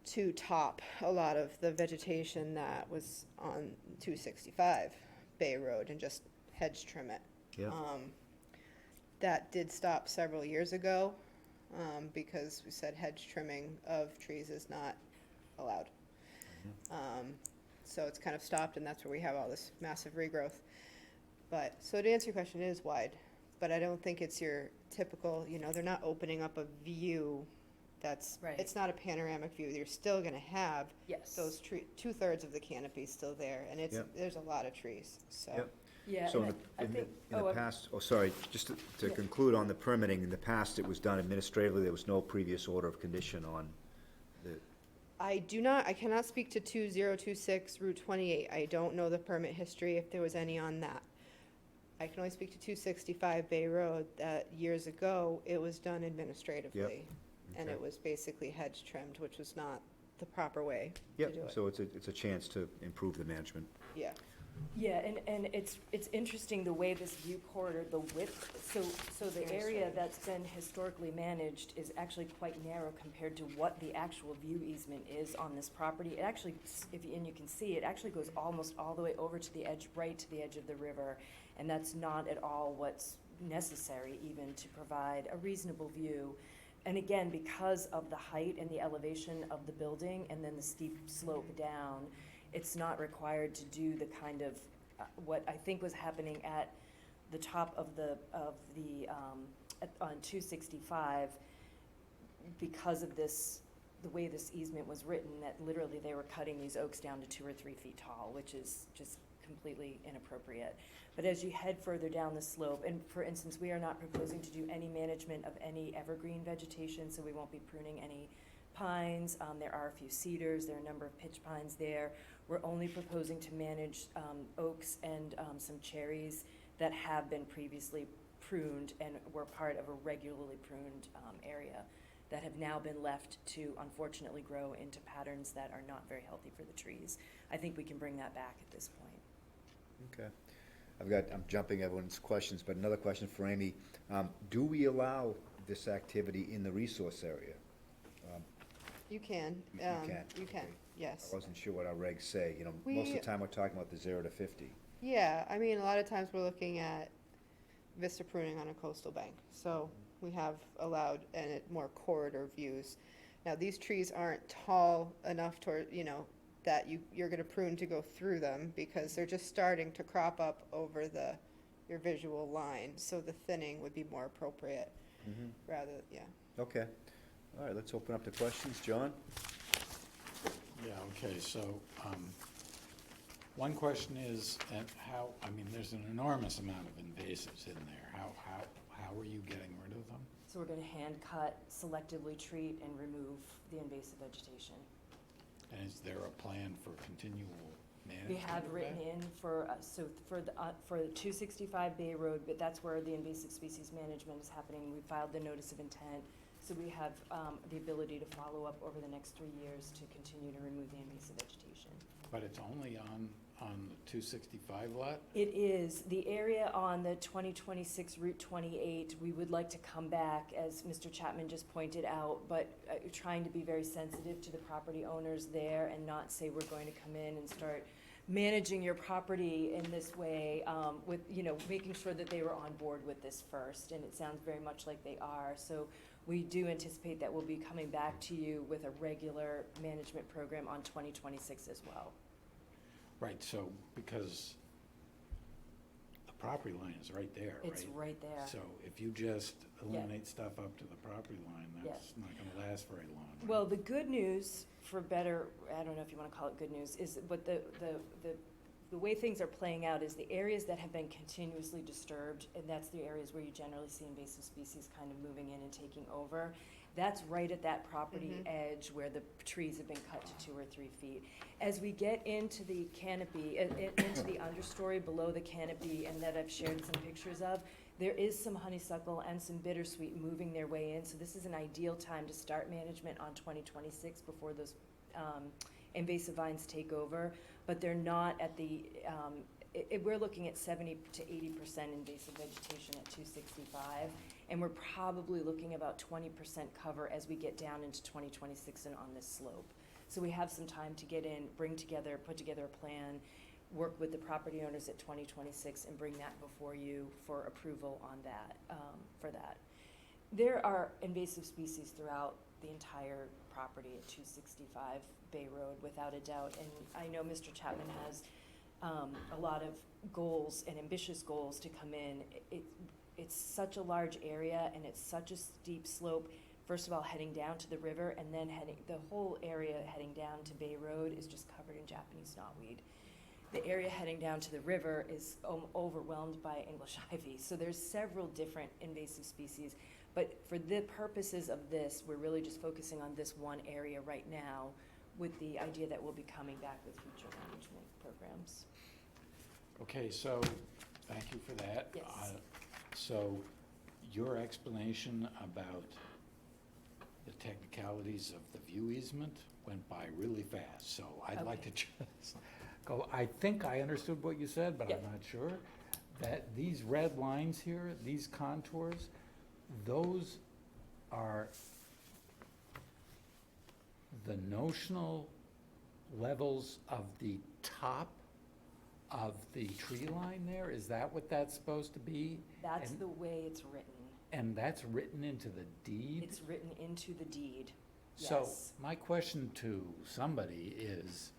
to top a lot of the vegetation that was on 265 Bay Road and just hedge trim it. Yeah. That did stop several years ago because we said hedge trimming of trees is not allowed. So it's kind of stopped, and that's where we have all this massive regrowth. But, so to answer your question, it is wide, but I don't think it's your typical, you know, they're not opening up a view that's, Right. it's not a panoramic view. You're still gonna have Yes. those two-thirds of the canopy still there, and Yep. there's a lot of trees, so. Yep. Yeah, So and I think, in the past, sorry, just to Yeah. conclude on the permitting, in the past, it was done administratively, there was no previous order of condition on the, I cannot speak to 2026 Route 28. I don't know the permit history, if there was any on that. I can only speak to 265 Bay Road, that years ago, it was done administratively. And Okay. it was basically hedge trimmed, which was not the proper way to yep, do it. so it's a chance to improve the management. Yeah. yeah, and it's interesting the way this view corridor, the width, so the Very area strange. that's been historically managed is actually quite narrow compared to what the actual view easement is on this property. It actually, and you can see, it actually goes almost all the way over to the edge, right to the edge of the river, and that's not at all what's necessary even to provide a reasonable view. And again, because of the height and the elevation of the building and then the steep slope down, it's not required to do the kind of, what I think was happening at the top of on 265, because of this, the way this easement was written, that literally they were cutting these oaks down to 2 or 3 feet tall, which is just completely inappropriate. But as you head further down the slope, and for instance, we are not proposing to do any management of any evergreen vegetation, so we won't be pruning any pines. There are a few cedars, there are a number of pitch pines there. We're only proposing to manage oaks and some cherries that have been previously pruned and were part of a regularly pruned area that have now been left to unfortunately grow into patterns that are not very healthy for the trees. I think we can bring that back at this point. Okay. I'm jumping everyone's questions, but another question for Amy. Do we allow this activity in the resource area? You can, You can. you can, yes. I wasn't sure what our regs say, most of We- the time we're talking about the 0 to 50. Yeah, I mean, a lot of times we're looking at vista pruning on a coastal bank, so we have allowed more corridor views. Now, these trees aren't tall enough that you're gonna prune to go through them, because they're just starting to crop up over your visual line, so the thinning would be more appropriate, rather, yeah. Okay. All right, let's open up to questions. John? Yeah, okay, so, one question is, there's an enormous amount of invasives in there. How are you getting rid of them? So we're gonna hand cut, selectively treat, and remove the invasive vegetation. And is there a plan for continual management We have of written that? in for the 265 Bay Road, but that's where the invasive species management is happening. We filed the notice of intent, so we have the ability to follow up over the next 3 years to continue to remove the invasive vegetation. But it's only on the 265 lot? It is. The area on the 2026 Route 28, we would like to come back, as Mr. Chapman just pointed out, but trying to be very sensitive to the property owners there and not say we're going to come in and start managing your property in this way, with, making sure that they were on board with this first, and it sounds very much like they are. So we do anticipate that we'll be coming back to you with a regular management program on 2026 as well. Right, so, because the property line is right there, right? It's right there. So if you just eliminate stuff up to the property line, that's not gonna last very long. right? Well, the good news, for better, I don't know if you want to call it good news, is what the way things are playing out is the areas that have been continuously disturbed, and that's the areas where you generally see invasive species kind of moving in and taking over. That's right at that property edge where the trees have been cut to 2 or 3 feet. As we get into the canopy, into the understory below the canopy, and that I've shared some pictures of, there is some honeysuckle and some bittersweet moving their way in, so this is an ideal time to start management on 2026 before those invasive vines take over, but they're not at the, we're looking at 70 to 80% invasive vegetation at 265, and we're probably looking about 20% cover as we get down into 2026 and on this slope. So we have some time to get in, put together a plan, work with the property owners at 2026, and bring that before you for approval on that, for that. There are invasive species throughout the entire property at 265 Bay Road, without a doubt, and I know Mr. Chapman has a lot of goals and ambitious goals to come in. It's such a large area, and it's such a steep slope. First of all, heading down to the river, and then the whole area heading down to Bay Road is just covered in Japanese knotweed. The area heading down to the river is overwhelmed by English ivy. So there's several different invasive species, but for the purposes of this, we're really just focusing on this one area right now, with the idea that we'll be coming back with future management programs. Okay, so, thank you for that. Yes. So, your explanation about the technicalities of the view easement went by really fast, so I'd like to just go, I think I understood what you said, but I'm not sure. That these red lines here, these contours, those are the notional levels of the top of the tree line there? Is that what that's supposed to be? That's And- the way it's written. And that's written into the deed? It's written into the deed, So, yes. my question to somebody is,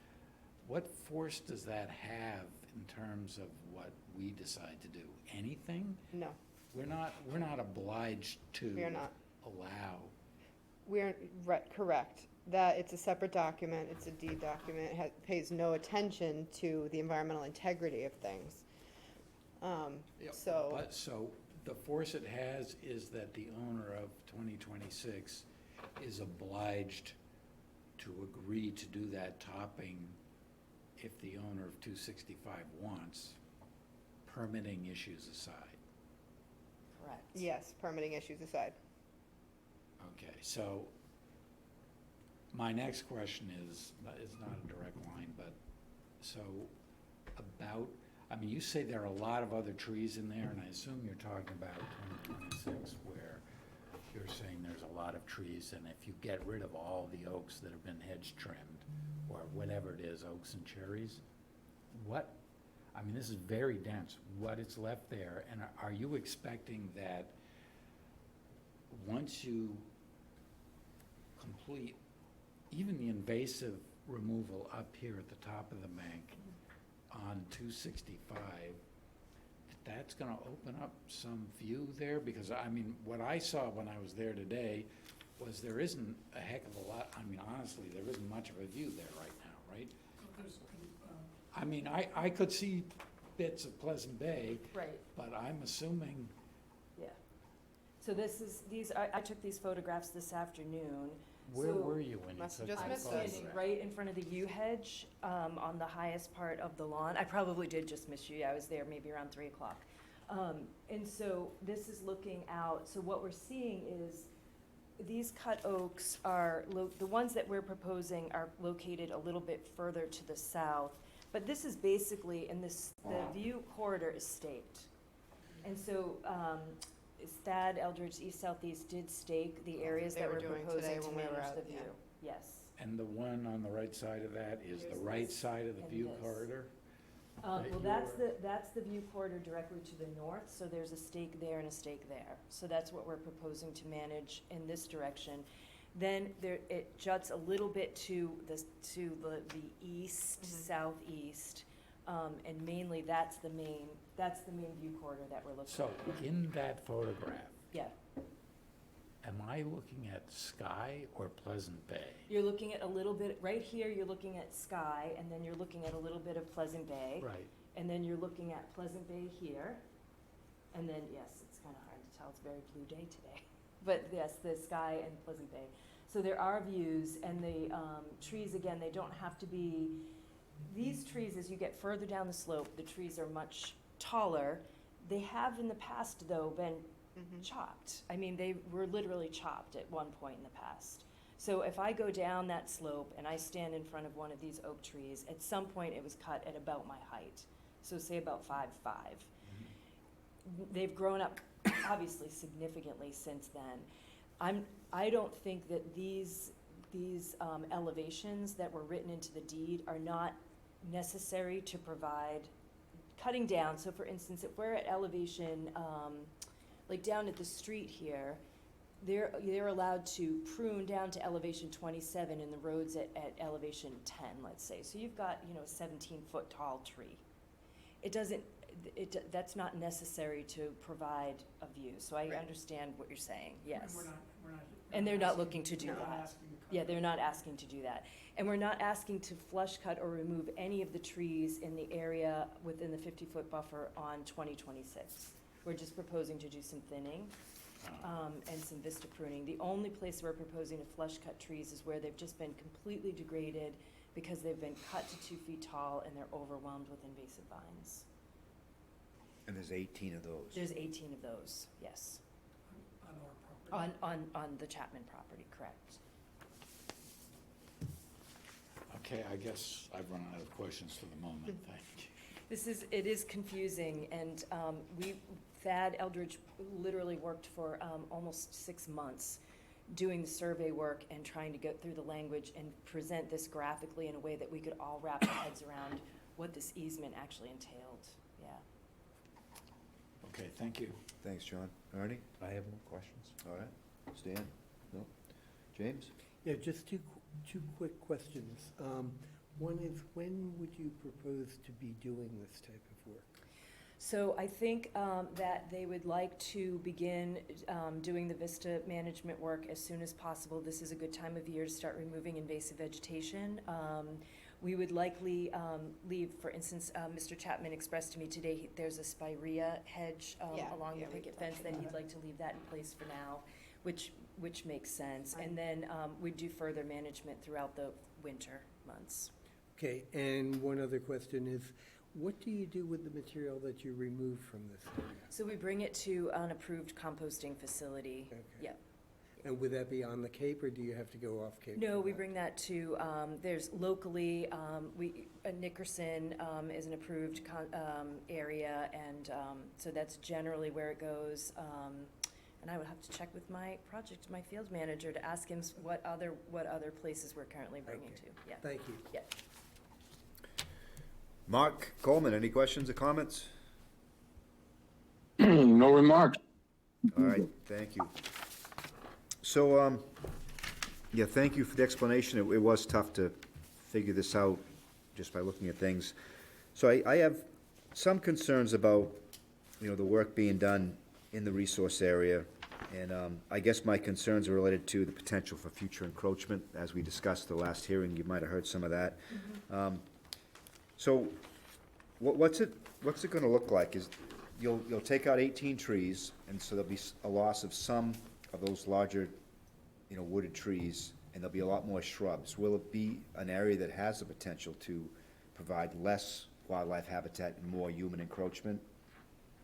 what force does that have in terms of what we decide to do? Anything? No, We're not obliged to we are not. allow. We're, right, correct. That, it's a separate document, it's a deed document, it pays no attention to the environmental integrity of things. So, So the force it has is that the owner of 2026 is obliged to agree to do that topping if the owner of 265 wants, permitting issues aside. Correct. yes, permitting issues aside. Okay, so my next question is not a direct line, but so about, I mean, you say there are a lot of other trees in there, and I assume you're talking about 2026, where you're saying there's a lot of trees, and if you get rid of all the oaks that have been hedge trimmed, or whatever it is, oaks and cherries, what, I mean, this is very dense, what is left there, and are you expecting that once you complete even the invasive removal up here at the top of the bank on 265, that's gonna open up some view there? Because, I mean, what I saw when I was there today was there isn't a heck of a lot, I mean, honestly, there isn't much of a view there right now, right? I mean, I could see bits of Pleasant Bay, Right, but I'm assuming, yeah. So I took these photographs this afternoon. where So- were you when you Must took have just that missed us. Standing photograph? right in front of the yew hedge, on the highest part of the lawn. I probably did just miss you. I was there maybe around 3 o'clock. And so this is looking out, so what we're seeing is these cut oaks are, the ones that we're proposing are located a little bit further to the south. But this is basically, the view corridor is staked. And so, Thad Eldridge East Southeast did stake the areas They that were we're doing proposing today to when we were manage out, the yeah. view. Yes. And the one on the right side of that is the Here's right this side of the and view this. corridor? Well, that that's the view corridor directly to the north, so there's a stake there and a stake there. So that's what we're proposing to manage in this direction. Then it juts a little bit to the east, southeast, and mainly that's the main view corridor that we're looking So at. in that photograph, Yeah, am I looking at Sky or Pleasant Bay? you're looking at a little bit, right here, you're looking at Sky, and then you're looking at a little bit of Pleasant Bay. Right. And then you're looking at Pleasant Bay here. And then, yes, it's kind of hard to tell, it's a very blue day today. But yes, the Sky and Pleasant Bay. So there are views, and the trees, again, they don't have to be, these trees, as you get further down the slope, the trees are much taller. They have in the past, though, been chopped. I mean, they were literally chopped at one point in the past. So if I go down that slope and I stand in front of one of these oak trees, at some point it was cut at about my height. So say about 5'5". They've grown up obviously significantly since then. I don't think that these elevations that were written into the deed are not necessary to provide cutting down. So for instance, if we're at elevation, like down at the street here, they're allowed to prune down to elevation 27 and the road's at elevation 10, let's say. So you've got, a 17-foot tall tree. That's not necessary to provide a view. So I understand what you're saying, yes. And they're not looking to do that. Yeah, they're not asking to do that. And we're not asking to flush cut or remove any of the trees in the area within the 50-foot buffer on 2026. We're just proposing to do some thinning and some vista pruning. The only place we're proposing to flush cut trees is where they've just been completely degraded because they've been cut to 2 feet tall and they're overwhelmed with invasive vines. And there's 18 of those. There's 18 of those, yes. On our property. On the Chapman property, correct. Okay, I guess I've run out of questions for the moment, thank you. It is confusing, and Thad Eldridge literally worked for almost 6 months doing the survey work and trying to go through the language and present this graphically in a way that we could all wrap our heads around what this easement actually entailed, yeah. Okay, thank you. Thanks, John. Ernie? I have no questions. All right. Stan? No? James? Yeah, just two quick questions. One is, when would you propose to be doing this type of work? So I think that they would like to begin doing the vista management work as soon as possible. This is a good time of year to start removing invasive vegetation. We would likely leave, for instance, Mr. Chapman expressed to me today, there's a spirea hedge along the picket fence, then he'd like to leave that in place for now, which makes sense. And then we'd do further management throughout the winter months. Okay, and one other question is, what do you do with the material that you remove from this area? So we bring it to an approved composting facility. Okay. Yep. And would that be on the Cape, or do you have to go off Cape? No, for we that? bring that to, there's locally, Nickerson is an approved area, and so that's generally where it goes. And I would have to check with my field manager to ask him what other places we're currently bringing Okay. to. Yeah. Thank you. Yeah. Mark Coleman, any questions or comments? No remarks. All right, thank you. So, yeah, thank you for the explanation. It was tough to figure this out just by looking at things. So I have some concerns about, the work being done in the resource area. And I guess my concerns are related to the potential for future encroachment. As we discussed the last hearing, you might have heard some of that. So what's it gonna look like? Is you'll take out 18 trees, and so there'll be a loss of some of those larger, wooded trees, and there'll be a lot more shrubs. Will it be an area that has the potential to provide less wildlife habitat and more human encroachment?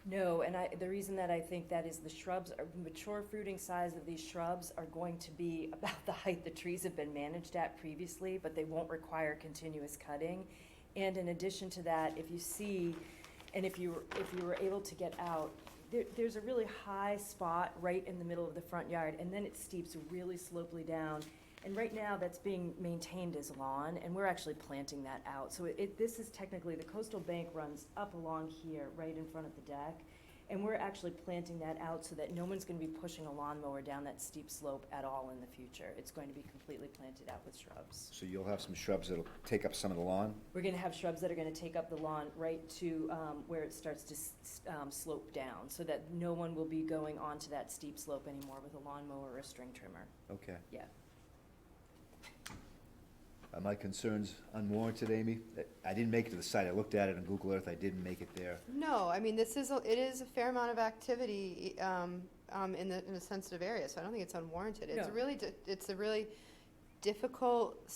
No, and the reason that I think that is the shrubs, mature fruiting size of these shrubs are going to be about the height the trees have been managed at previously, but they won't require continuous cutting. And in addition to that, if you see, and if you were able to get out, there's a really high spot right in the middle of the front yard, and then it steeps really slopely down. And right now, that's being maintained as lawn, and we're actually planting that out. So this is technically, the coastal bank runs up along here, right in front of the deck, and we're actually planting that out so that no one's gonna be pushing a lawnmower down that steep slope at all in the future. It's going to be completely planted out with shrubs. So you'll have some shrubs that'll take up some of the lawn? We're gonna have shrubs that are gonna take up the lawn right to where it starts to slope down, so that no one will be going onto that steep slope anymore with a lawnmower or a string trimmer. Okay. Yeah. Are my concerns unwarranted, Amy? I didn't make it to the site. I looked at it on Google Earth. I didn't make it there. No, I mean, it is a fair amount of activity, in a sensitive area, so I don't think it's unwarranted. It's No. a really difficult,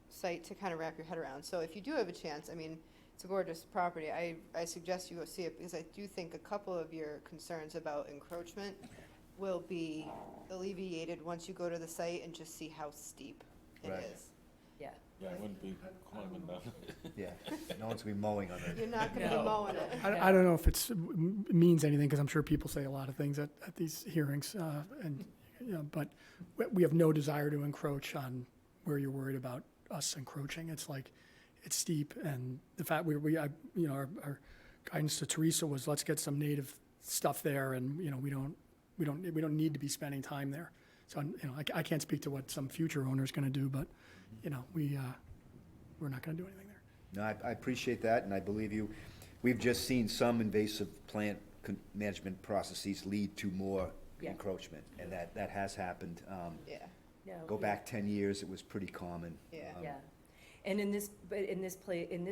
site to kind of wrap your head around. So if you do have a chance, I mean, it's a gorgeous property. I suggest you go see it, because I do think a couple of your concerns about encroachment will be alleviated once you go to the site and just see how steep it Right. is. Yeah. Yeah, I wouldn't be climbing down. Yeah, no one's gonna be mowing on it. You're not gonna be mowing it. I don't know if it means anything, because I'm sure people say a lot of things at these hearings, but we have no desire to encroach on where you're worried about us encroaching. It's like, it's steep, and the fact our guidance to Teresa was, let's get some native stuff there, and, we don't need to be spending time there. So, I can't speak to what some future owner's gonna do, but, we're not gonna do anything there. No, I appreciate that, and I believe you. We've just seen some invasive plant management processes lead to more Yeah. encroachment, and that has happened. Yeah, No, Go yeah. back 10 years, it was pretty common. yeah. Yeah, and in this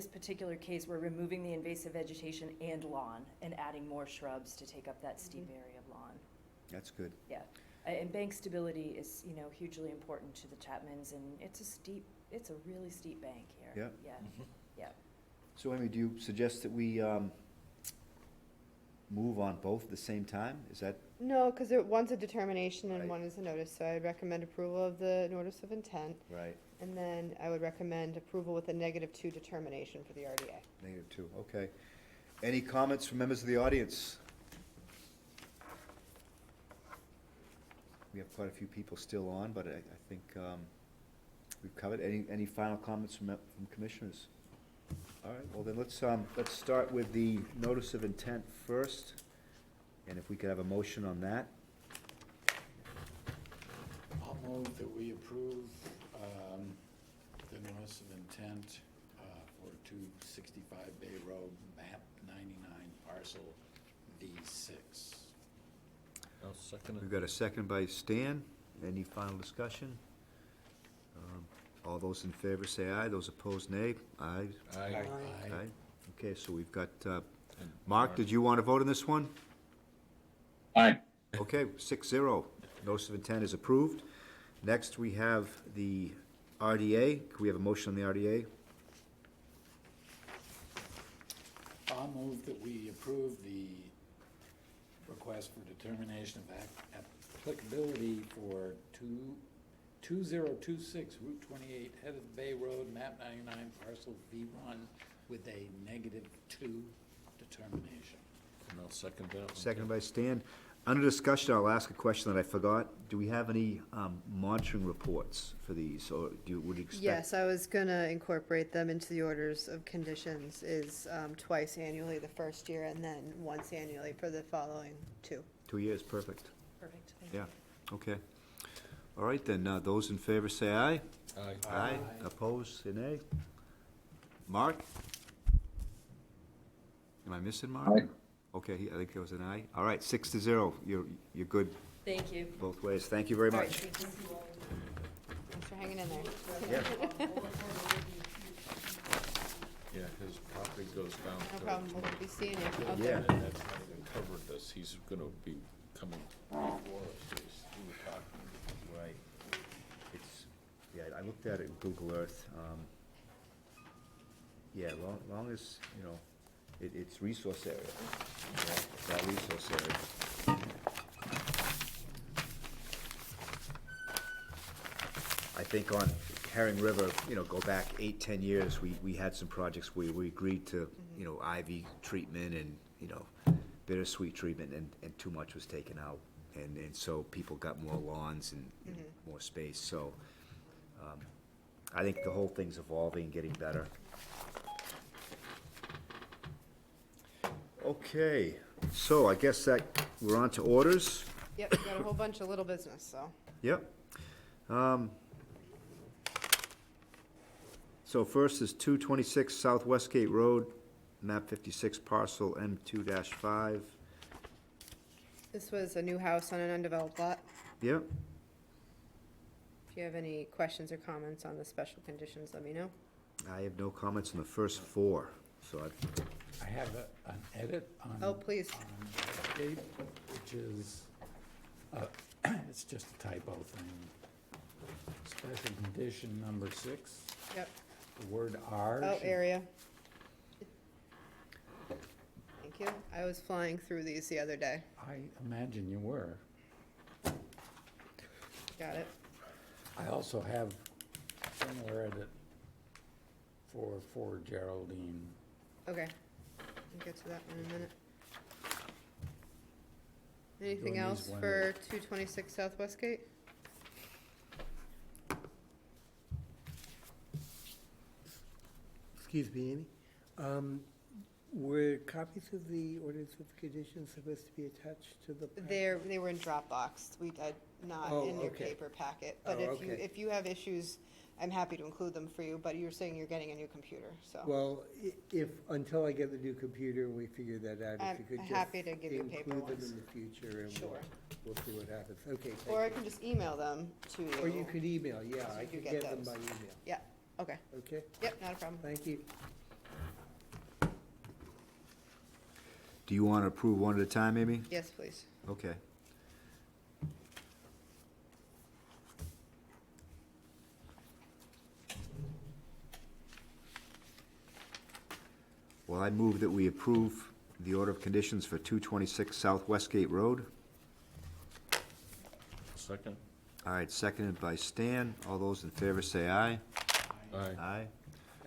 particular case, we're removing the invasive vegetation and lawn and adding more shrubs to take up that steep area of lawn. That's good. Yeah, and bank stability is, hugely important to the Chapmans, and it's a really steep bank here. Yeah. Yeah, yeah. So, Amy, do you suggest that we move on both at the same time? Is that, No, because one's a determination and Right. one is a notice, so I'd recommend approval of the notice of intent. right, And then I would recommend approval with a -2 determination for the RDA. -2, okay. Any comments from members of the audience? We have quite a few people still on, but I think we've covered. Any final comments from commissioners? All right, well then, let's start with the notice of intent first, and if we could have a motion on that. I'll move that we approve the notice of intent for 265 Bay Road, map 99, parcel V6. I'll second We've got a second by Stan. Any final discussion? All those in favor say aye, those opposed nay. Aye. Aye. Aye. Okay, so we've got, Mark, did you want to vote on this one? Aye. Okay, 6-0. Notice of intent is approved. Next, we have the RDA. Can we have a motion on the RDA? I'll move that we approve the request for determination of applicability for 2026 Route 28, head of the Bay Road, map 99, parcel V1, with a -2 determination. And I'll second that one. Seconded by Stan. Under discussion, I'll ask a question that I forgot. Do we have any monitoring reports for these, or would you expect? Yes, I was gonna incorporate them into the orders of conditions, is twice annually the first year, and then once annually for the following 2. 2 years, perfect. Perfect. Yeah, okay. All right, then, those in favor say aye. Aye. Aye. Opposed, say nay. Mark? Am I missing Mark? Aye. Okay, I think there was an aye. All right, 6-0. You're good Thank you. both ways. Thank you very All right, much. thanks for hanging in there. Yeah, his property goes down No to. problem, we'll be seeing you. Okay. Yeah. And that's not even covered this, he's gonna be coming before us, we were talking. Right. It's, yeah, I looked at it in Google Earth. Yeah, long as, you know, it's resource area. Yeah, it's our resource area. I think on Herring River, you know, go back 8-10 years, we had some projects where we agreed to, you know, ivy treatment and, you know, bittersweet treatment, and too much was taken out. And so people got more lawns and more space, so, I think the whole thing's evolving, getting better. Okay, so I guess that, we're on to orders. Yep, got a whole bunch of little business, so. Yep. So first is 226 South Westgate Road, map 56, parcel M2-5. This was a new house on an undeveloped lot. Yep. If you have any questions or comments on the special conditions, let me know. I have no comments on the first 4, so I have an edit on. Oh, please. On Westgate, which is, it's just a typo thing. Special condition number 6, Yep. the word "are." Oh, should- area. Thank you. I was flying through these the other day. I imagine you were. Got it. I also have similar edit for Geraldine. Okay. We'll get to that in a minute. Anything Doing these else one for 226 South Westgate? Excuse me, Amy. Were copies of the orders of conditions supposed to be attached to the? packet? They were in Dropbox. Not Oh, in your okay. paper packet. But Oh, if you, okay. if you have issues, I'm happy to include them for you, but you're saying you're getting a new computer, so. Well, if, until I get the new computer and we figure that out, I'm if you could just happy to give you paper include them ones. in the future and Sure. we'll see what happens. Okay, Or I thank can just email them to you. you. Or you could email, yeah, So I you could get get them those. by email. Yeah, okay. Okay, Yep, not a problem. thank you. do you want to approve one at a time, Amy? Yes, please. Okay. Well, I move that we approve the order of conditions for 226 South Westgate Road. Second? All right, seconded by Stan. All those in favor say aye. Aye. Aye.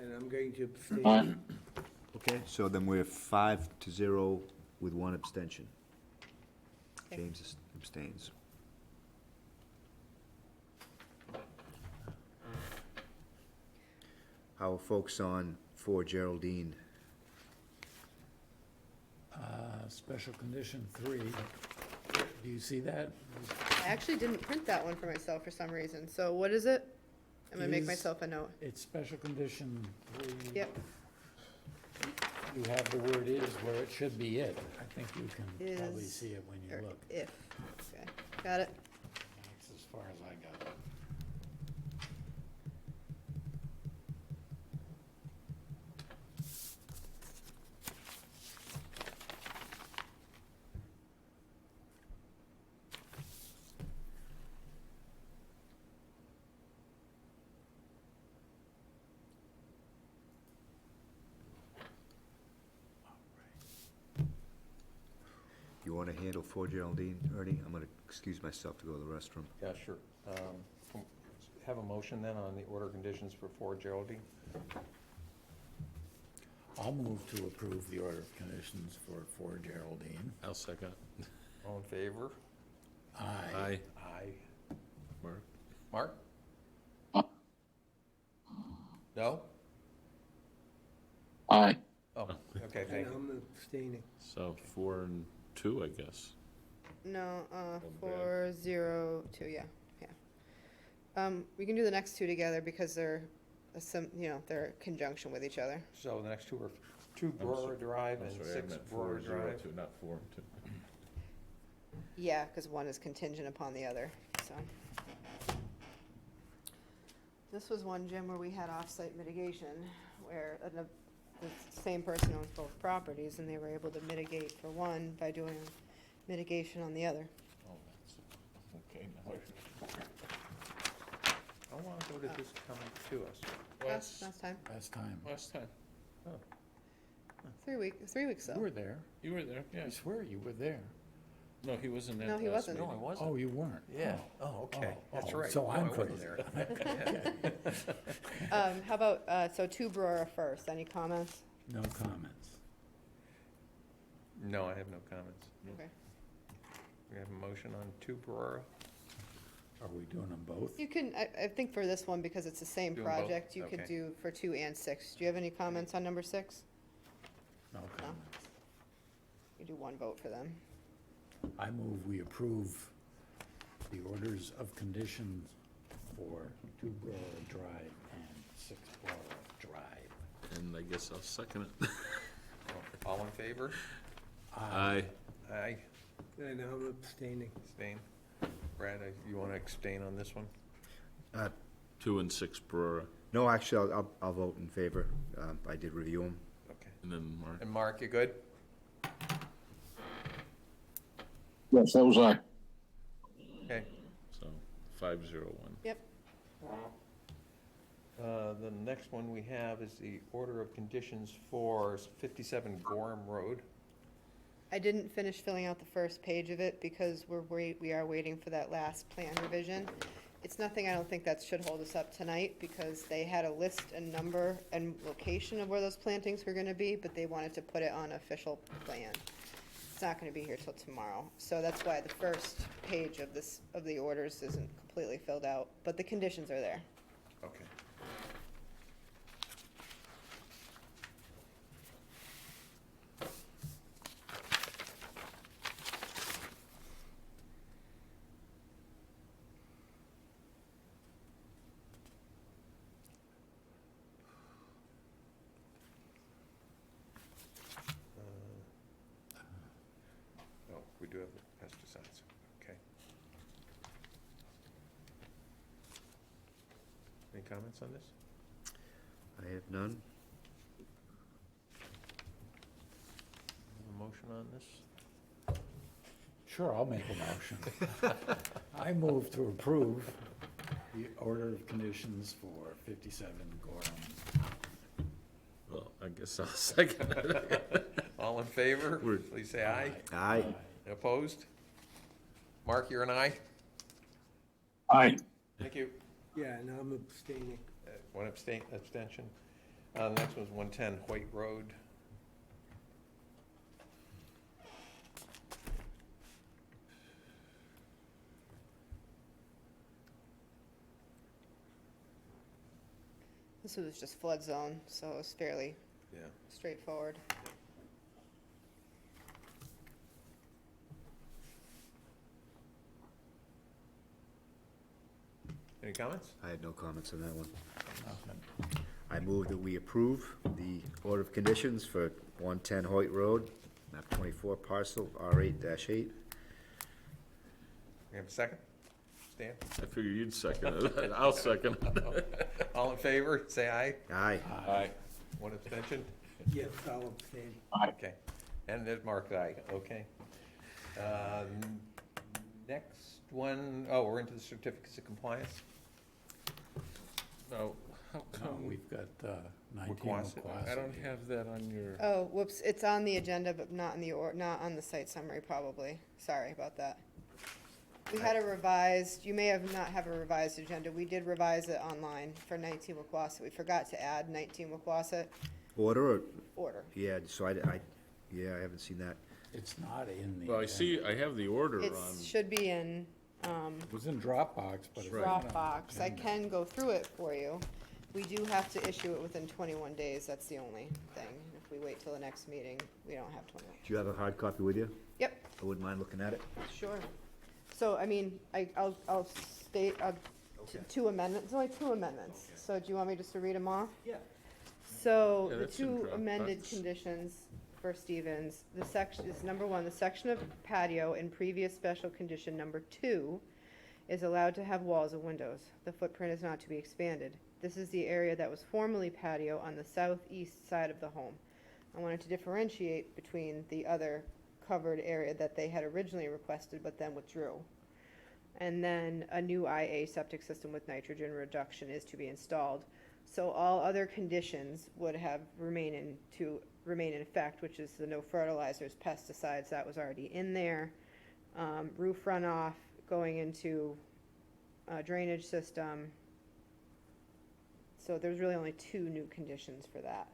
And I'm going to abstain. Aye. Okay, so then we're 5-0 with 1 abstention. Okay. James abstains. How are folks on for Geraldine? Special condition 3. Do you see that? I actually didn't print that one for myself for some reason. So what is it? I'm gonna make Is- myself a note. It's special condition 3. Yep. You have the word "is" where it should be "it." I think you can probably Is see it when Or you look. if. Okay, got it. That's as far as I got. You want want to handle 4 Geraldine, Ernie? I'm going to excuse myself to go to the restroom. Yeah, sure. Have a motion then on the order of conditions for 4 Geraldine? I'll move to approve the order of conditions for 4 Geraldine. I'll second. All in favor? Aye. Aye. Mark? Mark? No? Aye. Oh, okay, And thank you. I'm abstaining. So 4 and 2, I guess. No, bad. 402, yeah. We can do the next two together because they're they're in conjunction with each other. So the next two are 2 Brewer Drive I'm and sorry, I 6 meant Brewer 4, 0, Drive. 2, not 4 and 2. Yeah, because one is contingent upon the other, so. This was one, Jim, where we had off-site mitigation, where the same person owns both properties, and they were able to mitigate for one by doing mitigation on the other. Oh, that's, okay, now How long ago did this come to us? Last time, Last time. last time. 3 weeks You though. were there. You were there, yeah. I swear you were there. No, he wasn't at No, the he last wasn't. No, I meeting. wasn't. Oh, you weren't? Yeah. Oh, okay. That's right. So No, I'm I wasn't crazy. there. How about, so 2 Brewer first, any comments? No comments. No, I have no comments. Okay. We have a motion on 2 Brewer. Are we doing them both? You can, I think for this one, because it's the same Do 'em both? project, you could Okay. do for 2 and 6. Do you have any comments on number 6? No comments. You do 1 vote for them. I move we approve the orders of conditions for 2 Brewer Drive and 6 Brewer Drive. And I guess I'll second it. All in favor? Aye. Aye. And I'm abstaining. Abstain. Brad, you want to abstain on this one? 2 and 6 Brewer, No, actually, I'll vote in favor. I did review them. Okay. and then Mark. And Mark, you good? Yes, that was aye. Okay. So 501. Yep. The next one we have is the order of conditions for 57 Gorham Road. I didn't finish filling out the first page of it because we are waiting for that last plan revision. It's nothing, I don't think that should hold us up tonight because they had a list and number and location of where those plantings were gonna be, but they wanted to put it on official plan. It's not gonna be here till tomorrow, so that's why the first page of the orders isn't completely filled out, but the conditions are there. Okay. Oh, we do have the pesticides, okay. Any comments on this? I have none. A motion on this? Sure, I'll make a motion. I move to approve the order of conditions for 57 Gorham. Well, I guess I'll second it. All in favor, We're- please say aye. Aye. Opposed? Mark, you're an aye? Aye. Thank you. Yeah, and I'm abstaining. One abstention. The next one's 110 White Road. This was just flood zone, so it was fairly Yeah. straightforward. Any comments? I had no comments on that one. Nothing. I move that we approve the order of conditions for 110 Hoyt Road, map 24, parcel R8-8. We have a second? Stan? I figured you'd second it. I'll second it. All in favor, say aye. Aye. Aye. One abstention? Yes, I'll abstain. Okay. And there's Mark, aye, okay. Next one, oh, we're into the certificates of compliance. Now, How No, come, we've got 19 Wacquasit. Wacquasit. I don't have that on your, Oh, whoops, it's on the agenda, but not in the, not on the site summary, probably. Sorry about that. We had a revised, you may have not have a revised agenda. We did revise it online for 19 Wacquasit. We forgot to add 19 Wacquasit Order, or, order. yeah, so yeah, I haven't seen that. It's not in the. well, I see, I have the order It on, should be in It was in Dropbox, but it's not on the Dropbox. I agenda. can go through it for you. We do have to issue it within 21 days. That's the only thing. If we wait till the next meeting, we don't have 21. Do you have a hard copy with you? Yep, I wouldn't mind looking at it. sure. So, I mean, I'll state, two amendments, only two amendments. So do you want me just to read them off? Yeah. So Yeah, the that's in two amended Dropbox. conditions for Stevens, the section is number one, the section of patio in previous special condition number 2 is allowed to have walls and windows. The footprint is not to be expanded. This is the area that was formerly patio on the southeast side of the home. I wanted to differentiate between the other covered area that they had originally requested but then withdrew. And then a new IA septic system with nitrogen reduction is to be installed. So all other conditions would have remain in effect, which is the no fertilizers, pesticides, that was already in there. Roof runoff going into drainage system. So there's really only 2 new conditions for that.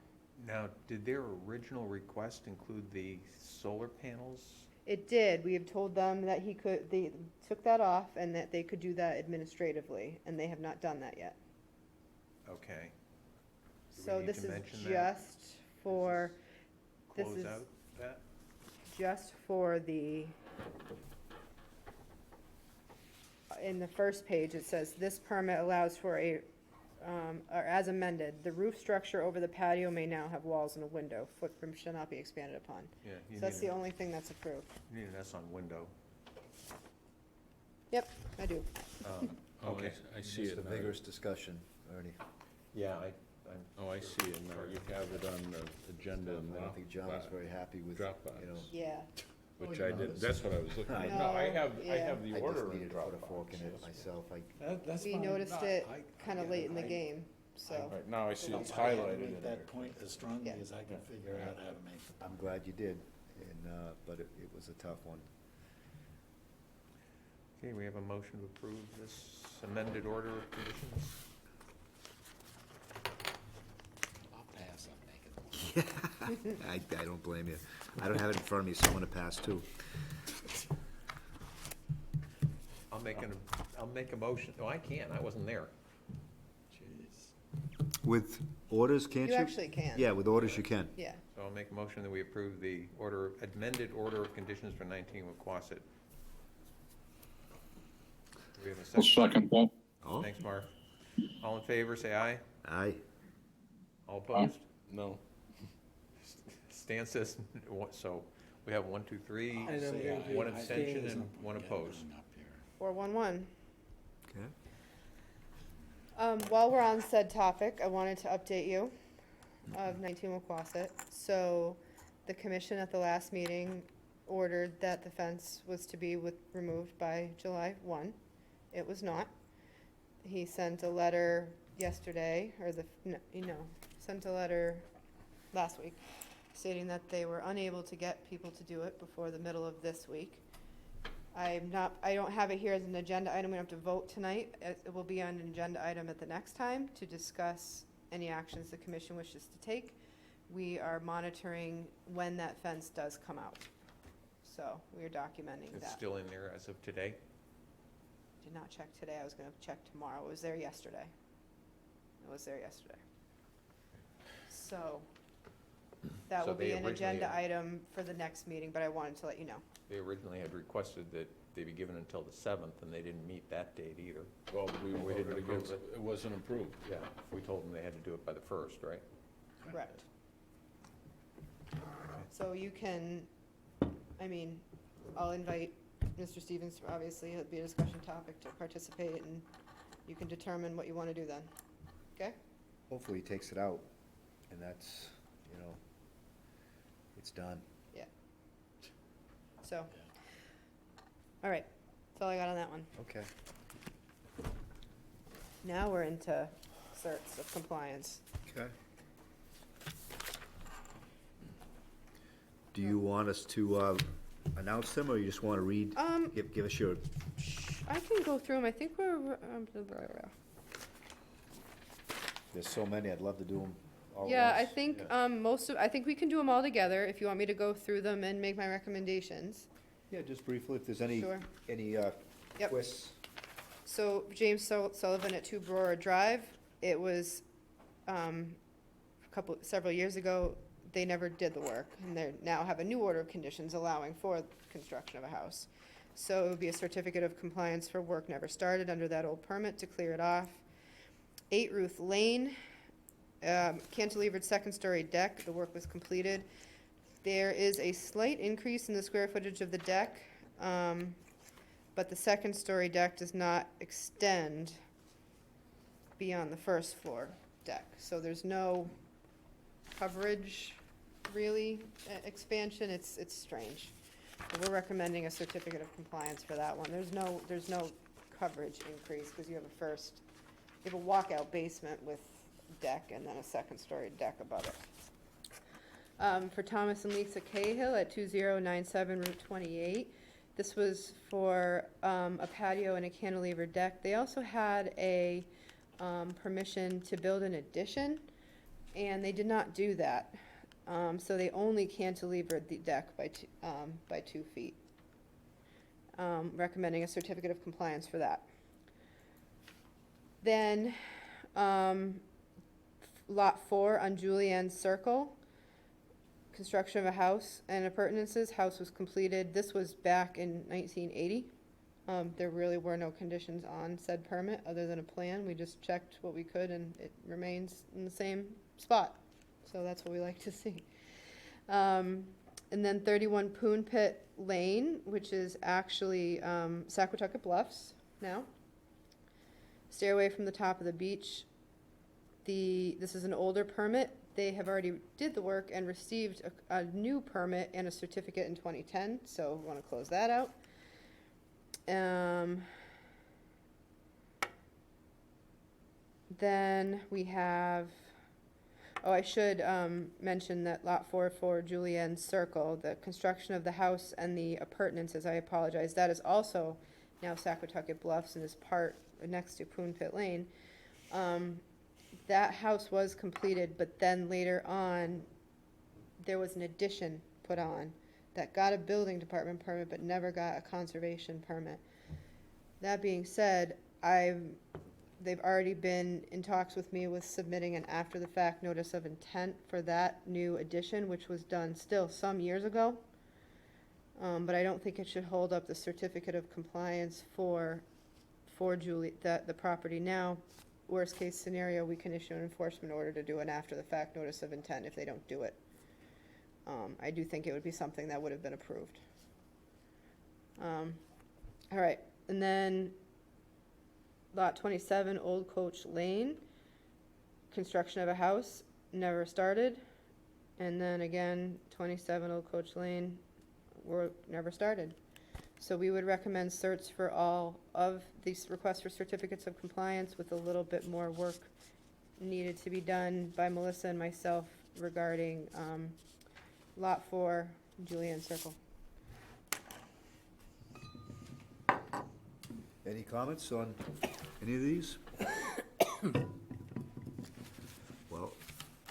Now, did their original request include the solar panels? It did. We have told them that they took that off and that they could do that administratively, and they have not done that yet. Okay. Do we So need this to is mention that? just for, this Close is out that? just for the, in the first page, it says, this permit allows for or as amended, the roof structure over the patio may now have walls and a window. Footprint shall not be expanded upon. Yeah, you So that's need the an- only thing that's approved. You need an S on window. Yep, I do. oh, Okay. I see Just a it now. vigorous discussion, Ernie. Yeah, Oh, I see it now, you have it on the agenda I now. don't think John was very happy with, you know. Dropbox, Yeah. which I did, that's what I was looking I at. No, I know. have, I Yeah. have the I order just in needed to put a fork Dropbox. in it yes. myself. That's We fine. noticed No, it I kinda get late it. in the game, so. Right, now I see it's I had to highlighted make in there. that point as strongly Yeah. as I can figure out how to make it. I'm glad you did, and, but it was a tough one. Okay, we have a motion to approve this amended order of conditions. I'll pass on making one. I don't blame you. I don't have it in front of me, so I'm gonna pass too. I'll make a motion, no, I can't, I wasn't there. Jeez. With orders, can't you? You actually can. Yeah, with orders you can. Yeah. So I'll make a motion that we approve the amended order of conditions for 19 Wacquasit. Do we have a I'll second? second that. Oh, Thanks, Mark. All in favor, say aye. aye. All opposed? No, Stan says, so we have 1, 2, 3, And I'm Say gonna aye. do one I abstention abstain. and one Get opposed. one up here. 411. Okay. While we're on said topic, I wanted to update you of 19 Wacquasit. So the commission at the last meeting ordered that the fence was to be removed by July 1. It was not. He sent a letter yesterday, or sent a letter last week stating that they were unable to get people to do it before the middle of this week. I don't have it here as an agenda item. We don't have to vote tonight. It will be on an agenda item at the next time to discuss any actions the commission wishes to take. We are monitoring when that fence does come out. So we are documenting It's that. still in there as of today? Did not check today. I was gonna check tomorrow. It was there yesterday. So that So will be they an originally agenda had- item for the next meeting, but I wanted to let you know. They originally had requested that they be given until the 7th, and they didn't meet that date either. well, we We didn't voted approve against, it. it wasn't approved. Yeah. We told them they had to do it by the 1st, right? Correct. So you can, I'll invite Mr. Stevens, obviously, it'll be a discussion topic to participate, and you can determine what you want to do then. Okay? Hopefully he takes it out, and that's, it's done. Yeah. So, all right, that's all I got on that one. Okay. Now we're into certs of compliance. Okay. Do you want us to announce them, or you just want to read? Give us your, I can go through them, I think there's so many, I'd love to do them all at yeah, I once. think, Yeah. I think we can do them all together, if you want me to go through them and make my recommendations. Yeah, just briefly, if there's any, Sure. any Yep. twists. So James Sullivan at 2 Brora Drive, it was, several years ago, they never did the work, and they now have a new order of conditions allowing for construction of a house. So it would be a certificate of compliance for work never started under that old permit to clear it off. 8 Ruth Lane, cantilevered second-story deck, the work was completed. There is a slight increase in the square footage of the deck, but the second-story deck does not extend beyond the first floor deck. So there's no coverage, really, expansion. It's strange. But we're recommending a certificate of compliance for that one. There's no coverage increase because you have a walkout basement with deck and then a second-story deck above it. For Thomas and Lisa Cahill at 2097 Route 28, this was for a patio and a cantilever deck. They also had a permission to build an addition, and they did not do that. So they only cantilevered the deck by 2 feet. Recommending a certificate of compliance for that. Then, Lot 4 on Julienne Circle, construction of a house and appurtenances. House was completed. This was back in 1980. There really were no conditions on said permit other than a plan. We just checked what we could, and it remains in the same spot. So that's what we like to see. And then 31 Poon Pit Lane, which is actually Saquatucket Bluffs now. Stairway from the top of the beach. This is an older permit. They have already did the work and received a new permit and a certificate in 2010, so we want to close that out. Then we have, I should mention that Lot 4 for Julienne Circle, the construction of the house and the appurtenances, I apologize, that is also now Saquatucket Bluffs and is part next to Poon Pit Lane. That house was completed, but then later on, there was an addition put on that got a building department permit but never got a conservation permit. That being said, they've already been in talks with me with submitting an after-the-fact notice of intent for that new addition, which was done still some years ago. But I don't think it should hold up the certificate of compliance for the property now. Worst case scenario, we can issue an enforcement order to do an after-the-fact notice of intent if they don't do it. I do think it would be something that would have been approved. All right, and then Lot 27, Old Coach Lane, construction of a house, never started. And then again, 27 Old Coach Lane, work never started. So we would recommend certs for all of these requests for certificates of compliance with a little bit more work needed to be done by Melissa and myself regarding Lot 4, Julienne Circle. Any comments on any of these? Well,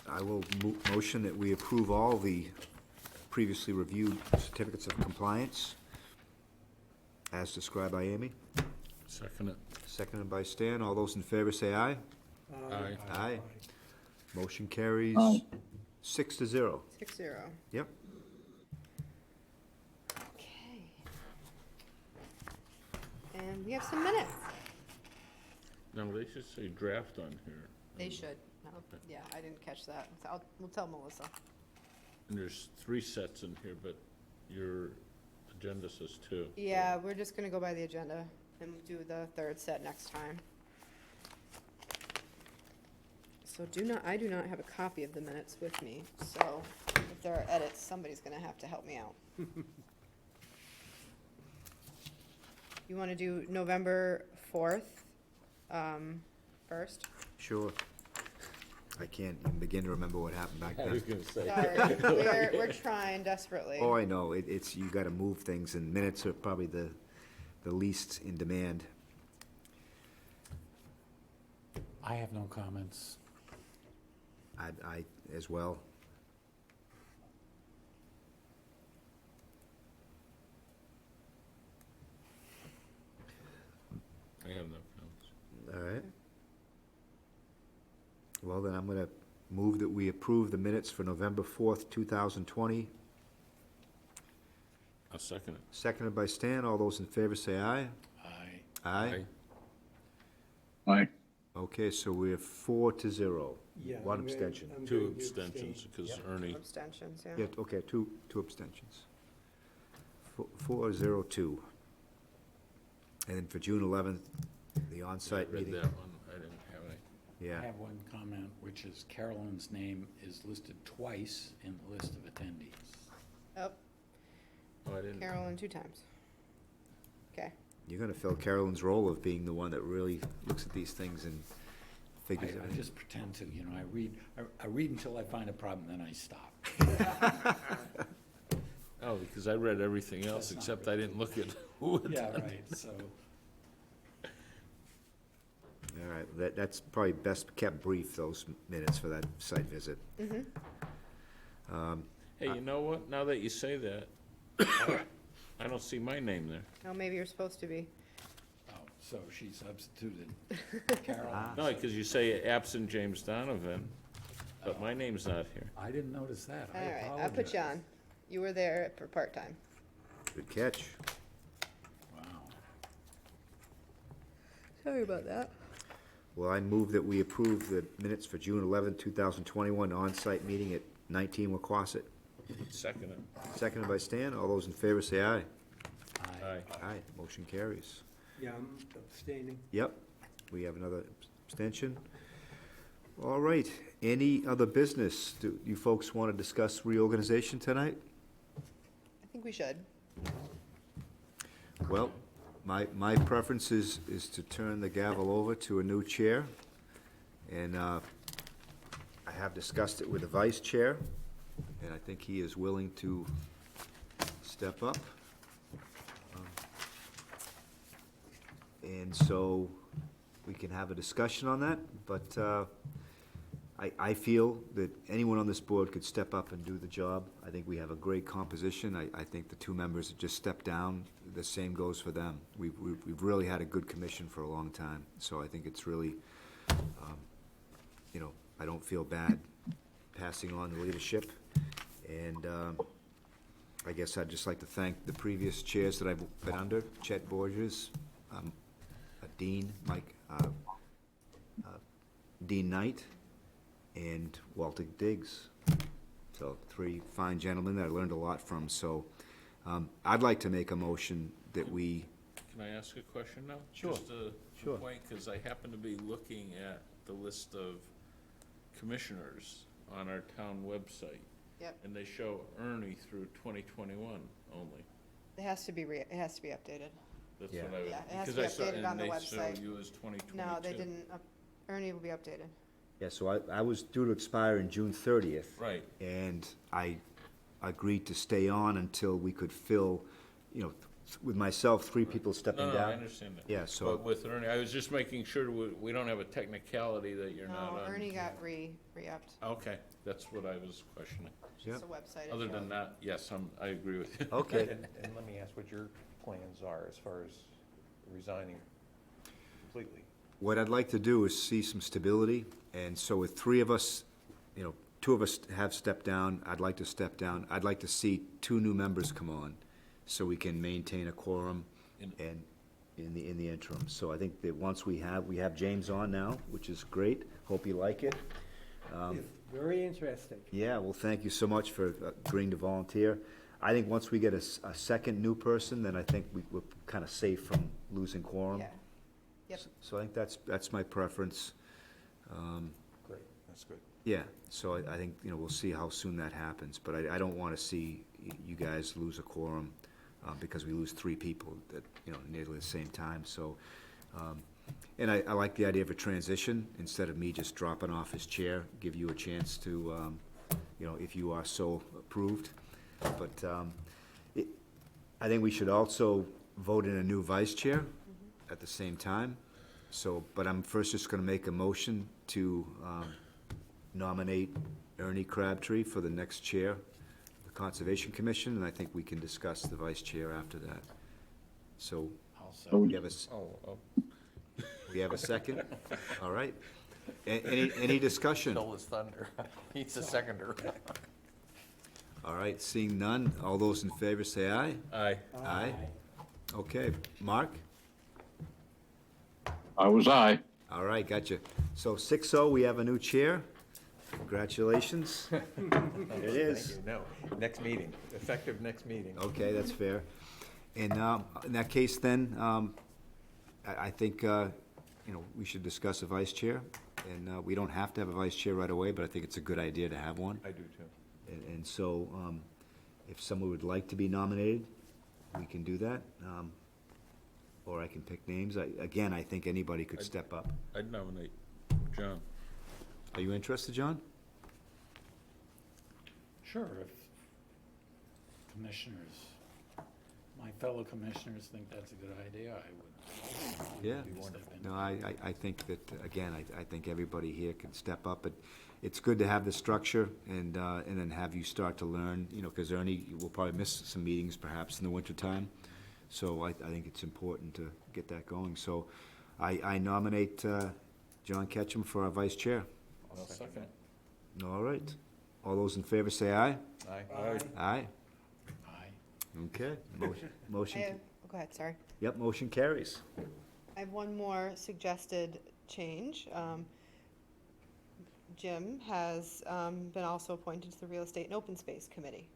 I will motion that we approve all the previously reviewed certificates of compliance as described by Amy. Second it. Seconded by Stan. All those in favor say aye. Aye. Aye. Motion carries Aye. 6-0. 6-0. Yep. Okay. And we have some minutes. Now, they should say draft on here. They should. No, yeah, I didn't catch that. So we'll tell Melissa. And there's 3 sets in here, but your agenda says 2. Yeah, we're just gonna go by the agenda and do the third set next time. So I do not have a copy of the minutes with me, so if there are edits, somebody's gonna have to help me out. You wanna do November 4th, first? Sure. I can't even begin to remember what happened back I was then. gonna say. Sorry, we're trying desperately. Oh, I know, it's, you gotta move things, and minutes are probably the least in demand. I have no comments. I as well. I have no comments. All right. Well, then I'm gonna move that we approve the minutes for November 4th, 2020. I'll second it. Seconded by Stan. All those in favor say aye. Aye. Aye. Aye. Okay, so we're 4-0. Yeah, One I'm going- abstention. I'm Two going to abstentions, abstain. because Ernie, Abstentions, yeah. Yeah, okay, two abstentions. 4-0-2. And then for June 11th, the I on-site read meeting. that one, I didn't have any. Yeah. I have one comment, which is Carolyn's name is listed twice in the list of attendees. Oh, Oh, I didn't. Carolyn 2 times. Okay. You're gonna fill Carolyn's role of being the one that really looks at these things and I figures it I out. just pretend to, you know, I read until I find a problem, then I stop. Oh, because I read everything else, That's not except I didn't look at who had Yeah, done right, it. so, All right, that's probably best kept brief, those minutes for that site visit. Hey, you know what? Now that you say that, I don't see my name there. Oh, maybe you're supposed to be. oh, so she substituted Carolyn. No, because you say absent James Donovan, but my name's not here. I didn't notice that. I All right, I put you apologize. on. You were there for part-time. Good catch. Wow. Sorry about that. Well, I move that we approve the minutes for June 11th, 2021 on-site meeting at 19 Wacquasit. Second it. Seconded by Stan. All those in favor say aye. Aye. Aye, motion carries. Yeah, I'm abstaining. Yep, we have another abstention. All right, any other business? Do you folks want to discuss reorganization tonight? I think we should. Well, my preference is to turn the gavel over to a new chair. And I have discussed it with the vice chair, and I think he is willing to step up. And so we can have a discussion on that, but I feel that anyone on this board could step up and do the job. I think we have a great composition. I think the 2 members that just stepped down, the same goes for them. We've really had a good commission for a long time, so I think it's really, you know, I don't feel bad passing on the leadership. And I guess I'd just like to thank the previous chairs that I've been under, Chet Borges, Dean, Dean Knight, and Walter Diggs. So 3 fine gentlemen that I learned a lot from. So I'd like to make a motion that we, Can I ask a question now? Sure. Just a Sure. point, because I happen to be looking at the list of commissioners on our town website. Yep. And they show Ernie through 2021 only. It has to be updated. That's Yeah. what I was. Yeah, it has to because be I saw- updated on the And website. they show you as 2022. No, they didn't. Ernie will be updated. yeah, so I was due to expire in June 30th. Right. And I agreed to stay on until we could fill, you know, with myself, 3 people stepping No, down. I understand that. Yeah, so- But with Ernie, I was just making sure we don't have a technicality that you're not No, on. Ernie got re-upped. Okay, that's what I was questioning. It's just a website issue. Other than that, yes, I agree with you. Okay. And let me ask what your plans are as far as resigning completely. What I'd like to do is see some stability, and so with 3 of us, you know, 2 of us have stepped down, I'd like to step down. I'd like to see 2 new members come on, so we can maintain a quorum and in the interim. So I think that once we have James on now, which is great. Hope you like it. It's very interesting. Yeah, well, thank you so much for agreeing to volunteer. I think once we get a second new person, then I think we're kind of safe from losing quorum. Yeah. Yep. So I think that's my preference. Great, that's good. Yeah, so I think, you know, we'll see how soon that happens, but I don't want to see you guys lose a quorum because we lose 3 people at, you know, nearly the same time, so And I like the idea of a transition, instead of me just dropping off his chair, give you a chance to, if you are so approved. But I think we should also vote in a new vice chair at the same time. So, but I'm first just gonna make a motion to nominate Ernie Crabtree for the next chair of the Conservation Commission, and I think we can discuss the vice chair after that. So, we have we have a second? All right. Any discussion? Stole his thunder. He's a seconder. All right, seeing none, all those in favor say aye. Aye. Aye. Okay, Mark? I was aye. All right, gotcha. So 6-0, we have a new chair. Congratulations. It is. Thank you. No, next meeting, effective next meeting. Okay, that's fair. And in that case, then, I think, we should discuss a vice chair. And we don't have to have a vice chair right away, but I think it's a good idea to have one. I do too. And so, if someone would like to be nominated, we can do that. Or I can pick names. Again, I think anybody could step up. I'd nominate John. Are you interested, John? Sure, if commissioners, my fellow commissioners think that's a good idea, I would. Yeah. be step in. No, I think that, again, I think everybody here can step up, but it's good to have the structure and then have you start to learn, because Ernie will probably miss some meetings perhaps in the wintertime. So I think it's important to get that going. So I nominate John Ketchum for our vice chair. I'll second. All right. All those in favor say aye. Aye. Aye. Aye. Okay. Motion. Go ahead, sorry. Yep, motion carries. I have one more suggested change. Jim has been also appointed to the Real Estate and Open Space Committee.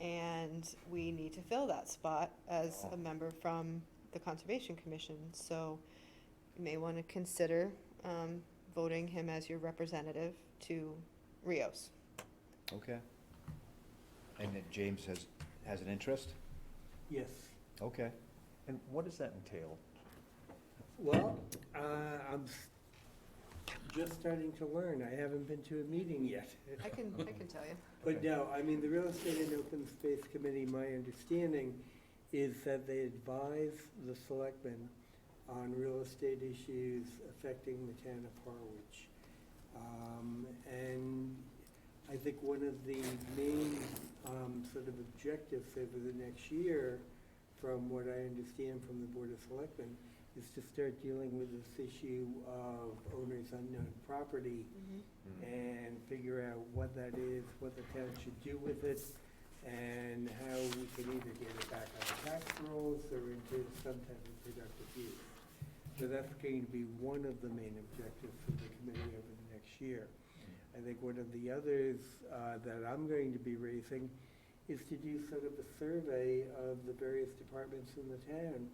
And we need to fill that spot as a member from the Conservation Commission. So you may want to consider voting him as your representative to Rios. Okay. And that James has an interest? Yes. Okay. And what does that entail? Well, I'm just starting to learn. I haven't been to a meeting yet. I can tell you. But no, I mean, the Real Estate and Open Space Committee, my understanding is that they advise the selectmen on real estate issues affecting the town of Harwich. And I think one of the main sort of objectives over the next year, from what I understand from the Board of Selectmen, is to start dealing with this issue of owner's unknown property and figure out what that is, what the town should do with it, and how we can either get it back on the tax rolls or into some type of productive use. So that's going to be one of the main objectives for the committee over the next year. I think one of the others that I'm going to be raising is to do sort of a survey of the various departments in the town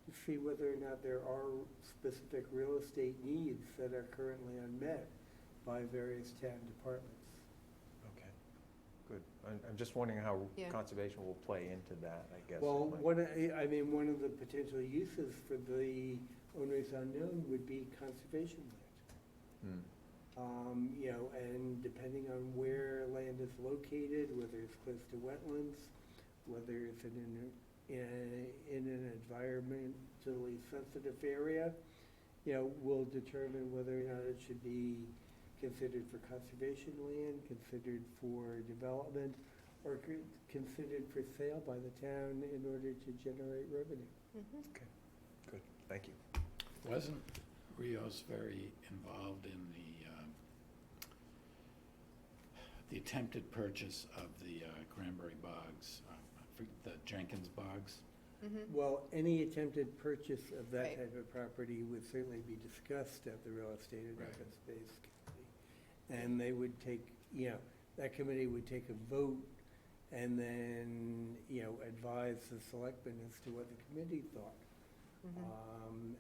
to see whether or not there are specific real estate needs that are currently unmet by various town departments. Okay, good. I'm just wondering how Yeah. conservation will play into that, I guess. Well, one of the potential uses for the owner's unknown would be conservation land. And depending on where land is located, whether it's close to wetlands, whether it's in an environmentally sensitive area, will determine whether or not it should be considered for conservation land, considered for development, or considered for sale by the town in order to generate revenue. Okay, good, thank you. Wasn't Rios very involved in the attempted purchase of the Cranberry Bogs, the Jenkins Bogs? Well, any attempted purchase of that Right. type of property would certainly be discussed at the Real Estate and Right. Open Space Committee. And they would take, that committee would take a vote and then, advise the selectmen as to what the committee thought.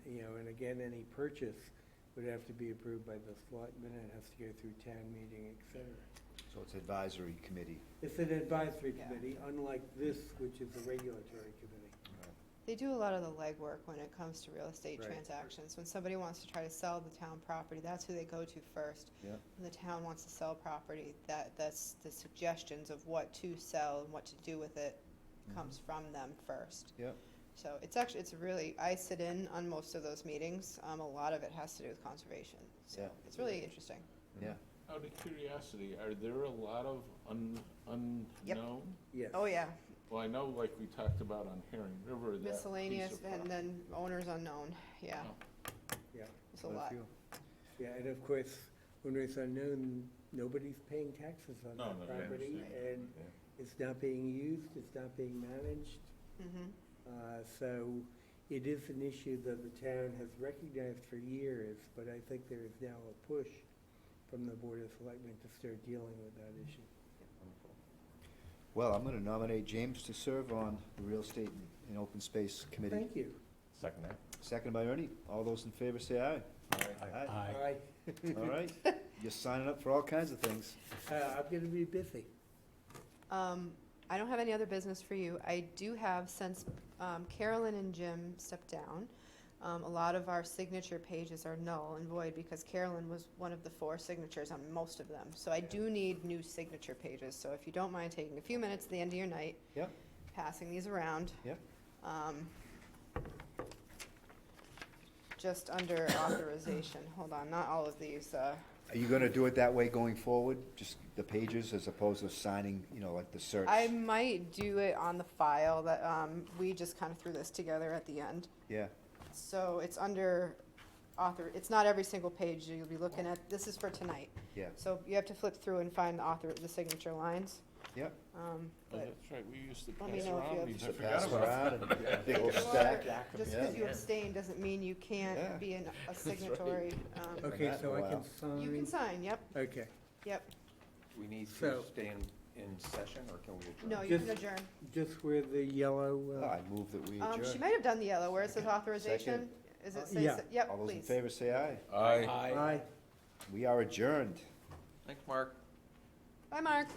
And again, any purchase would have to be approved by the selectmen, and it has to go through town meeting, et cetera. So it's advisory committee. It's an advisory Yeah. committee, unlike this, which is a regulatory committee. They do a lot of the legwork when it comes to real estate Right. transactions. When somebody wants to try to sell the town property, that's who they go to first. Yeah. When the town wants to sell property, that's the suggestions of what to sell and what to do with it comes from them first. Yep. So it's actually, it's really, I sit in on most of those meetings. A lot of it has to do with conservation. So Yeah. it's really interesting. Yeah. Out of curiosity, are there a lot of unknown? Yes. Oh, yeah. Well, I know, like we talked about on Herring River, that piece Miscellaneous of and property. then owners unknown. Yeah, Yeah. it's a lot. Yeah, and of course, when it's unknown, nobody's paying taxes on No, that no, I property, understand. and it's not being used, it's not being managed. Mhm. So it is an issue that the town has recognized for years, but I think there is now a push from the Board of Selectmen to start dealing with that issue. Well, I'm gonna nominate James to serve on the Real Estate and Open Space Committee. Thank you. Second that. Second by Ernie. All those in favor say aye. Aye. Aye. All right. You're signing up for all kinds of things. I'm gonna be busy. I don't have any other business for you. I do have, since Carolyn and Jim stepped down, a lot of our signature pages are null and void because Carolyn was one of the 4 signatures on most of them. So I do need new signature pages. So if you don't mind taking a few minutes at the end of your night, Yep. passing these around. Yep. Just under authorization. Hold on, not all of these. Are you gonna do it that way going forward? Just the pages as opposed to signing, like the search? I might do it on the file that we just kind of threw this together at the end. Yeah. So it's under it's not every single page you'll be looking at. This is for tonight. Yeah. So you have to flip through and find the signature lines. Yep. Oh, But that's right, we used to Let me pass know if you around have- these, I Just forgot pass about around it. and a big old Well, stack. just because you abstain doesn't mean you Yeah. can't be a signatory. Okay, that so in I a can while. You can sign, sign, yep, okay. yep. We need So- to stay in session, or can we adjourn? No, you can Just- adjourn. Just where the yellow, I move that we She adjourn. might have done the yellow, where it says authorization. Is it say, yeah. yep, All those in please. favor say aye. Aye. aye. We are adjourned. Thanks, Mark. Bye, Mark.